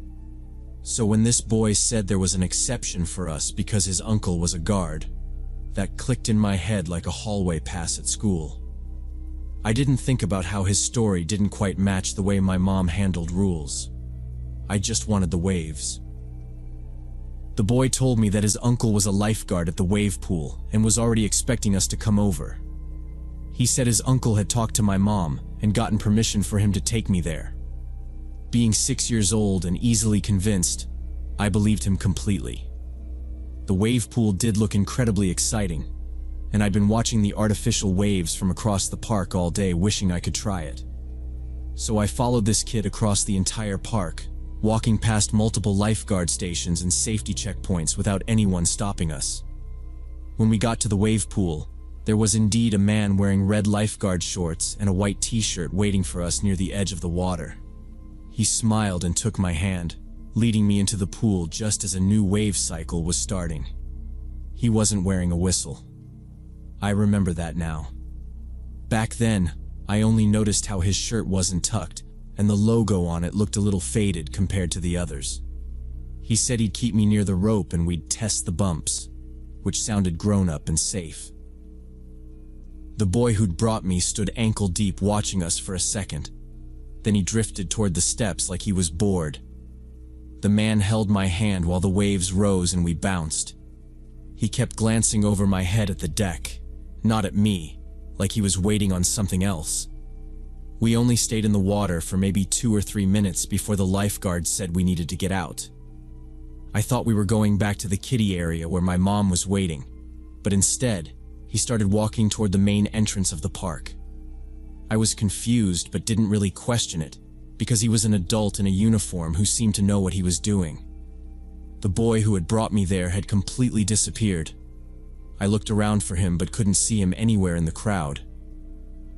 So when this boy said there was an exception for us because his uncle was a guard, that clicked in my head like a hallway pass at school. I didn't think about how his story didn't quite match the way my mom handled rules. I just wanted the waves. The boy told me that his uncle was a lifeguard at the wave pool and was already expecting us to come over. He said his uncle had talked to my mom and gotten permission for him to take me there. Being 6 years old and easily convinced, I believed him completely. The wave pool did look incredibly exciting, and I'd been watching the artificial waves from across the park all day wishing I could try it. So I followed this kid across the entire park, walking past multiple lifeguard stations and safety checkpoints without anyone stopping us. When we got to the wave pool, there was indeed a man wearing red lifeguard shorts and a white t-shirt waiting for us near the edge of the water. He smiled and took my hand, leading me into the pool just as a new wave cycle was starting. He wasn't wearing a whistle. I remember that now. Back then, I only noticed how his shirt wasn't tucked, and the logo on it looked a little faded compared to the others. He said he'd keep me near the rope and we'd test the bumps, which sounded grown-up and safe. The boy who'd brought me stood ankle-deep watching us for a second. Then he drifted toward the steps like he was bored. The man held my hand while the waves rose and we bounced. He kept glancing over my head at the deck, not at me, like he was waiting on something else. We only stayed in the water for maybe 2 or 3 minutes before the lifeguard said we needed to get out. I thought we were going back to the kiddie area where my mom was waiting, but instead, he started walking toward the main entrance of the park. I was confused but didn't really question it, because he was an adult in a uniform who seemed to know what he was doing. The boy who had brought me there had completely disappeared. I looked around for him but couldn't see him anywhere in the crowd.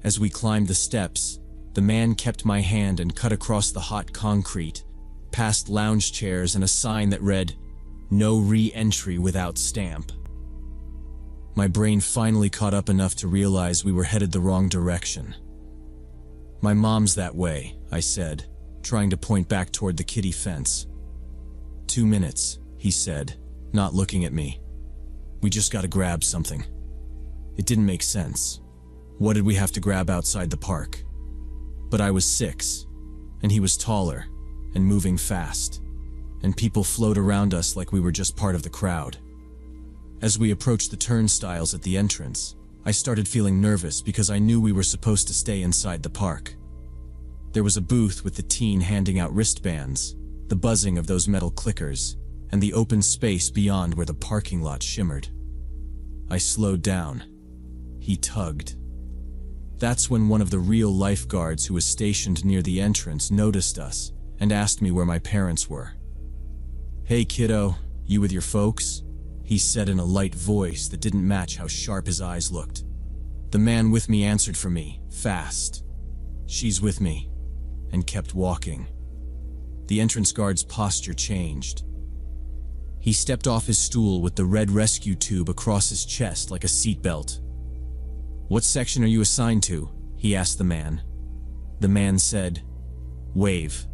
As we climbed the steps, the man kept my hand and cut across the hot concrete, past lounge chairs and a sign that read, "No re-entry without stamp." My brain finally caught up enough to realize we were headed the wrong direction. "My mom's that way," I said, trying to point back toward the kiddie fence. 2 minutes, he said, not looking at me. "We just gotta grab something." It didn't make sense. What did we have to grab outside the park? But I was 6, and he was taller, and moving fast, and people flowed around us like we were just part of the crowd. As we approached the turnstiles at the entrance, I started feeling nervous because I knew we were supposed to stay inside the park. There was a booth with the teen handing out wristbands, the buzzing of those metal clickers, and the open space beyond where the parking lot shimmered. I slowed down. He tugged. That's when one of the real lifeguards who was stationed near the entrance noticed us and asked me where my parents were. "Hey kiddo, you with your folks?" he said in a light voice that didn't match how sharp his eyes looked. The man with me answered for me, fast. "She's with me," and kept walking. The entrance guard's posture changed. He stepped off his stool with the red rescue tube across his chest like a seatbelt. "What section are you assigned to?" he asked the man. The man said, "Wave,"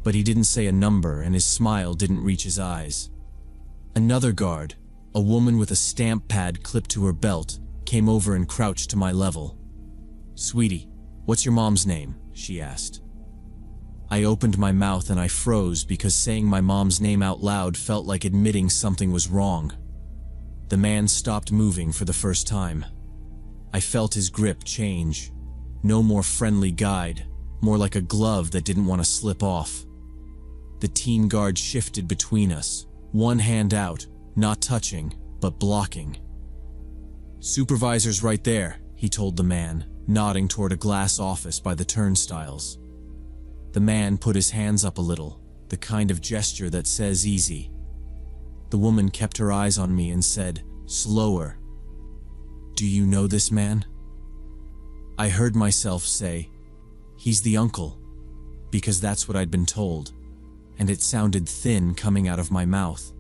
but he didn't say a number and his smile didn't reach his eyes. Another guard, a woman with a stamp pad clipped to her belt, came over and crouched to my level. "Sweetie, what's your mom's name?" she asked. I opened my mouth and I froze because saying my mom's name out loud felt like admitting something was wrong. The man stopped moving for the first time. I felt his grip change. No more friendly guide, more like a glove that didn't want to slip off. The teen guard shifted between us, one hand out, not touching, but blocking. "Supervisor's right there," he told the man, nodding toward a glass office by the turnstiles. The man put his hands up a little, the kind of gesture that says easy. The woman kept her eyes on me and said, slower, "Do you know this man?" I heard myself say, "He's the uncle," because that's what I'd been told, and it sounded thin coming out of my mouth.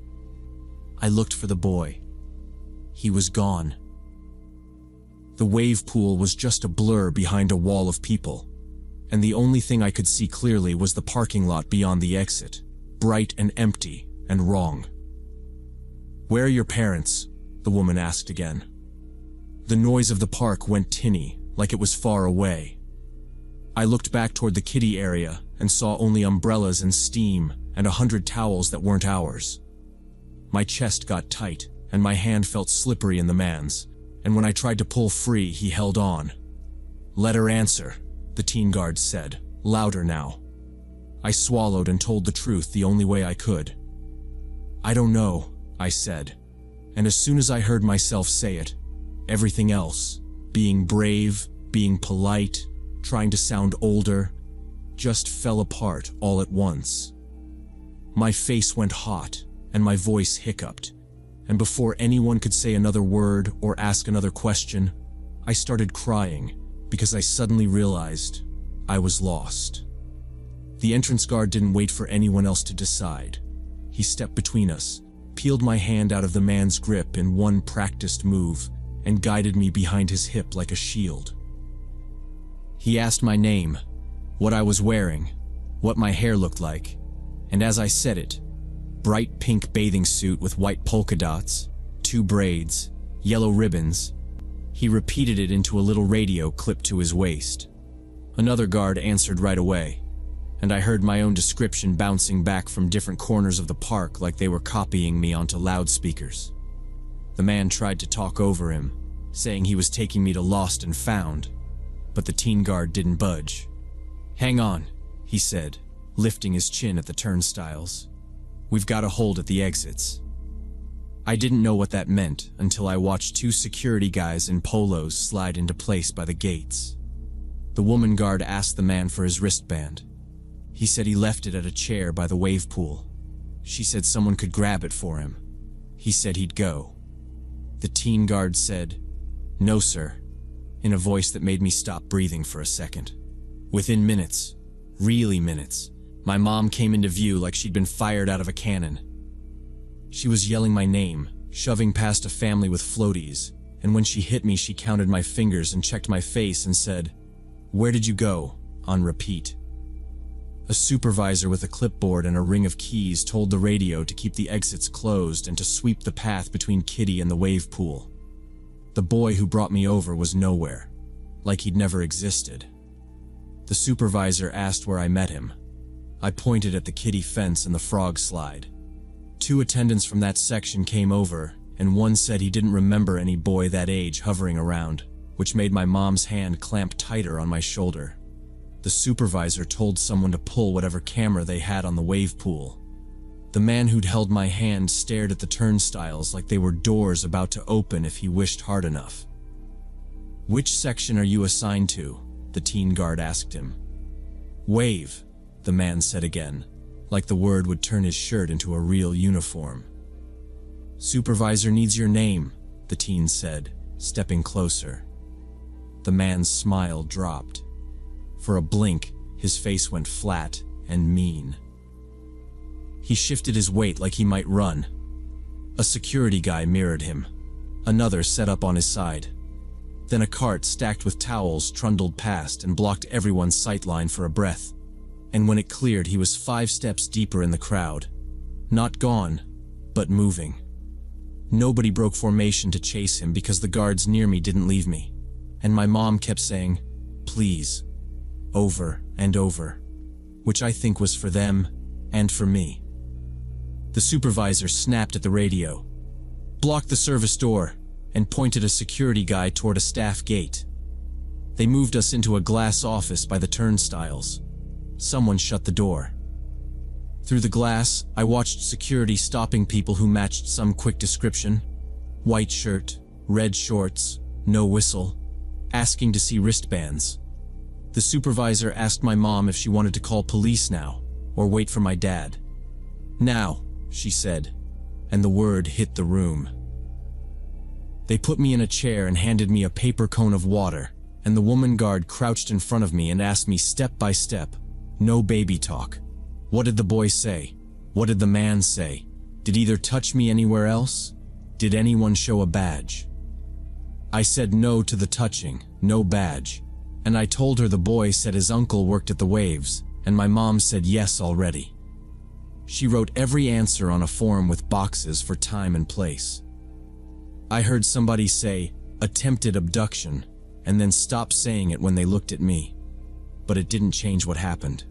I looked for the boy. He was gone. The wave pool was just a blur behind a wall of people, and the only thing I could see clearly was the parking lot beyond the exit, bright and empty and wrong. "Where are your parents?" the woman asked again. The noise of the park went tinny, like it was far away. I looked back toward the kiddie area and saw only umbrellas and steam and 100 towels that weren't ours. My chest got tight and my hand felt slippery in the man's, and when I tried to pull free, he held on. "Let her answer," the teen guard said, louder now. I swallowed and told the truth the only way I could. "I don't know," I said, and as soon as I heard myself say it, everything else, being brave, being polite, trying to sound older, just fell apart all at once. My face went hot and my voice hiccuped, and before anyone could say another word or ask another question, I started crying because I suddenly realized I was lost. The entrance guard didn't wait for anyone else to decide. He stepped between us, peeled my hand out of the man's grip in one practiced move, and guided me behind his hip like a shield. He asked my name, what I was wearing, what my hair looked like, and as I said it, bright pink bathing suit with white polka dots, 2 braids, yellow ribbons, he repeated it into a little radio clipped to his waist. Another guard answered right away, and I heard my own description bouncing back from different corners of the park like they were copying me onto loudspeakers. The man tried to talk over him, saying he was taking me to Lost and Found, but the teen guard didn't budge. "Hang on," he said, lifting his chin at the turnstiles. "We've got a hold at the exits." I didn't know what that meant until I watched 2 security guys in polos slide into place by the gates. The woman guard asked the man for his wristband. He said he left it at a chair by the wave pool. She said someone could grab it for him. He said he'd go. The teen guard said, "No, sir," in a voice that made me stop breathing for a second. Within minutes, really minutes, my mom came into view like she'd been fired out of a cannon. She was yelling my name, shoving past a family with floaties, and when she hit me, she counted my fingers and checked my face and said, "Where did you go?" on repeat. A supervisor with a clipboard and a ring of keys told the radio to keep the exits closed and to sweep the path between Kitty and the wave pool. The boy who brought me over was nowhere, like he'd never existed. The supervisor asked where I met him. I pointed at the kiddie fence and the frog slide. 2 attendants from that section came over, and one said he didn't remember any boy that age hovering around, which made my mom's hand clamp tighter on my shoulder. The supervisor told someone to pull whatever camera they had on the wave pool. The man who'd held my hand stared at the turnstiles like they were doors about to open if he wished hard enough. "Which section are you assigned to?" the teen guard asked him. "Wave," the man said again, like the word would turn his shirt into a real uniform. "Supervisor needs your name," the teen said, stepping closer. The man's smile dropped. For a blink, his face went flat and mean. He shifted his weight like he might run. A security guy mirrored him. Another set up on his side. Then a cart stacked with towels trundled past and blocked everyone's sightline for a breath. And when it cleared, he was 5 steps deeper in the crowd. Not gone, but moving. Nobody broke formation to chase him because the guards near me didn't leave me. And my mom kept saying, "Please," over and over, which I think was for them and for me. The supervisor snapped at the radio, blocked the service door, and pointed a security guy toward a staff gate. They moved us into a glass office by the turnstiles. Someone shut the door. Through the glass, I watched security stopping people who matched some quick description: white shirt, red shorts, no whistle, asking to see wristbands. The supervisor asked my mom if she wanted to call police now, or wait for my dad. "Now," she said, and the word hit the room. They put me in a chair and handed me a paper cone of water, and the woman guard crouched in front of me and asked me step by step, no baby talk. What did the boy say? What did the man say? Did either touch me anywhere else? Did anyone show a badge? I said no to the touching, no badge, and I told her the boy said his uncle worked at the Waves, and my mom said yes already. She wrote every answer on a form with boxes for time and place. I heard somebody say, "attempted abduction," and then stop saying it when they looked at me. But it didn't change what happened.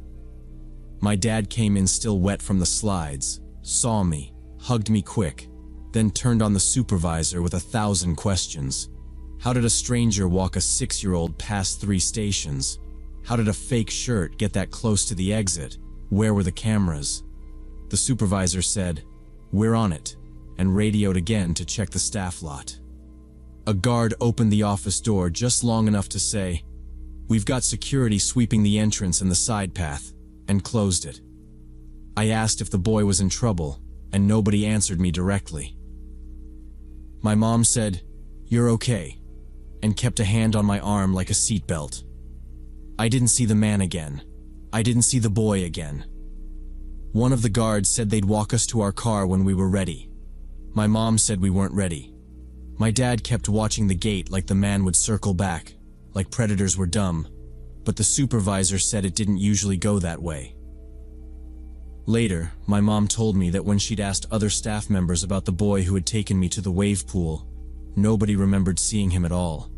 My dad came in still wet from the slides, saw me, hugged me quick, then turned on the supervisor with 1,000 questions. How did a stranger walk a 6-year-old past 3 stations? How did a fake shirt get that close to the exit? Where were the cameras? The supervisor said, "We're on it," and radioed again to check the staff lot. A guard opened the office door just long enough to say, "We've got security sweeping the entrance and the side path," and closed it. I asked if the boy was in trouble, and nobody answered me directly. My mom said, "You're okay," and kept a hand on my arm like a seatbelt. I didn't see the man again. I didn't see the boy again. One of the guards said they'd walk us to our car when we were ready. My mom said we weren't ready. My dad kept watching the gate like the man would circle back, like predators were dumb, but the supervisor said it didn't usually go that way. Later, my mom told me that when she'd asked other staff members about the boy who had taken me to the wave pool, nobody remembered seeing him at all,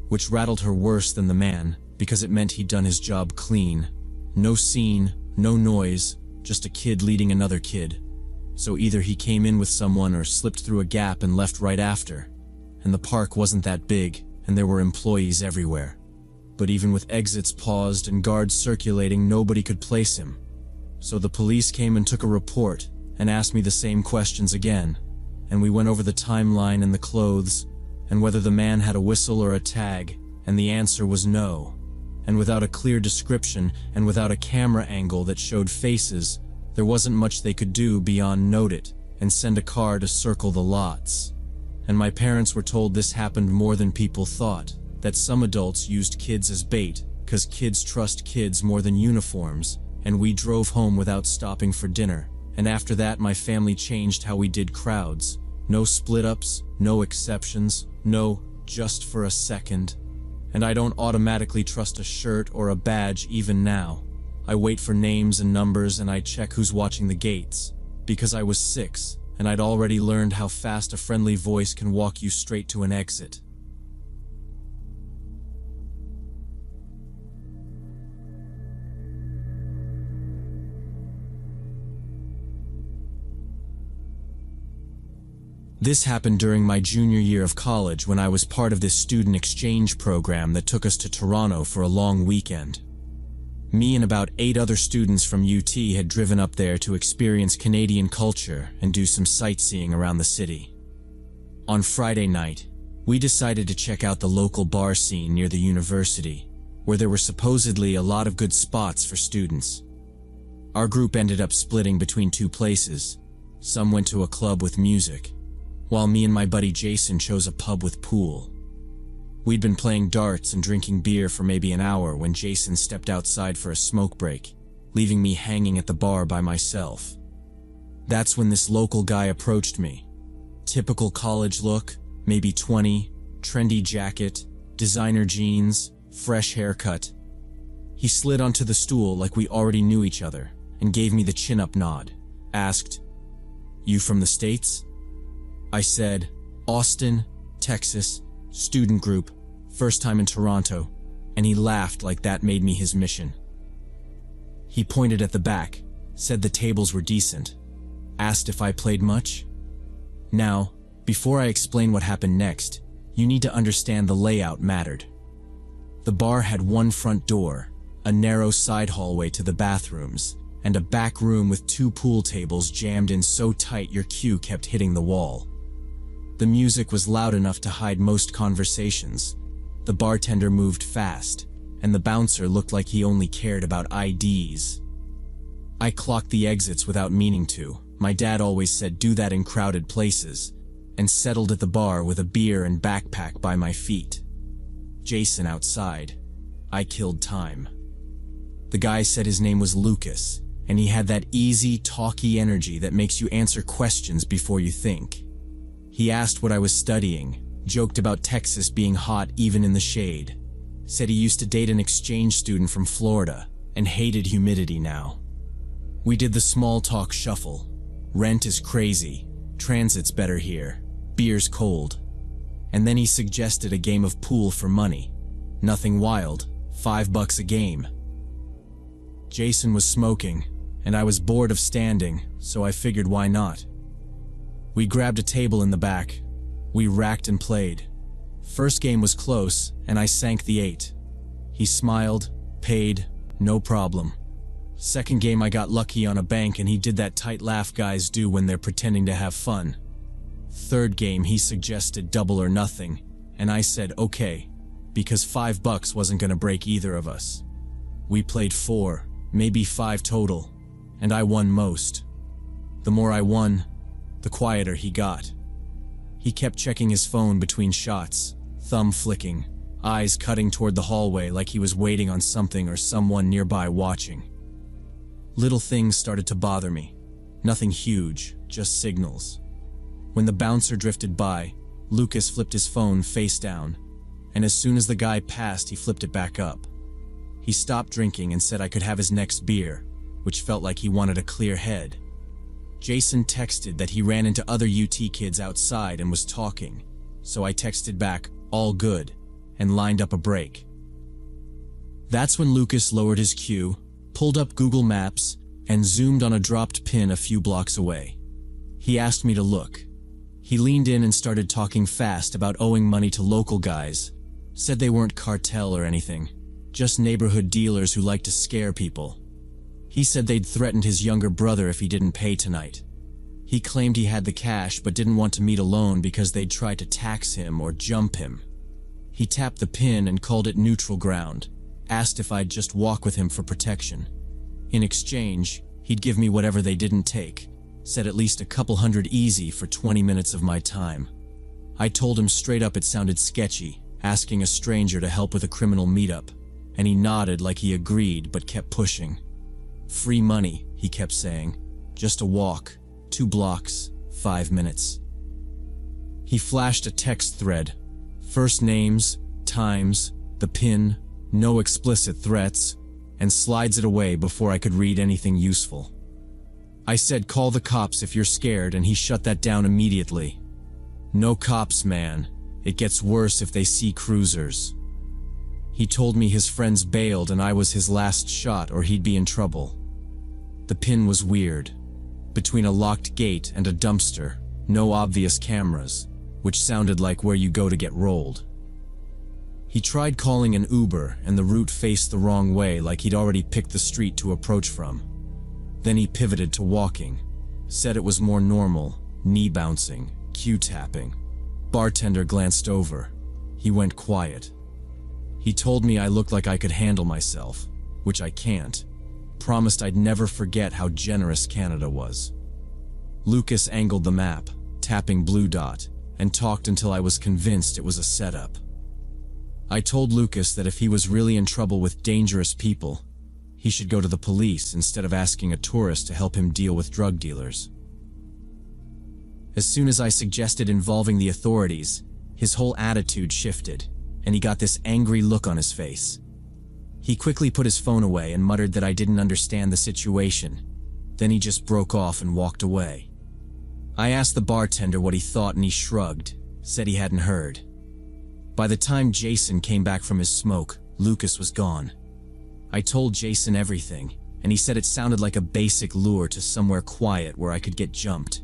which rattled her worse than the man because it meant he'd done his job clean. No scene, no noise, just a kid leading another kid. So either he came in with someone or slipped through a gap and left right after. And the park wasn't that big, and there were employees everywhere. But even with exits paused and guards circulating, nobody could place him. So the police came and took a report and asked me the same questions again, and we went over the timeline and the clothes, and whether the man had a whistle or a tag, and the answer was no. And without a clear description and without a camera angle that showed faces, there wasn't much they could do beyond note it and send a car to circle the lots. And my parents were told this happened more than people thought, that some adults used kids as bait, 'cause kids trust kids more than uniforms, and we drove home without stopping for dinner. And after that, my family changed how we did crowds. No split-ups, no exceptions, no just for a second. And I don't automatically trust a shirt or a badge even now. I wait for names and numbers and I check who's watching the gates. Because I was 6, and I'd already learned how fast a friendly voice can walk you straight to an exit. This happened during my junior year of college when I was part of this student exchange program that took us to Toronto for a long weekend. Me and about 8 other students from UT had driven up there to experience Canadian culture and do some sightseeing around the city. On Friday night, we decided to check out the local bar scene near the university, where there were supposedly a lot of good spots for students. Our group ended up splitting between two places. Some went to a club with music, while me and my buddy Jason chose a pub with pool. We'd been playing darts and drinking beer for maybe an hour when Jason stepped outside for a smoke break, leaving me hanging at the bar by myself. That's when this local guy approached me. Typical college look, maybe 20, trendy jacket, designer jeans, fresh haircut. He slid onto the stool like we already knew each other and gave me the chin-up nod, asked, "You from the States?" I said, "Austin, Texas, student group, first time in Toronto," and he laughed like that made me his mission. He pointed at the back, said the tables were decent, asked if I played much. Now, before I explain what happened next, you need to understand the layout mattered. The bar had one front door, a narrow side hallway to the bathrooms, and a back room with two pool tables jammed in so tight your cue kept hitting the wall. The music was loud enough to hide most conversations. The bartender moved fast, and the bouncer looked like he only cared about IDs. I clocked the exits without meaning to. My dad always said do that in crowded places, and settled at the bar with a beer and backpack by my feet. Jason outside. I killed time. The guy said his name was Lucas, and he had that easy, talky energy that makes you answer questions before you think. He asked what I was studying, joked about Texas being hot even in the shade, said he used to date an exchange student from Florida and hated humidity now. We did the small talk shuffle. Rent is crazy, transit's better here, beer's cold. And then he suggested a game of pool for money. Nothing wild, $5 a game. Jason was smoking, and I was bored of standing, so I figured why not. We grabbed a table in the back. We racked and played. First game was close, and I sank the 8. He smiled, paid, no problem. Second game I got lucky on a bank and he did that tight laugh guys do when they're pretending to have fun. Third game he suggested double or nothing, and I said okay, because $5 wasn't gonna break either of us. We played 4, maybe 5 total, and I won most. The more I won, the quieter he got. He kept checking his phone between shots, thumb flicking, eyes cutting toward the hallway like he was waiting on something or someone nearby watching. Little things started to bother me. Nothing huge, just signals. When the bouncer drifted by, Lucas flipped his phone face down, and as soon as the guy passed, he flipped it back up. He stopped drinking and said I could have his next beer, which felt like he wanted a clear head. Jason texted that he ran into other UT kids outside and was talking, so I texted back, all good, and lined up a break. That's when Lucas lowered his cue, pulled up Google Maps, and zoomed on a dropped pin a few blocks away. He asked me to look. He leaned in and started talking fast about owing money to local guys, said they weren't cartel or anything, just neighborhood dealers who like to scare people. He said they'd threatened his younger brother if he didn't pay tonight. He claimed he had the cash but didn't want to meet alone because they'd try to tax him or jump him. He tapped the pin and called it neutral ground, asked if I'd just walk with him for protection. In exchange, he'd give me whatever they didn't take, said at least a couple hundred easy for 20 minutes of my time. I told him straight up it sounded sketchy, asking a stranger to help with a criminal meetup, and he nodded like he agreed but kept pushing. Free money, he kept saying. Just a walk, 2 blocks, 5 minutes. He flashed a text thread. First names, times, the pin, no explicit threats, and slides it away before I could read anything useful. I said call the cops if you're scared, and he shut that down immediately. No cops, man. It gets worse if they see cruisers. He told me his friends bailed and I was his last shot or he'd be in trouble. The pin was weird. Between a locked gate and a dumpster, no obvious cameras, which sounded like where you go to get rolled. He tried calling an Uber and the route faced the wrong way like he'd already picked the street to approach from. Then he pivoted to walking, said it was more normal, knee bouncing, cue tapping. Bartender glanced over. He went quiet. He told me I looked like I could handle myself, which I can't. promised I'd never forget how generous Canada was. Lucas angled the map, tapping Blue Dot, and talked until I was convinced it was a setup. I told Lucas that if he was really in trouble with dangerous people, he should go to the police instead of asking a tourist to help him deal with drug dealers. As soon as I suggested involving the authorities, his whole attitude shifted, and he got this angry look on his face. He quickly put his phone away and muttered that I didn't understand the situation. Then he just broke off and walked away. I asked the bartender what he thought and he shrugged, said he hadn't heard. By the time Jason came back from his smoke, Lucas was gone. I told Jason everything, and he said it sounded like a basic lure to somewhere quiet where I could get jumped.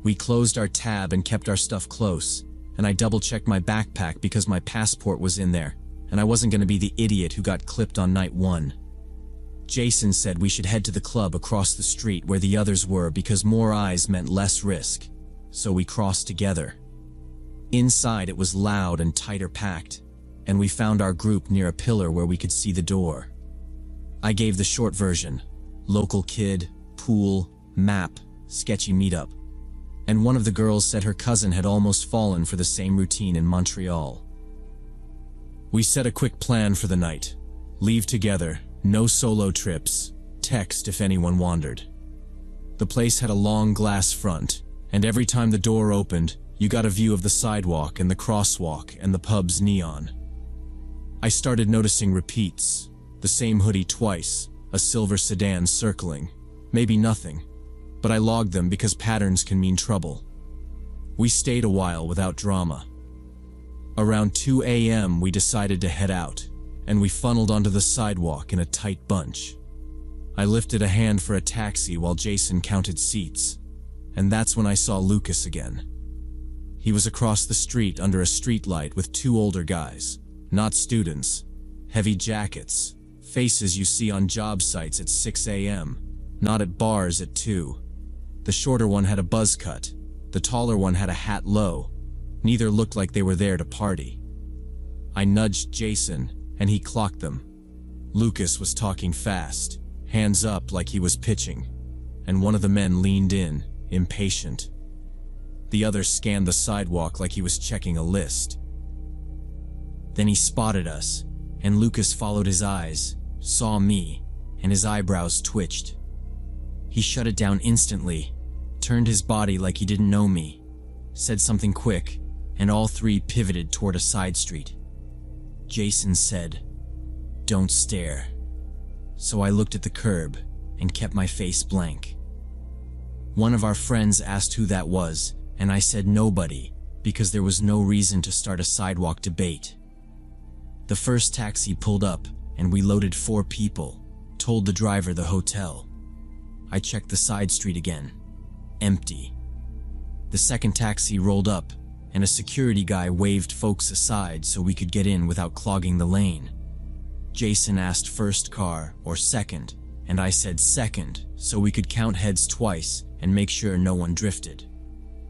We closed our tab and kept our stuff close, and I double-checked my backpack because my passport was in there, and I wasn't going to be the idiot who got clipped on night 1. Jason said we should head to the club across the street where the others were because more eyes meant less risk, so we crossed together. Inside it was loud and tighter packed, and we found our group near a pillar where we could see the door. I gave the short version: local kid, pool, map, sketchy meetup. And one of the girls said her cousin had almost fallen for the same routine in Montreal. We set a quick plan for the night. Leave together, no solo trips, text if anyone wandered. The place had a long glass front, and every time the door opened, you got a view of the sidewalk and the crosswalk and the pub's neon. I started noticing repeats, the same hoodie twice, a silver sedan circling, maybe nothing, but I logged them because patterns can mean trouble. We stayed a while without drama. Around 2 a.m. we decided to head out, and we funneled onto the sidewalk in a tight bunch. I lifted a hand for a taxi while Jason counted seats, and that's when I saw Lucas again. He was across the street under a streetlight with 2 older guys, not students, heavy jackets, faces you see on job sites at 6 a.m., not at bars at 2. The shorter one had a buzz cut, the taller one had a hat low. Neither looked like they were there to party. I nudged Jason, and he clocked them. Lucas was talking fast, hands up like he was pitching, and one of the men leaned in, impatient. The other scanned the sidewalk like he was checking a list. Then he spotted us, and Lucas followed his eyes, saw me, and his eyebrows twitched. He shut it down instantly, turned his body like he didn't know me, said something quick, and all 3 pivoted toward a side street. Jason said, "Don't stare." So I looked at the curb and kept my face blank. One of our friends asked who that was, and I said nobody, because there was no reason to start a sidewalk debate. The first taxi pulled up, and we loaded 4 people, told the driver the hotel. I checked the side street again. Empty. The second taxi rolled up, and a security guy waved folks aside so we could get in without clogging the lane. Jason asked first car or second, and I said second so we could count heads twice and make sure no one drifted.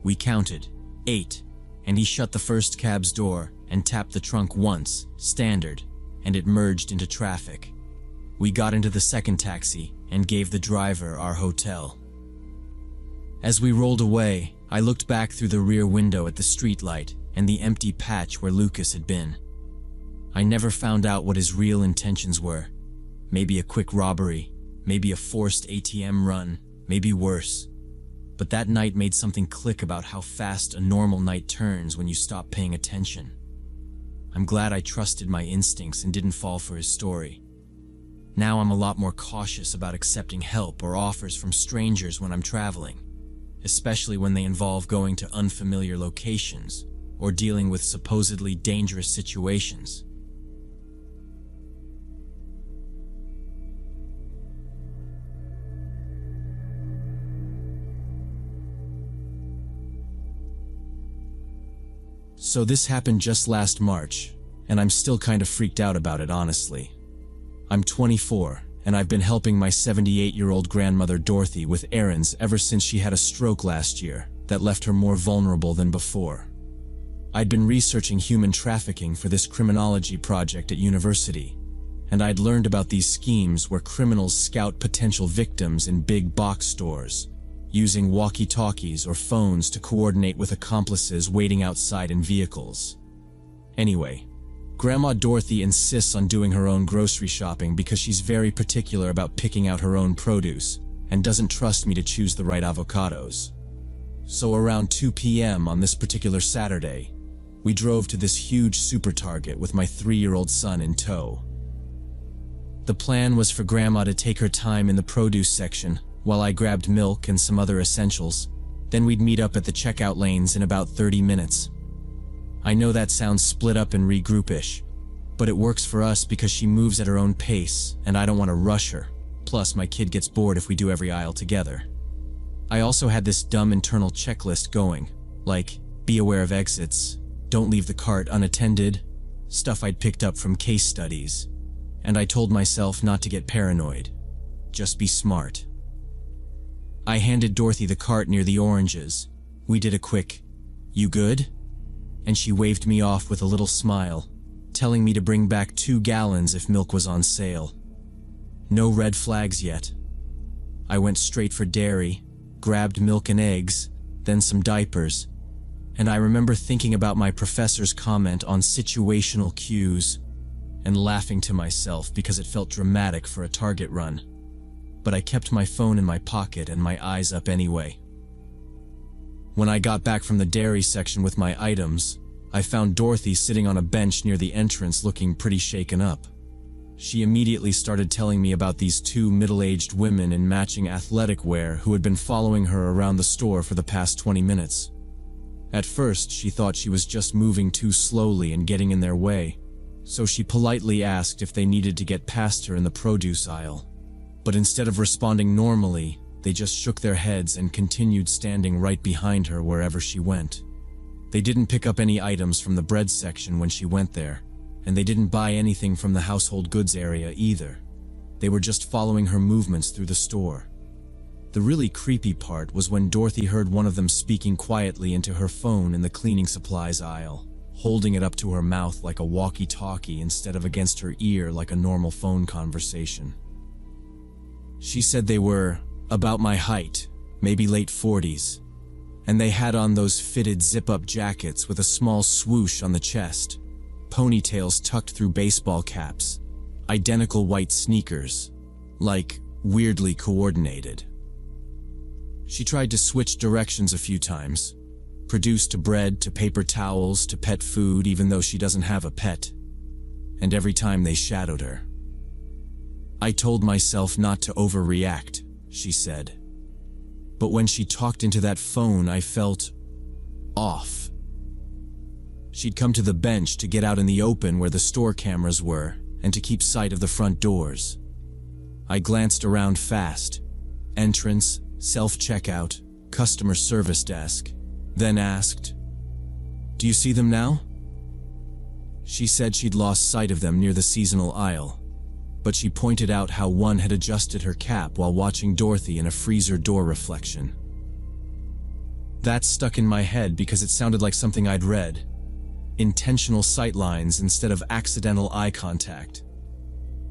We counted 8, and he shut the first cab's door and tapped the trunk once, standard, and it merged into traffic. We got into the second taxi and gave the driver our hotel. As we rolled away, I looked back through the rear window at the streetlight and the empty patch where Lucas had been. I never found out what his real intentions were. Maybe a quick robbery, maybe a forced ATM run, maybe worse. But that night made something click about how fast a normal night turns when you stop paying attention. I'm glad I trusted my instincts and didn't fall for his story. Now I'm a lot more cautious about accepting help or offers from strangers when I'm traveling, especially when they involve going to unfamiliar locations or dealing with supposedly dangerous situations. So this happened just last March, and I'm still kind of freaked out about it, honestly. I'm 24, and I've been helping my 78-year-old grandmother Dorothy with errands ever since she had a stroke last year that left her more vulnerable than before. I'd been researching human trafficking for this criminology project at university, and I'd learned about these schemes where criminals scout potential victims in big box stores, using walkie-talkies or phones to coordinate with accomplices waiting outside in vehicles. Anyway, Grandma Dorothy insists on doing her own grocery shopping because she's very particular about picking out her own produce and doesn't trust me to choose the right avocados. So around 2 p.m. on this particular Saturday, we drove to this huge super Target with my 3-year-old son in tow. The plan was for Grandma to take her time in the produce section while I grabbed milk and some other essentials. Then we'd meet up at the checkout lanes in about 30 minutes. I know that sounds split up and regroup-ish, but it works for us because she moves at her own pace and I don't want to rush her. Plus, my kid gets bored if we do every aisle together. I also had this dumb internal checklist going, like, be aware of exits, don't leave the cart unattended, stuff I'd picked up from case studies, and I told myself not to get paranoid, just be smart. I handed Dorothy the cart near the oranges. We did a quick, "You good?" And she waved me off with a little smile, telling me to bring back 2 gallons if milk was on sale. No red flags yet. I went straight for dairy, grabbed milk and eggs, then some diapers, and I remember thinking about my professor's comment on situational cues and laughing to myself because it felt dramatic for a Target run. But I kept my phone in my pocket and my eyes up anyway. When I got back from the dairy section with my items, I found Dorothy sitting on a bench near the entrance looking pretty shaken up. She immediately started telling me about these 2 middle-aged women in matching athletic wear who had been following her around the store for the past 20 minutes. At first, she thought she was just moving too slowly and getting in their way, so she politely asked if they needed to get past her in the produce aisle. But instead of responding normally, they just shook their heads and continued standing right behind her wherever she went. They didn't pick up any items from the bread section when she went there, and they didn't buy anything from the household goods area either. They were just following her movements through the store. The really creepy part was when Dorothy heard one of them speaking quietly into her phone in the cleaning supplies aisle, holding it up to her mouth like a walkie-talkie instead of against her ear like a normal phone conversation. She said they were about my height, maybe late 40s, and they had on those fitted zip-up jackets with a small swoosh on the chest, ponytails tucked through baseball caps, identical white sneakers, like weirdly coordinated. She tried to switch directions a few times, produce to bread to paper towels to pet food even though she doesn't have a pet, and every time they shadowed her. I told myself not to overreact, she said. But when she talked into that phone, I felt off. She'd come to the bench to get out in the open where the store cameras were and to keep sight of the front doors. I glanced around fast. Entrance, self-checkout, customer service desk, then asked, "Do you see them now?" She said she'd lost sight of them near the seasonal aisle, but she pointed out how one had adjusted her cap while watching Dorothy in a freezer door reflection. That stuck in my head because it sounded like something I'd read. Intentional sightlines instead of accidental eye contact.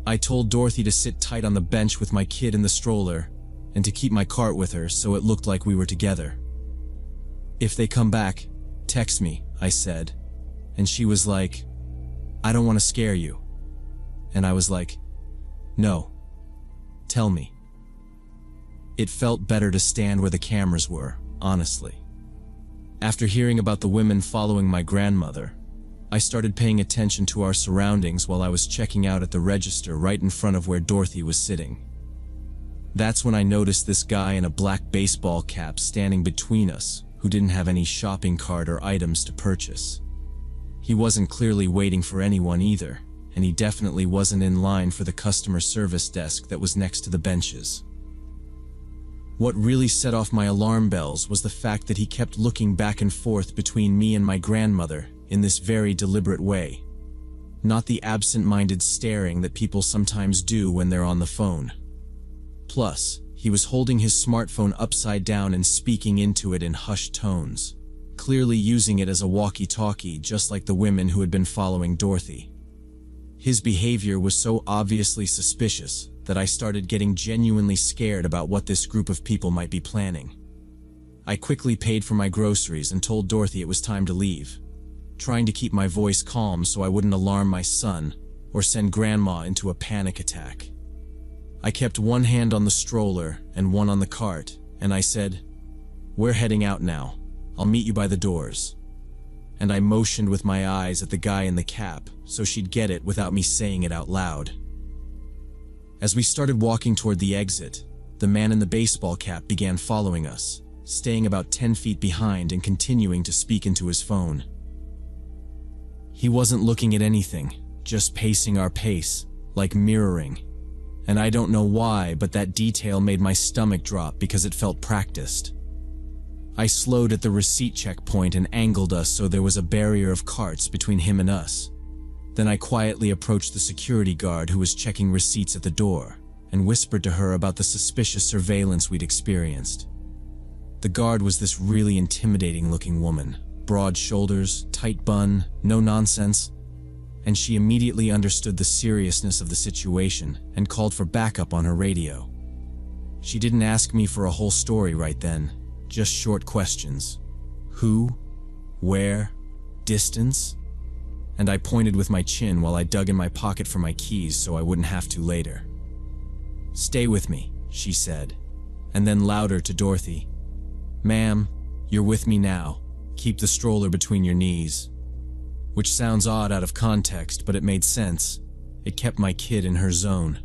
I told Dorothy to sit tight on the bench with my kid in the stroller and to keep my cart with her so it looked like we were together. "If they come back, text me," I said, and she was like, "I don't want to scare you." And I was like, "No, tell me." It felt better to stand where the cameras were, honestly. After hearing about the women following my grandmother, I started paying attention to our surroundings while I was checking out at the register right in front of where Dorothy was sitting. That's when I noticed this guy in a black baseball cap standing between us who didn't have any shopping cart or items to purchase. He wasn't clearly waiting for anyone either, and he definitely wasn't in line for the customer service desk that was next to the benches. What really set off my alarm bells was the fact that he kept looking back and forth between me and my grandmother in this very deliberate way. Not the absent-minded staring that people sometimes do when they're on the phone. Plus, he was holding his smartphone upside down and speaking into it in hushed tones, clearly using it as a walkie-talkie just like the women who had been following Dorothy. His behavior was so obviously suspicious that I started getting genuinely scared about what this group of people might be planning. I quickly paid for my groceries and told Dorothy it was time to leave, trying to keep my voice calm so I wouldn't alarm my son or send Grandma into a panic attack. I kept one hand on the stroller and one on the cart, and I said, "We're heading out now. I'll meet you by the doors." And I motioned with my eyes at the guy in the cap so she'd get it without me saying it out loud. As we started walking toward the exit, the man in the baseball cap began following us, staying about 10 feet behind and continuing to speak into his phone. He wasn't looking at anything, just pacing our pace, like mirroring. And I don't know why, but that detail made my stomach drop because it felt practiced. I slowed at the receipt checkpoint and angled us so there was a barrier of carts between him and us. Then I quietly approached the security guard who was checking receipts at the door and whispered to her about the suspicious surveillance we'd experienced. The guard was this really intimidating-looking woman, broad shoulders, tight bun, no nonsense, and she immediately understood the seriousness of the situation and called for backup on her radio. She didn't ask me for a whole story right then, just short questions. Who? Where? Distance? And I pointed with my chin while I dug in my pocket for my keys so I wouldn't have to later. "Stay with me," she said, and then louder to Dorothy, "Ma'am, you're with me now. Keep the stroller between your knees." Which sounds odd out of context, but it made sense. It kept my kid in her zone.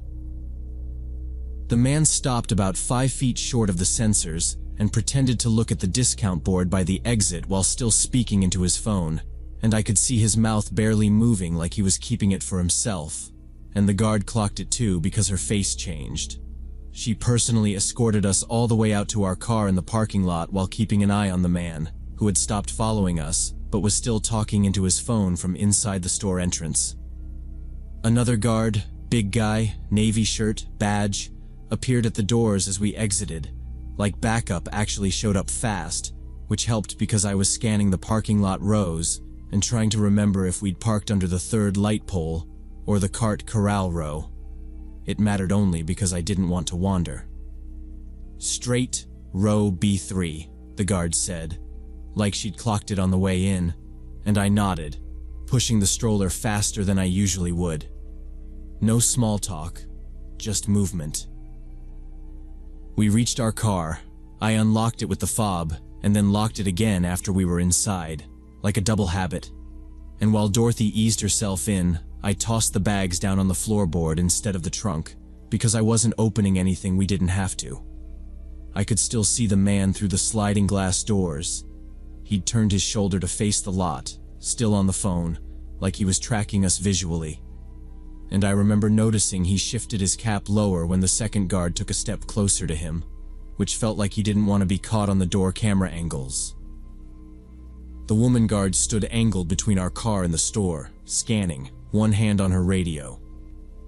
The man stopped about 5 feet short of the sensors and pretended to look at the discount board by the exit while still speaking into his phone, and I could see his mouth barely moving like he was keeping it for himself, and the guard clocked it too because her face changed. She personally escorted us all the way out to our car in the parking lot while keeping an eye on the man, who had stopped following us, but was still talking into his phone from inside the store entrance. Another guard, big guy, navy shirt, badge, appeared at the doors as we exited. Like backup actually showed up fast, which helped because I was scanning the parking lot rows and trying to remember if we'd parked under the third light pole or the cart corral row. It mattered only because I didn't want to wander. "Straight, row B3, the guard said, like she'd clocked it on the way in, and I nodded, pushing the stroller faster than I usually would. No small talk, just movement. We reached our car. I unlocked it with the fob, and then locked it again after we were inside, like a double habit. And while Dorothy eased herself in, I tossed the bags down on the floorboard instead of the trunk, because I wasn't opening anything we didn't have to. I could still see the man through the sliding glass doors. He'd turned his shoulder to face the lot, still on the phone, like he was tracking us visually. And I remember noticing he shifted his cap lower when the second guard took a step closer to him, which felt like he didn't want to be caught on the door camera angles. The woman guard stood angled between our car and the store, scanning, one hand on her radio.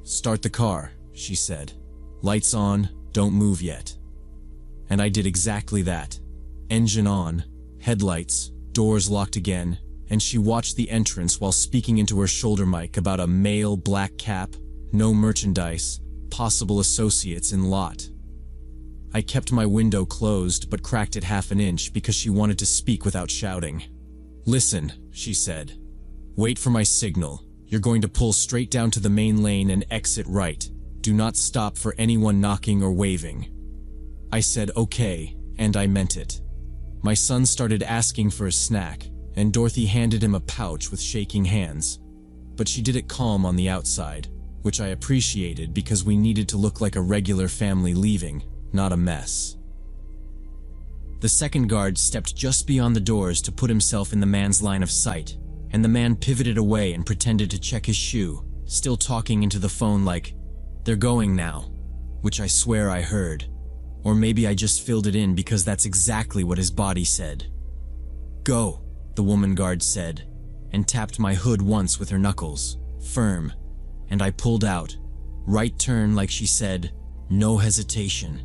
"Start the car," she said. "Lights on, don't move yet." And I did exactly that. Engine on, headlights, doors locked again, and she watched the entrance while speaking into her shoulder mic about a male black cap, no merchandise, possible associates in lot. I kept my window closed but cracked it half an inch because she wanted to speak without shouting. "Listen," she said. "Wait for my signal. You're going to pull straight down to the main lane and exit right. Do not stop for anyone knocking or waving." I said okay, and I meant it. My son started asking for a snack, and Dorothy handed him a pouch with shaking hands. But she did it calm on the outside, which I appreciated because we needed to look like a regular family leaving, not a mess. The second guard stepped just beyond the doors to put himself in the man's line of sight, and the man pivoted away and pretended to check his shoe, still talking into the phone like, "They're going now," which I swear I heard. Or maybe I just filled it in because that's exactly what his body said. "Go," the woman guard said, and tapped my hood once with her knuckles, firm, and I pulled out, right turn like she said, no hesitation,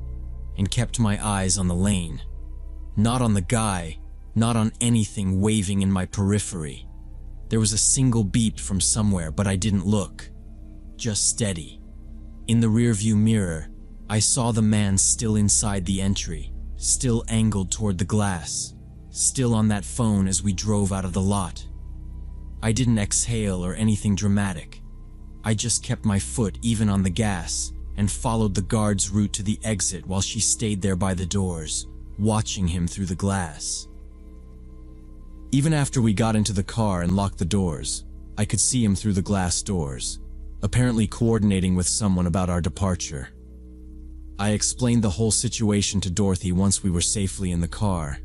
and kept my eyes on the lane. Not on the guy, not on anything waving in my periphery. There was a single beep from somewhere, but I didn't look. just steady. In the rearview mirror, I saw the man still inside the entry, still angled toward the glass, still on that phone as we drove out of the lot. I didn't exhale or anything dramatic. I just kept my foot even on the gas and followed the guard's route to the exit while she stayed there by the doors, watching him through the glass. Even after we got into the car and locked the doors, I could see him through the glass doors, apparently coordinating with someone about our departure. I explained the whole situation to Dorothy once we were safely in the car,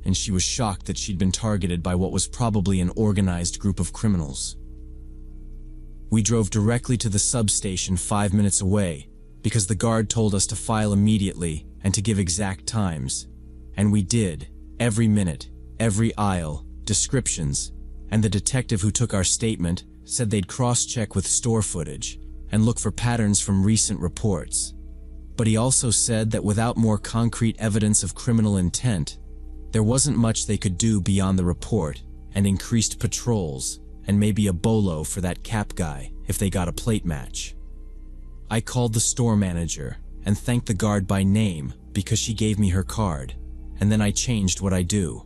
and she was shocked that she'd been targeted by what was probably an organized group of criminals. We drove directly to the substation 5 minutes away because the guard told us to file immediately and to give exact times. And we did, every minute, every aisle, descriptions, and the detective who took our statement said they'd cross-check with store footage and look for patterns from recent reports. But he also said that without more concrete evidence of criminal intent, there wasn't much they could do beyond the report and increased patrols and maybe a bolo for that cap guy if they got a plate match. I called the store manager and thanked the guard by name because she gave me her card, and then I changed what I do.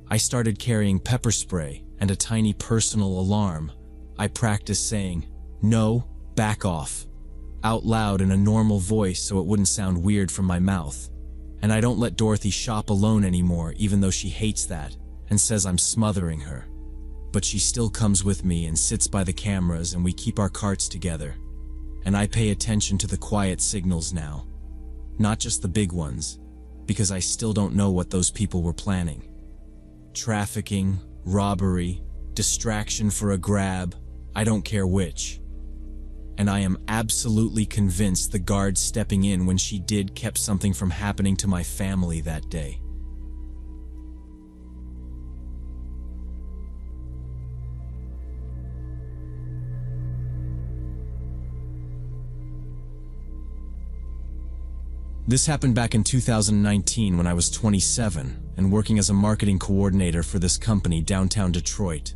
I started carrying pepper spray and a tiny personal alarm. I practiced saying, "No, back off," out loud in a normal voice so it wouldn't sound weird from my mouth. And I don't let Dorothy shop alone anymore, even though she hates that and says I'm smothering her. But she still comes with me and sits by the cameras, and we keep our carts together. And I pay attention to the quiet signals now, not just the big ones, because I still don't know what those people were planning. Trafficking, robbery, distraction for a grab, I don't care which. And I am absolutely convinced the guard stepping in when she did kept something from happening to my family that day. This happened back in 2019 when I was 27 and working as a marketing coordinator for this company downtown Detroit.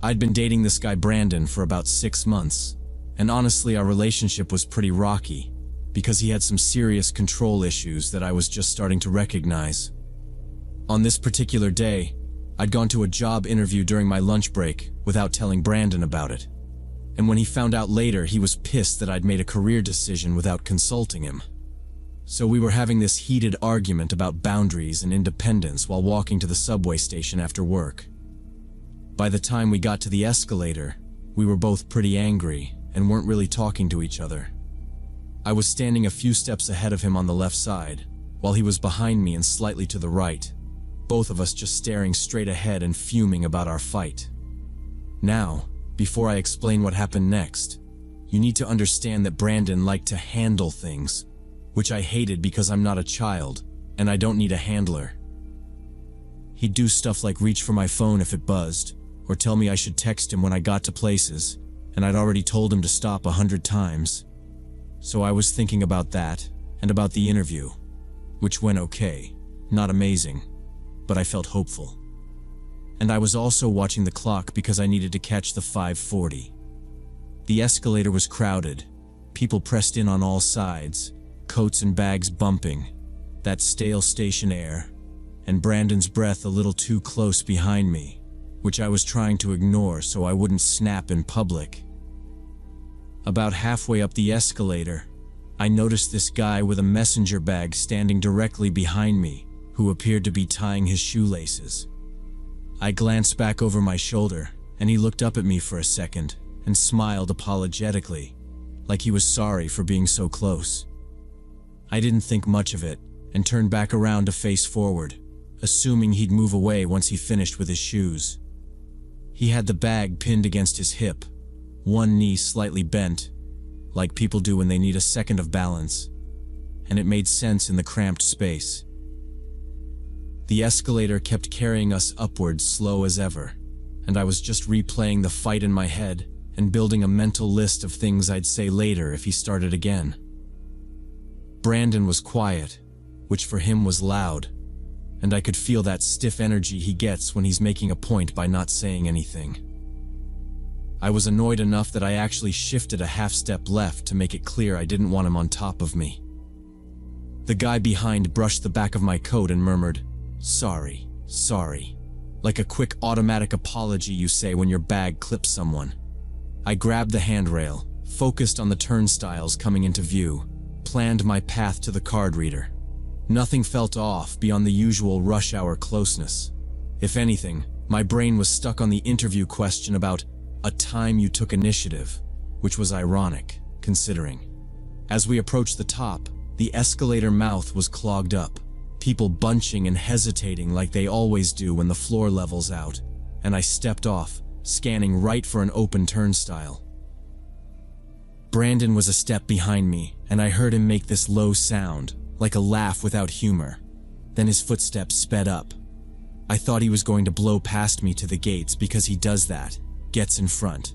I'd been dating this guy Brandon for about 6 months, and honestly our relationship was pretty rocky because he had some serious control issues that I was just starting to recognize. On this particular day, I'd gone to a job interview during my lunch break without telling Brandon about it. And when he found out later, he was pissed that I'd made a career decision without consulting him. So we were having this heated argument about boundaries and independence while walking to the subway station after work. By the time we got to the escalator, we were both pretty angry and weren't really talking to each other. I was standing a few steps ahead of him on the left side, while he was behind me and slightly to the right, both of us just staring straight ahead and fuming about our fight. Now, before I explain what happened next, you need to understand that Brandon liked to handle things, which I hated because I'm not a child, and I don't need a handler. He'd do stuff like reach for my phone if it buzzed, or tell me I should text him when I got to places, and I'd already told him to stop 100 times. So I was thinking about that, and about the interview, which went okay, not amazing, but I felt hopeful. And I was also watching the clock because I needed to catch the 5:40. The escalator was crowded, people pressed in on all sides, coats and bags bumping, that stale station air, and Brandon's breath a little too close behind me, which I was trying to ignore so I wouldn't snap in public. About halfway up the escalator, I noticed this guy with a messenger bag standing directly behind me, who appeared to be tying his shoelaces. I glanced back over my shoulder, and he looked up at me for a second and smiled apologetically, like he was sorry for being so close. I didn't think much of it and turned back around to face forward, assuming he'd move away once he finished with his shoes. He had the bag pinned against his hip, one knee slightly bent, like people do when they need a second of balance, and it made sense in the cramped space. The escalator kept carrying us upwards slow as ever, and I was just replaying the fight in my head and building a mental list of things I'd say later if he started again. Brandon was quiet, which for him was loud, and I could feel that stiff energy he gets when he's making a point by not saying anything. I was annoyed enough that I actually shifted a half step left to make it clear I didn't want him on top of me. The guy behind brushed the back of my coat and murmured, "Sorry, sorry," like a quick automatic apology you say when your bag clips someone. I grabbed the handrail, focused on the turnstiles coming into view, planned my path to the card reader. Nothing felt off beyond the usual rush hour closeness. If anything, my brain was stuck on the interview question about a time you took initiative, which was ironic, considering. As we approached the top, the escalator mouth was clogged up, people bunching and hesitating like they always do when the floor levels out, and I stepped off, scanning right for an open turnstile. Brandon was a step behind me, and I heard him make this low sound, like a laugh without humor. Then his footsteps sped up. I thought he was going to blow past me to the gates because he does that, gets in front.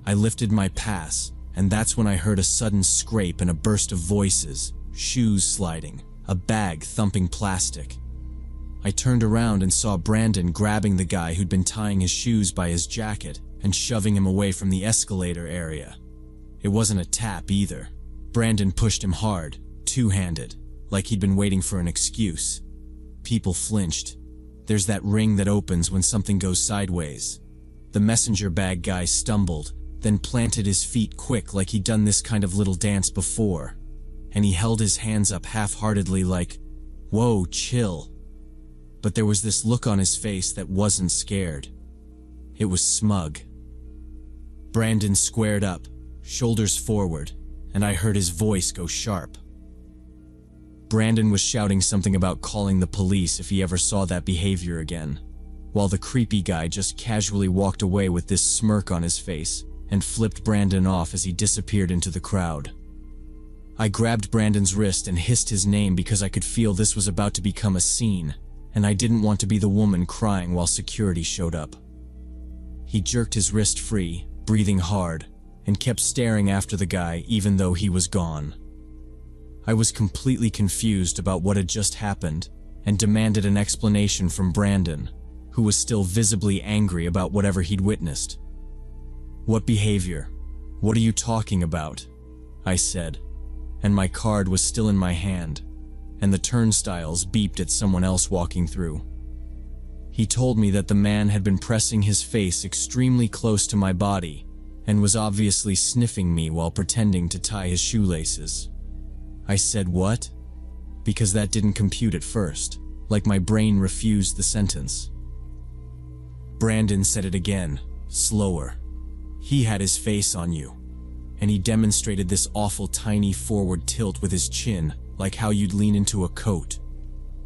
I lifted my pass, and that's when I heard a sudden scrape and a burst of voices, shoes sliding, a bag thumping plastic. I turned around and saw Brandon grabbing the guy who'd been tying his shoes by his jacket and shoving him away from the escalator area. It wasn't a tap either. Brandon pushed him hard, two-handed, like he'd been waiting for an excuse. People flinched. There's that ring that opens when something goes sideways. The messenger bag guy stumbled, then planted his feet quick like he'd done this kind of little dance before. And he held his hands up half-heartedly like, "Whoa, chill." But there was this look on his face that wasn't scared. It was smug. Brandon squared up, shoulders forward, and I heard his voice go sharp. Brandon was shouting something about calling the police if he ever saw that behavior again, while the creepy guy just casually walked away with this smirk on his face and flipped Brandon off as he disappeared into the crowd. I grabbed Brandon's wrist and hissed his name because I could feel this was about to become a scene, and I didn't want to be the woman crying while security showed up. He jerked his wrist free, breathing hard, and kept staring after the guy even though he was gone. I was completely confused about what had just happened and demanded an explanation from Brandon, who was still visibly angry about whatever he'd witnessed. "What behavior? What are you talking about?" I said, and my card was still in my hand, and the turnstiles beeped at someone else walking through. He told me that the man had been pressing his face extremely close to my body and was obviously sniffing me while pretending to tie his shoelaces. I said what? Because that didn't compute at first, like my brain refused the sentence. Brandon said it again, slower. "He had his face on you." And he demonstrated this awful tiny forward tilt with his chin, like how you'd lean into a coat.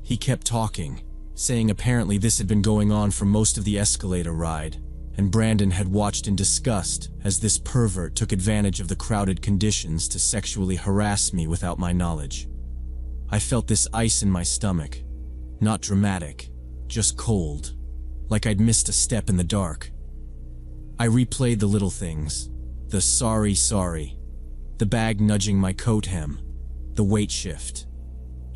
He kept talking, saying apparently this had been going on for most of the escalator ride, and Brandon had watched in disgust as this pervert took advantage of the crowded conditions to sexually harass me without my knowledge. I felt this ice in my stomach. Not dramatic, just cold, like I'd missed a step in the dark. I replayed the little things. The sorry, the bag nudging my coat hem, the weight shift.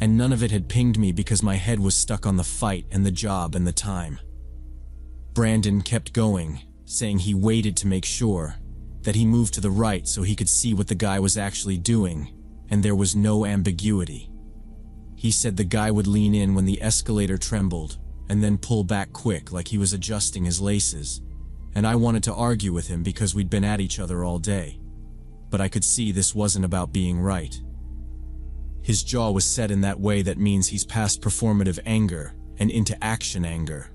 And none of it had pinged me because my head was stuck on the fight and the job and the time. Brandon kept going, saying he waited to make sure, that he moved to the right so he could see what the guy was actually doing, and there was no ambiguity. He said the guy would lean in when the escalator trembled, and then pull back quick like he was adjusting his laces, and I wanted to argue with him because we'd been at each other all day. But I could see this wasn't about being right. His jaw was set in that way that means he's past performative anger and into action anger.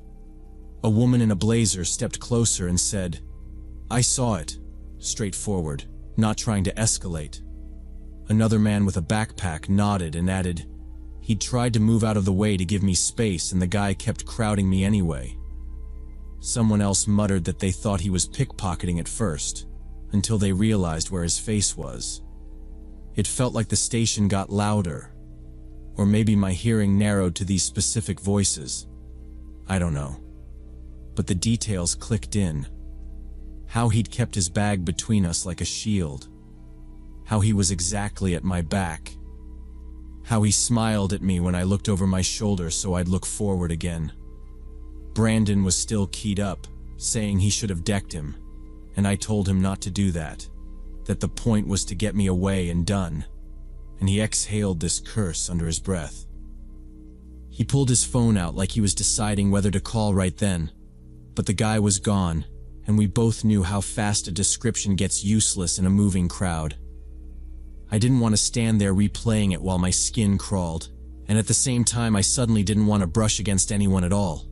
A woman in a blazer stepped closer and said, "I saw it," straightforward, not trying to escalate. Another man with a backpack nodded and added, "He'd tried to move out of the way to give me space and the guy kept crowding me anyway." Someone else muttered that they thought he was pickpocketing at first, until they realized where his face was. It felt like the station got louder, or maybe my hearing narrowed to these specific voices. I don't know. But the details clicked in. How he'd kept his bag between us like a shield. How he was exactly at my back. How he smiled at me when I looked over my shoulder so I'd look forward again. Brandon was still keyed up, saying he should have decked him, and I told him not to do that, that the point was to get me away and done, and he exhaled this curse under his breath. He pulled his phone out like he was deciding whether to call right then, but the guy was gone, and we both knew how fast a description gets useless in a moving crowd. I didn't want to stand there replaying it while my skin crawled, and at the same time I suddenly didn't want to brush against anyone at all.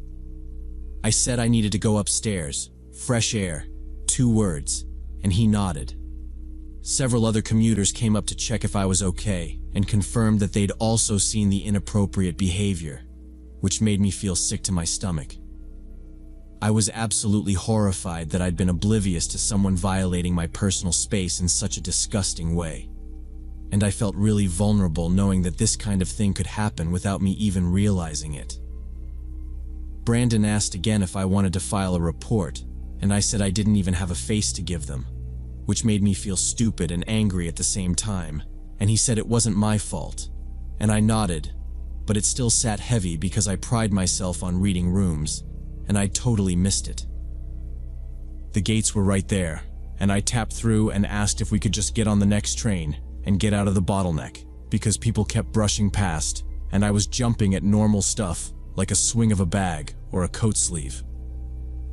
I said I needed to go upstairs, fresh air, 2 words, and he nodded. Several other commuters came up to check if I was okay and confirmed that they'd also seen the inappropriate behavior, which made me feel sick to my stomach. I was absolutely horrified that I'd been oblivious to someone violating my personal space in such a disgusting way. And I felt really vulnerable knowing that this kind of thing could happen without me even realizing it. Brandon asked again if I wanted to file a report, and I said I didn't even have a face to give them, which made me feel stupid and angry at the same time, and he said it wasn't my fault, and I nodded, but it still sat heavy because I pride myself on reading rooms, and I totally missed it. The gates were right there, and I tapped through and asked if we could just get on the next train and get out of the bottleneck, because people kept brushing past, and I was jumping at normal stuff, like a swing of a bag or a coat sleeve.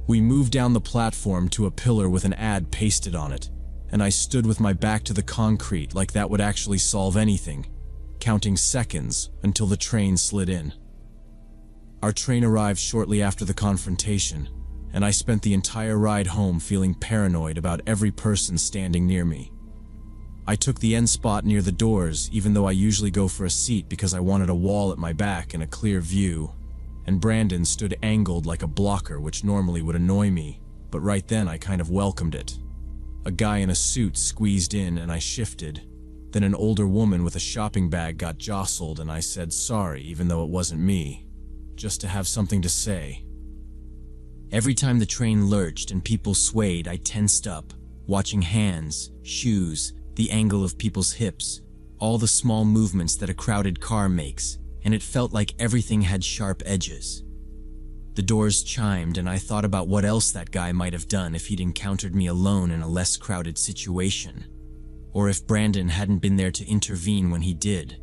We moved down the platform to a pillar with an ad pasted on it, and I stood with my back to the concrete like that would actually solve anything, counting seconds until the train slid in. Our train arrived shortly after the confrontation, and I spent the entire ride home feeling paranoid about every person standing near me. I took the end spot near the doors, even though I usually go for a seat because I wanted a wall at my back and a clear view, and Brandon stood angled like a blocker, which normally would annoy me, but right then I kind of welcomed it. A guy in a suit squeezed in and I shifted. Then an older woman with a shopping bag got jostled and I said sorry even though it wasn't me, just to have something to say. Every time the train lurched and people swayed, I tensed up, watching hands, shoes, the angle of people's hips, all the small movements that a crowded car makes, and it felt like everything had sharp edges. The doors chimed and I thought about what else that guy might have done if he'd encountered me alone in a less crowded situation, or if Brandon hadn't been there to intervene when he did.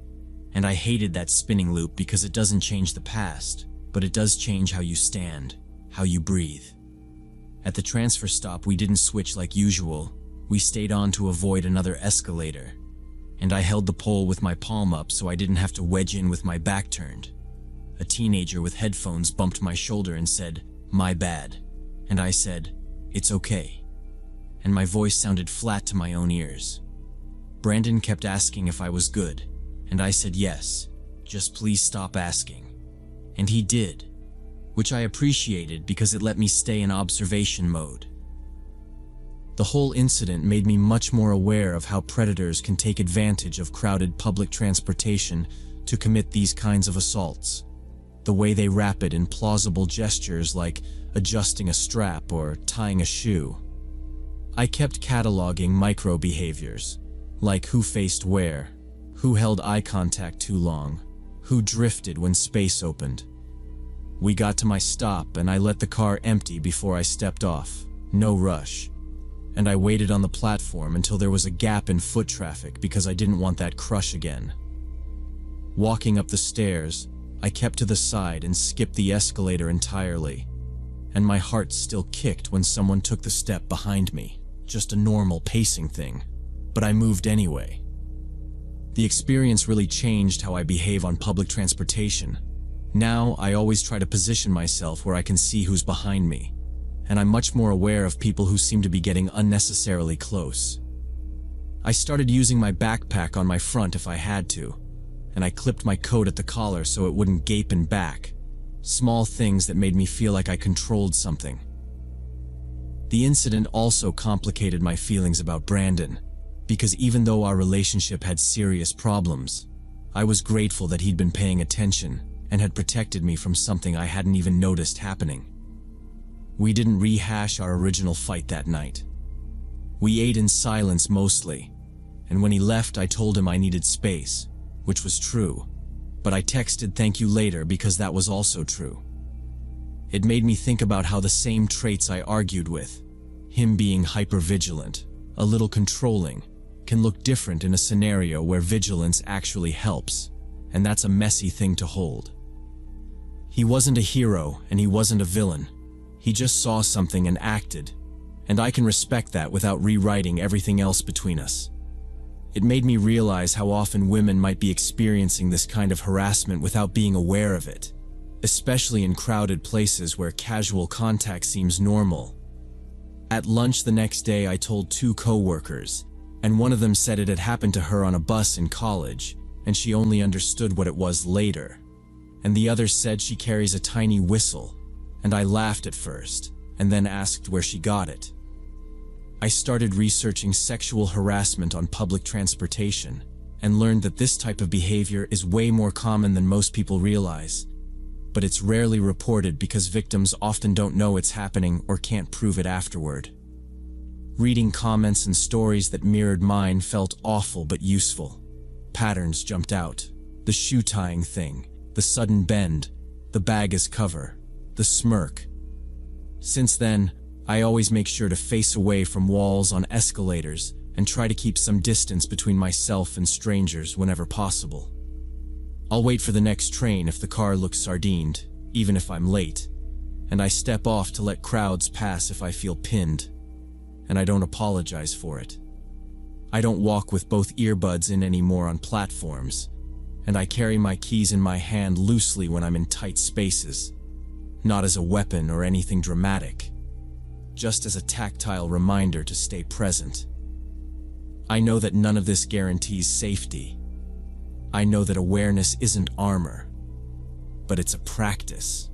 And I hated that spinning loop because it doesn't change the past, but it does change how you stand, how you breathe. At the transfer stop, we didn't switch like usual. We stayed on to avoid another escalator, and I held the pole with my palm up so I didn't have to wedge in with my back turned. A teenager with headphones bumped my shoulder and said, "My bad," and I said, "It's okay," and my voice sounded flat to my own ears. Brandon kept asking if I was good, and I said yes, just please stop asking. And he did, which I appreciated because it let me stay in observation mode. The whole incident made me much more aware of how predators can take advantage of crowded public transportation to commit these kinds of assaults. The way they wrap it in plausible gestures like adjusting a strap or tying a shoe. I kept cataloging micro behaviors, like who faced where, who held eye contact too long, who drifted when space opened. We got to my stop and I let the car empty before I stepped off, no rush. And I waited on the platform until there was a gap in foot traffic because I didn't want that crush again. Walking up the stairs, I kept to the side and skipped the escalator entirely, and my heart still kicked when someone took the step behind me, just a normal pacing thing, but I moved anyway. The experience really changed how I behave on public transportation. Now I always try to position myself where I can see who's behind me, and I'm much more aware of people who seem to be getting unnecessarily close. I started using my backpack on my front if I had to, and I clipped my coat at the collar so it wouldn't gape in back. Small things that made me feel like I controlled something. The incident also complicated my feelings about Brandon, because even though our relationship had serious problems, I was grateful that he'd been paying attention and had protected me from something I hadn't even noticed happening. We didn't rehash our original fight that night. We ate in silence mostly, and when he left I told him I needed space, which was true, but I texted thank you later because that was also true. It made me think about how the same traits I argued with, Him being hypervigilant, a little controlling, can look different in a scenario where vigilance actually helps, and that's a messy thing to hold. He wasn't a hero and he wasn't a villain. He just saw something and acted, and I can respect that without rewriting everything else between us. It made me realize how often women might be experiencing this kind of harassment without being aware of it, especially in crowded places where casual contact seems normal. At lunch the next day, I told 2 co-workers, and one of them said it had happened to her on a bus in college, and she only understood what it was later. And the other said she carries a tiny whistle, and I laughed at first, and then asked where she got it. I started researching sexual harassment on public transportation, and learned that this type of behavior is way more common than most people realize. But it's rarely reported because victims often don't know it's happening or can't prove it afterward. Reading comments and stories that mirrored mine felt awful but useful. Patterns jumped out. The shoe tying thing, the sudden bend, the bag as cover, the smirk. Since then, I always make sure to face away from walls on escalators and try to keep some distance between myself and strangers whenever possible. I'll wait for the next train if the car looks sardined, even if I'm late, and I step off to let crowds pass if I feel pinned, and I don't apologize for it. I don't walk with both earbuds in anymore on platforms, and I carry my keys in my hand loosely when I'm in tight spaces, not as a weapon or anything dramatic, just as a tactile reminder to stay present. I know that none of this guarantees safety. I know that awareness isn't armor, but it's a practice.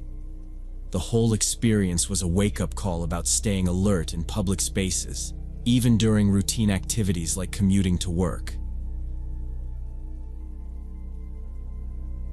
The whole experience was a wake-up call about staying alert in public spaces, even during routine activities like commuting to work.